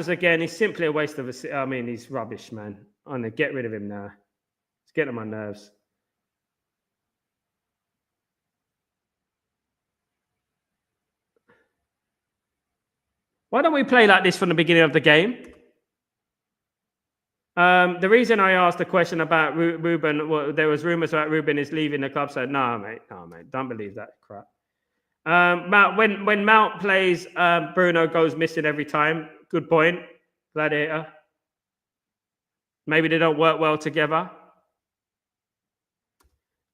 again, he's simply a waste of a. I mean, he's rubbish, man. I'm gonna get rid of him now. It's getting on my nerves. Why don't we play like this from the beginning of the game? The reason I asked the question about Ruben, well, there was rumors about Ruben is leaving the club. So no, mate, don't believe that crap. Mount, when Mount plays, Bruno goes missing every time. Good point, Gladiator. Maybe they don't work well together.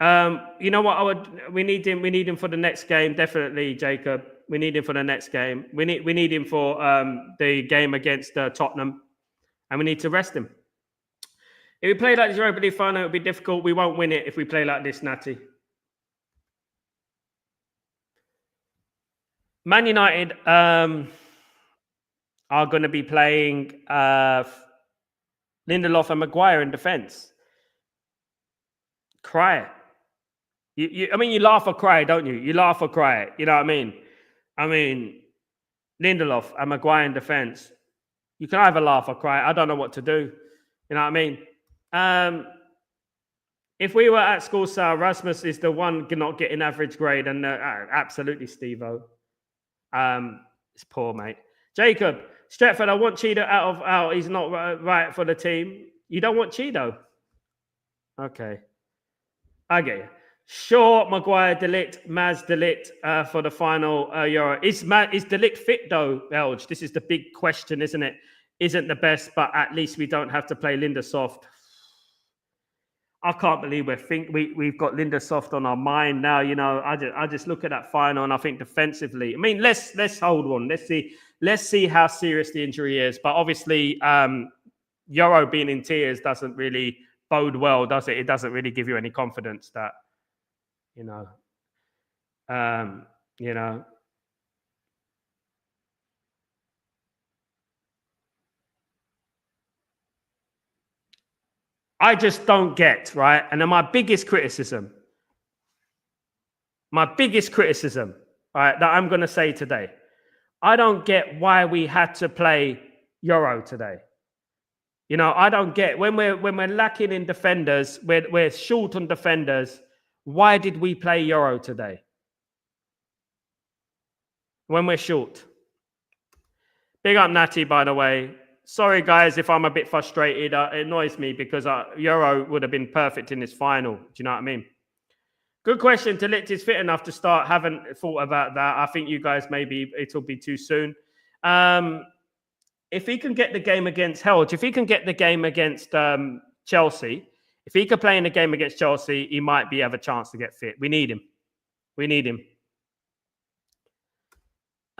You know what? We need him for the next game, definitely, Jacob. We need him for the next game. We need him for the game against Tottenham, and we need to rest him. If we play like this Europa League final, it'll be difficult. We won't win it if we play like this, Natty. Man United are going to be playing Lindelof and Maguire in defence. Cry. I mean, you laugh or cry, don't you? You laugh or cry. You know what I mean? I mean, Lindelof and Maguire in defence. You can either laugh or cry. I don't know what to do. You know what I mean? If we were at school, Sal, Rasmus is the one not getting average grade, and absolutely, Steve-O. It's poor, mate. Jacob, Stretford, I want Cheeto out. He's not right for the team. You don't want Cheeto? Okay. I get you. Shaw, Maguire, De Ligt, Maz, De Ligt for the final Euro. Is De Ligt fit, though, Elge? This is the big question, isn't it? Isn't the best, but at least we don't have to play Lindesoft. I can't believe we've got Lindesoft on our mind now. You know, I just look at that final and I think defensively. I mean, let's hold on. Let's see how serious the injury is. But obviously, Euro being in tears doesn't really bode well, does it? It doesn't really give you any confidence that, you know. I just don't get, right? And then my biggest criticism, right, that I'm going to say today, I don't get why we had to play Euro today. You know, I don't get when we're lacking in defenders, we're short on defenders. Why did we play Euro today? When we're short. Big up Natty, by the way. Sorry, guys, if I'm a bit frustrated. It annoys me because Euro would have been perfect in this final. Do you know what I mean? Good question. De Ligt is fit enough to start. Haven't thought about that. I think you guys, maybe it'll be too soon. If he can get the game against Helge, if he can get the game against Chelsea, if he could play in the game against Chelsea, he might have a chance to get fit. We need him.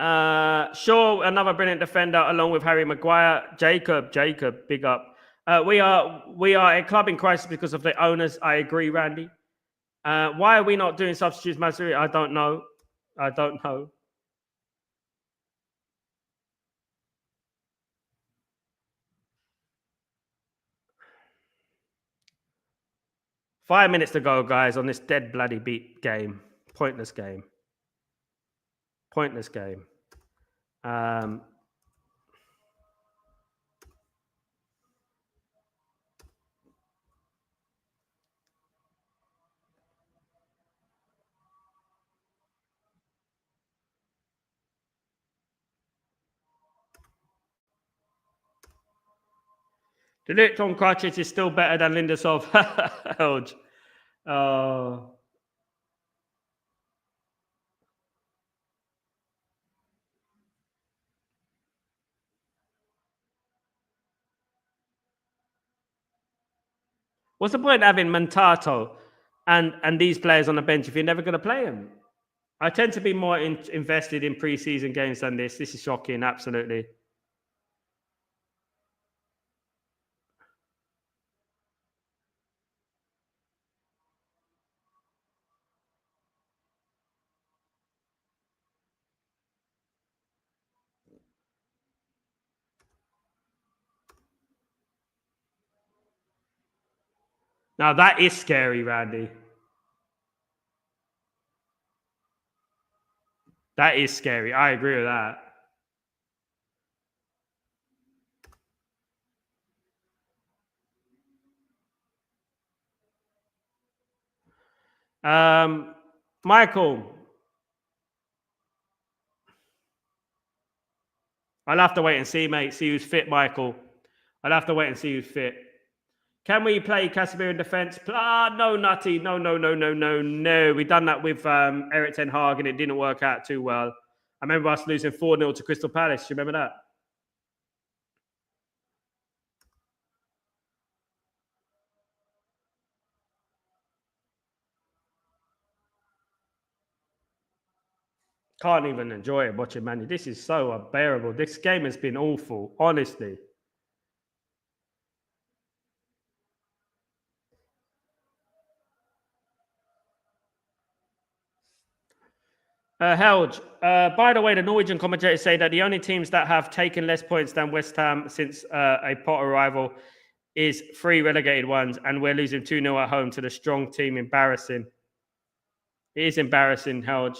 Shaw, another brilliant defender, along with Harry Maguire. Jacob, big up. We are a club in crisis because of the owners. I agree, Randy. Why are we not doing substitutes, Mazuri? I don't know. 5 minutes to go, guys, on this dead bloody beat game. Pointless game. De Ligt on crutches is still better than Lindelof. Helge. Oh. What's the point of having Mantato and these players on the bench if you're never going to play them? I tend to be more invested in pre-season games than this. This is shocking, absolutely. Now, that is scary, Randy. That is scary. I agree with that. Michael. I'll have to wait and see, mate. See who's fit, Michael. I'll have to wait and see who's fit. Can we play Casemiro in defence? No, Nutty. No. We done that with Eric Ten Hag and it didn't work out too well. I remember us losing 4-0 to Crystal Palace. Do you remember that? Can't even enjoy it watching Man U. This is so unbearable. This game has been awful, honestly. Helge, by the way, the Norwegian commentators say that the only teams that have taken less points than West Ham since a pot arrival is 3 relegated ones, and we're losing 2-0 at home to the strong team. Embarrassing. It is embarrassing, Helge.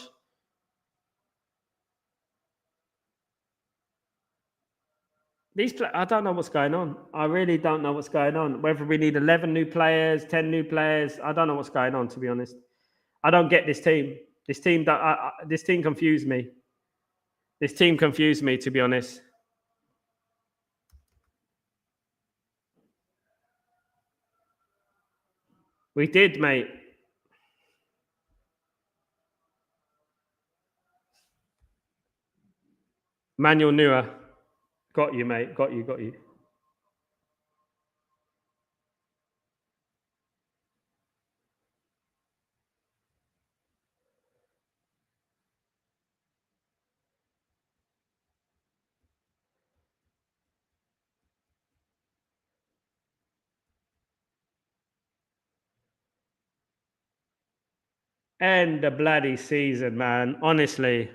I don't know what's going on. I really don't know what's going on. Whether we need 11 new players, 10 new players, I don't know what's going on, to be honest. I don't get this team. This team confused me. This team confused me, to be honest. We did, mate. Manuel Neuer. Got you, mate. Got you. End the bloody season, man. Honestly.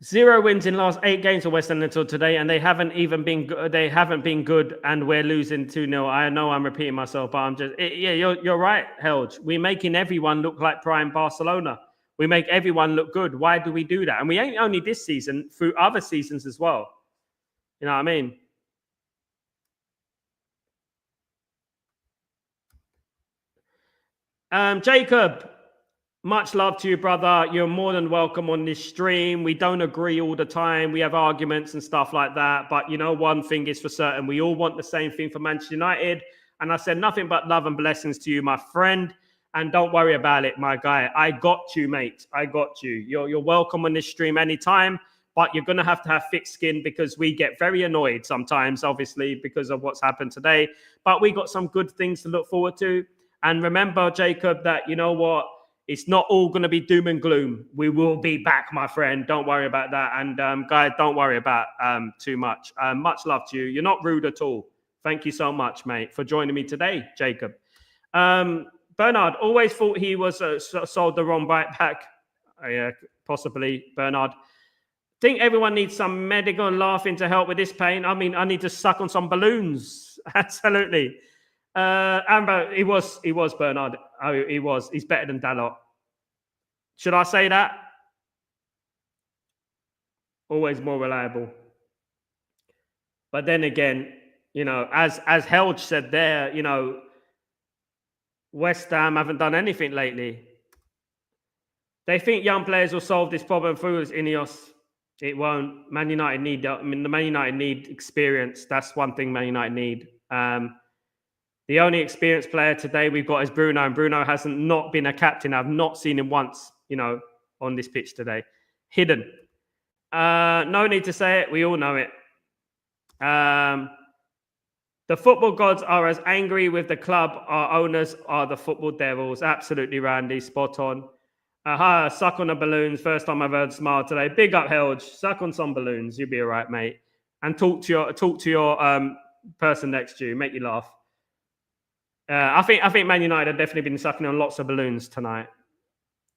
Zero wins in last 8 games for West Ham until today, and they haven't been good, and we're losing 2-0. I know I'm repeating myself, but you're right, Helge. We're making everyone look like prime Barcelona. We make everyone look good. Why do we do that? And we ain't only this season, through other seasons as well. You know what I mean? Jacob, much love to you, brother. You're more than welcome on this stream. We don't agree all the time. We have arguments and stuff like that. But you know, one thing is for certain. We all want the same thing for Manchester United. And I said nothing but love and blessings to you, my friend. And don't worry about it, my guy. I got you, mate. I got you. You're welcome on this stream anytime. But you're going to have thick skin because we get very annoyed sometimes, obviously, because of what's happened today. But we got some good things to look forward to. And remember, Jacob, that you know what? It's not all going to be doom and gloom. We will be back, my friend. Don't worry about that. And guys, don't worry about too much. Much love to you. You're not rude at all. Thank you so much, mate, for joining me today, Jacob. Bernard, always thought he was sold the wrong right back. Yeah, possibly, Bernard. Think everyone needs some medical laughing to help with this pain. I mean, I need to suck on some balloons. Absolutely. Amber, he was Bernard. Oh, he was. He's better than Dalot. Should I say that? Always more reliable. But then again, you know, as Helge said there, you know, West Ham haven't done anything lately. They think young players will solve this problem through Ineos. It won't. Man United need. I mean, the Man United need experience. That's one thing Man United need. The only experienced player today we've got is Bruno, and Bruno hasn't not been a captain. I've not seen him once, you know, on this pitch today. Hidden. No need to say it. We all know it. The football gods are as angry with the club. Our owners are the football devils. Absolutely, Randy. Spot on. Suck on the balloons. First time I've heard smile today. Big up, Helge. Suck on some balloons. You'll be all right, mate. And talk to your person next to you. Make you laugh. I think Man United have definitely been sucking on lots of balloons tonight.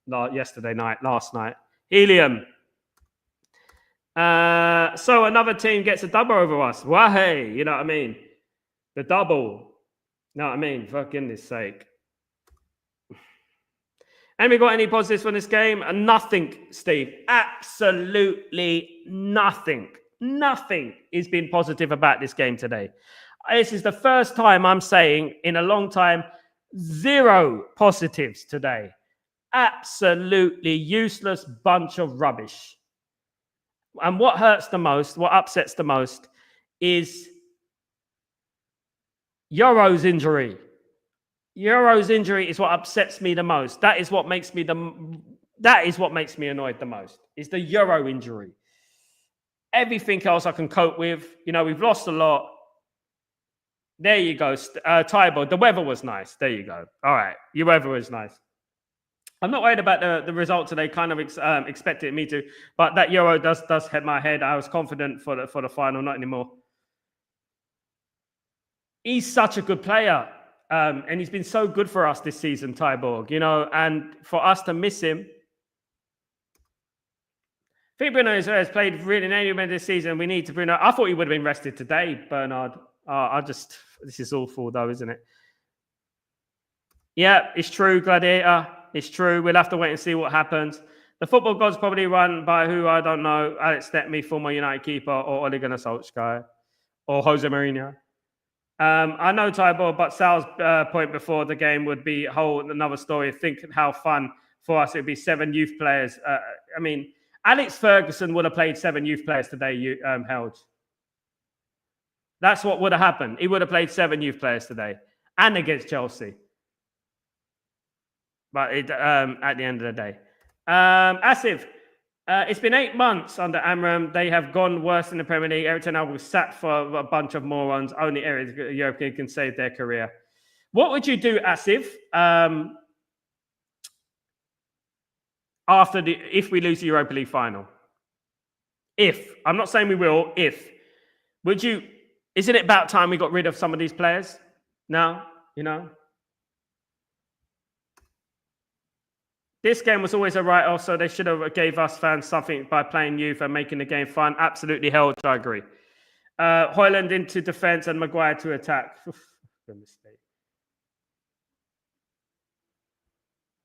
Last night. Helium. So another team gets a double over us. Well, hey, you know what I mean? The double. You know what I mean? For goodness sake. And we got any positives from this game? Nothing, Steve. Absolutely nothing. Nothing has been positive about this game today. This is the first time I'm saying in a long time, 0 positives today. Absolutely useless bunch of rubbish. And what hurts the most, what upsets the most, is Euro's injury. Euro's injury is what upsets me the most. That is what makes me annoyed the most. Is the Euro injury. Everything else I can cope with. You know, we've lost a lot. There you go, Tybo. The weather was nice. There you go. All right, your weather was nice. I'm not worried about the result today. Kind of expected me to, but that Euro does hit my head. I was confident for the final, not anymore. He's such a good player, and he's been so good for us this season, Tyborg. You know, and for us to miss him, I think Bruno has played really anyway this season. We need to Bruno. I thought he would have been rested today, Bernard. This is awful though, isn't it? Yeah, it's true, Gladiator. It's true. We'll have to wait and see what happens. The football gods probably run by who I don't know. Alex Stepney, former United keeper, or Ole Gunnar Solskjaer, or Jose Mourinho. I know Tybor, but Sal's point before the game would be another story. Think how fun for us it would be 7 youth players. I mean, Alex Ferguson would have played 7 youth players today, held. That's what would have happened. He would have played 7 youth players today and against Chelsea. But at the end of the day. Asif, it's been 8 months under Amram. They have gone worse in the Premier League. Eric Ten Hag was sat for a bunch of morons. Only Eric European can save their career. What would you do, Asif, if we lose the Europa League final? I'm not saying we will, would you, isn't it about time we got rid of some of these players now, you know? This game was always a write-off, so they should have gave us fans something by playing youth and making the game fun. Absolutely held, I agree. Højlund into defense and Maguire to attack.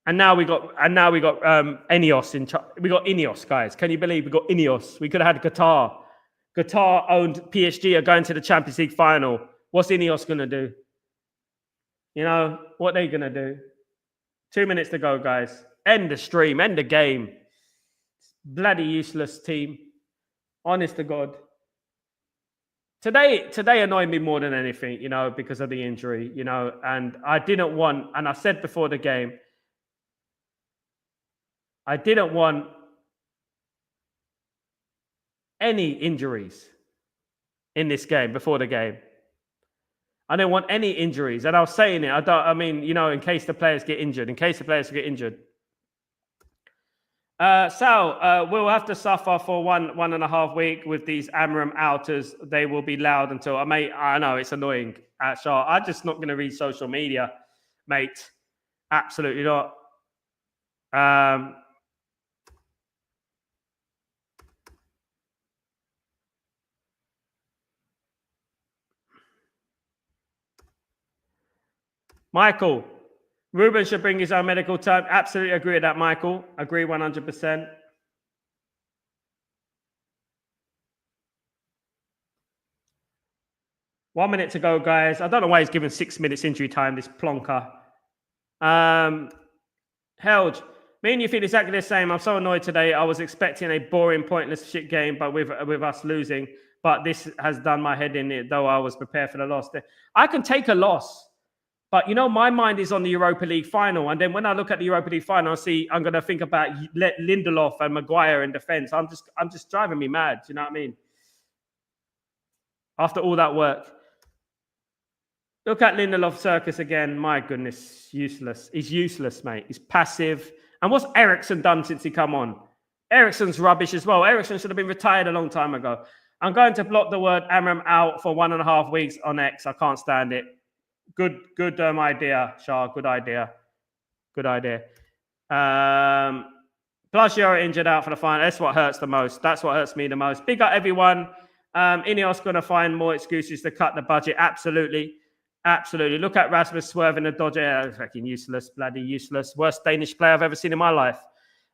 And now we got Ineos in charge. We got Ineos, guys. Can you believe we got Ineos? We could have had Qatar. Qatar owned PSG are going to the Champions League final. What's Ineos gonna do? You know what they gonna do? 2 minutes to go, guys. End the stream, end the game. Bloody useless team. Honest to God. Today annoyed me more than anything, you know, because of the injury, you know, and I didn't want, and I said before the game, I didn't want any injuries in this game before the game. I didn't want any injuries. And I was saying it. In case the players get injured. Sal, we'll have to suffer for one and a half week with these Amram outers. They will be loud until I know it's annoying. Shah, I'm just not going to read social media, mate. Absolutely not. Michael, Ruben should bring his own medical time. Absolutely agree with that, Michael. Agree 100%. One minute to go, guys. I don't know why he's given 6 minutes injury time, this plonker. Held, me and you feel exactly the same. I'm so annoyed today. I was expecting a boring, pointless shit game, but with us losing. But this has done my head in, though I was prepared for the loss. I can take a loss. But, you know, my mind is on the Europa League final. And then when I look at the Europa League final, I'm going to think about Lindelof and Maguire in defense. I'm just driving me mad. Do you know what I mean? After all that work. Look at Lindelof circus again. My goodness, useless. He's useless, mate. He's passive. And what's Ericsson done since he come on? Ericsson's rubbish as well. Ericsson should have been retired a long time ago. I'm going to block the word Amram out for 1.5 weeks on X. I can't stand it. Good idea, Shah. Good idea. Plus, you're injured out for the final. That's what hurts the most. That's what hurts me the most. Big up, everyone. Ineos going to find more excuses to cut the budget. Absolutely. Absolutely. Look at Rasmus swerving a dodger. Fucking useless, bloody useless. Worst Danish player I've ever seen in my life.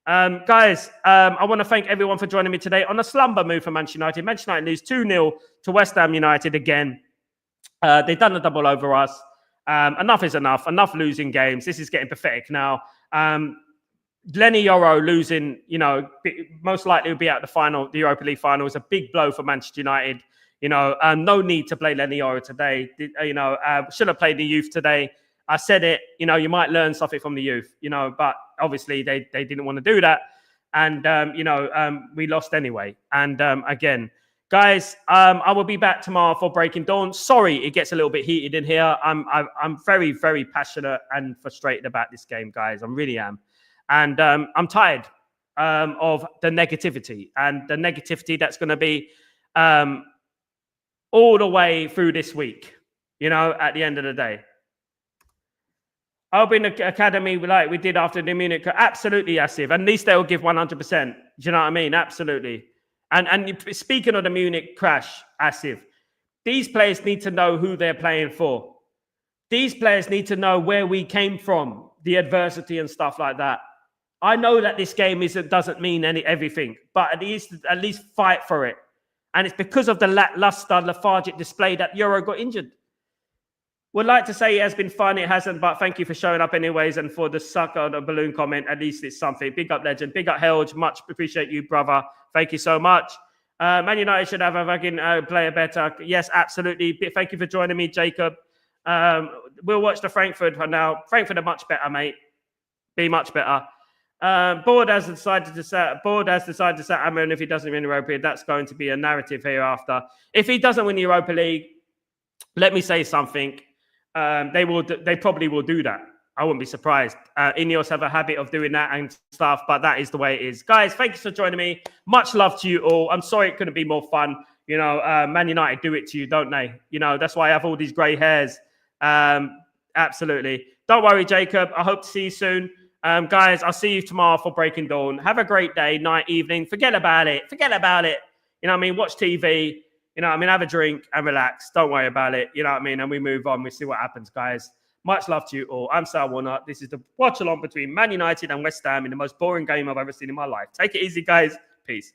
Guys, I want to thank everyone for joining me today on a slumber move for Manchester United. Manchester United lose 2-0 to West Ham United again. They've done a double over us. Enough is enough. Enough losing games. This is getting pathetic now. Lenny Yoro losing, most likely will be at the Europa League final. It's a big blow for Manchester United. No need to play Lenny Yoro today. Should have played the youth today. I said it, you might learn something from the youth, but obviously they didn't want to do that. And, we lost anyway. And again, guys, I will be back tomorrow for Breaking Dawn. Sorry, it gets a little bit heated in here. I'm very, very passionate and frustrated about this game, guys. I really am. And I'm tired of the negativity and the negativity that's going to be all the way through this week, at the end of the day. I'll be in the academy like we did after the Munich. Absolutely, Asif. At least they'll give 100%. Do you know what I mean? Absolutely. And speaking of the Munich crash, Asif, these players need to know who they're playing for. These players need to know where we came from, the adversity and stuff like that. I know that this game doesn't mean everything, but at least fight for it. And it's because of the lackluster, lethargic display that Euro got injured. Would like to say it has been fun. It hasn't, but thank you for showing up anyways. And for the sucker on the balloon comment, at least it's something. Big up, legend. Big up, Helge. Much appreciate you, brother. Thank you so much. Man United should have a fucking player better. Yes, absolutely. Thank you for joining me, Jacob. We'll watch the Frankfurt for now. Frankfurt are much better, mate. Be much better. Board has decided to set Amron if he doesn't win Europa League. That's going to be a narrative hereafter. If he doesn't win the Europa League, let me say something. They probably will do that. I wouldn't be surprised. Ineos have a habit of doing that and stuff, but that is the way it is. Guys, thank you for joining me. Much love to you all. I'm sorry it couldn't be more fun. Man United do it to you, don't they? That's why I have all these grey hairs. Absolutely. Don't worry, Jacob. I hope to see you soon. Guys, I'll see you tomorrow for Breaking Dawn. Have a great day, night, evening. Forget about it. Watch TV. Have a drink and relax. Don't worry about it. And we move on. We see what happens, guys. Much love to you all. I'm Sal Warner. This is the watch-along between Man United and West Ham in the most boring game I've ever seen in my life. Take it easy, guys. Peace.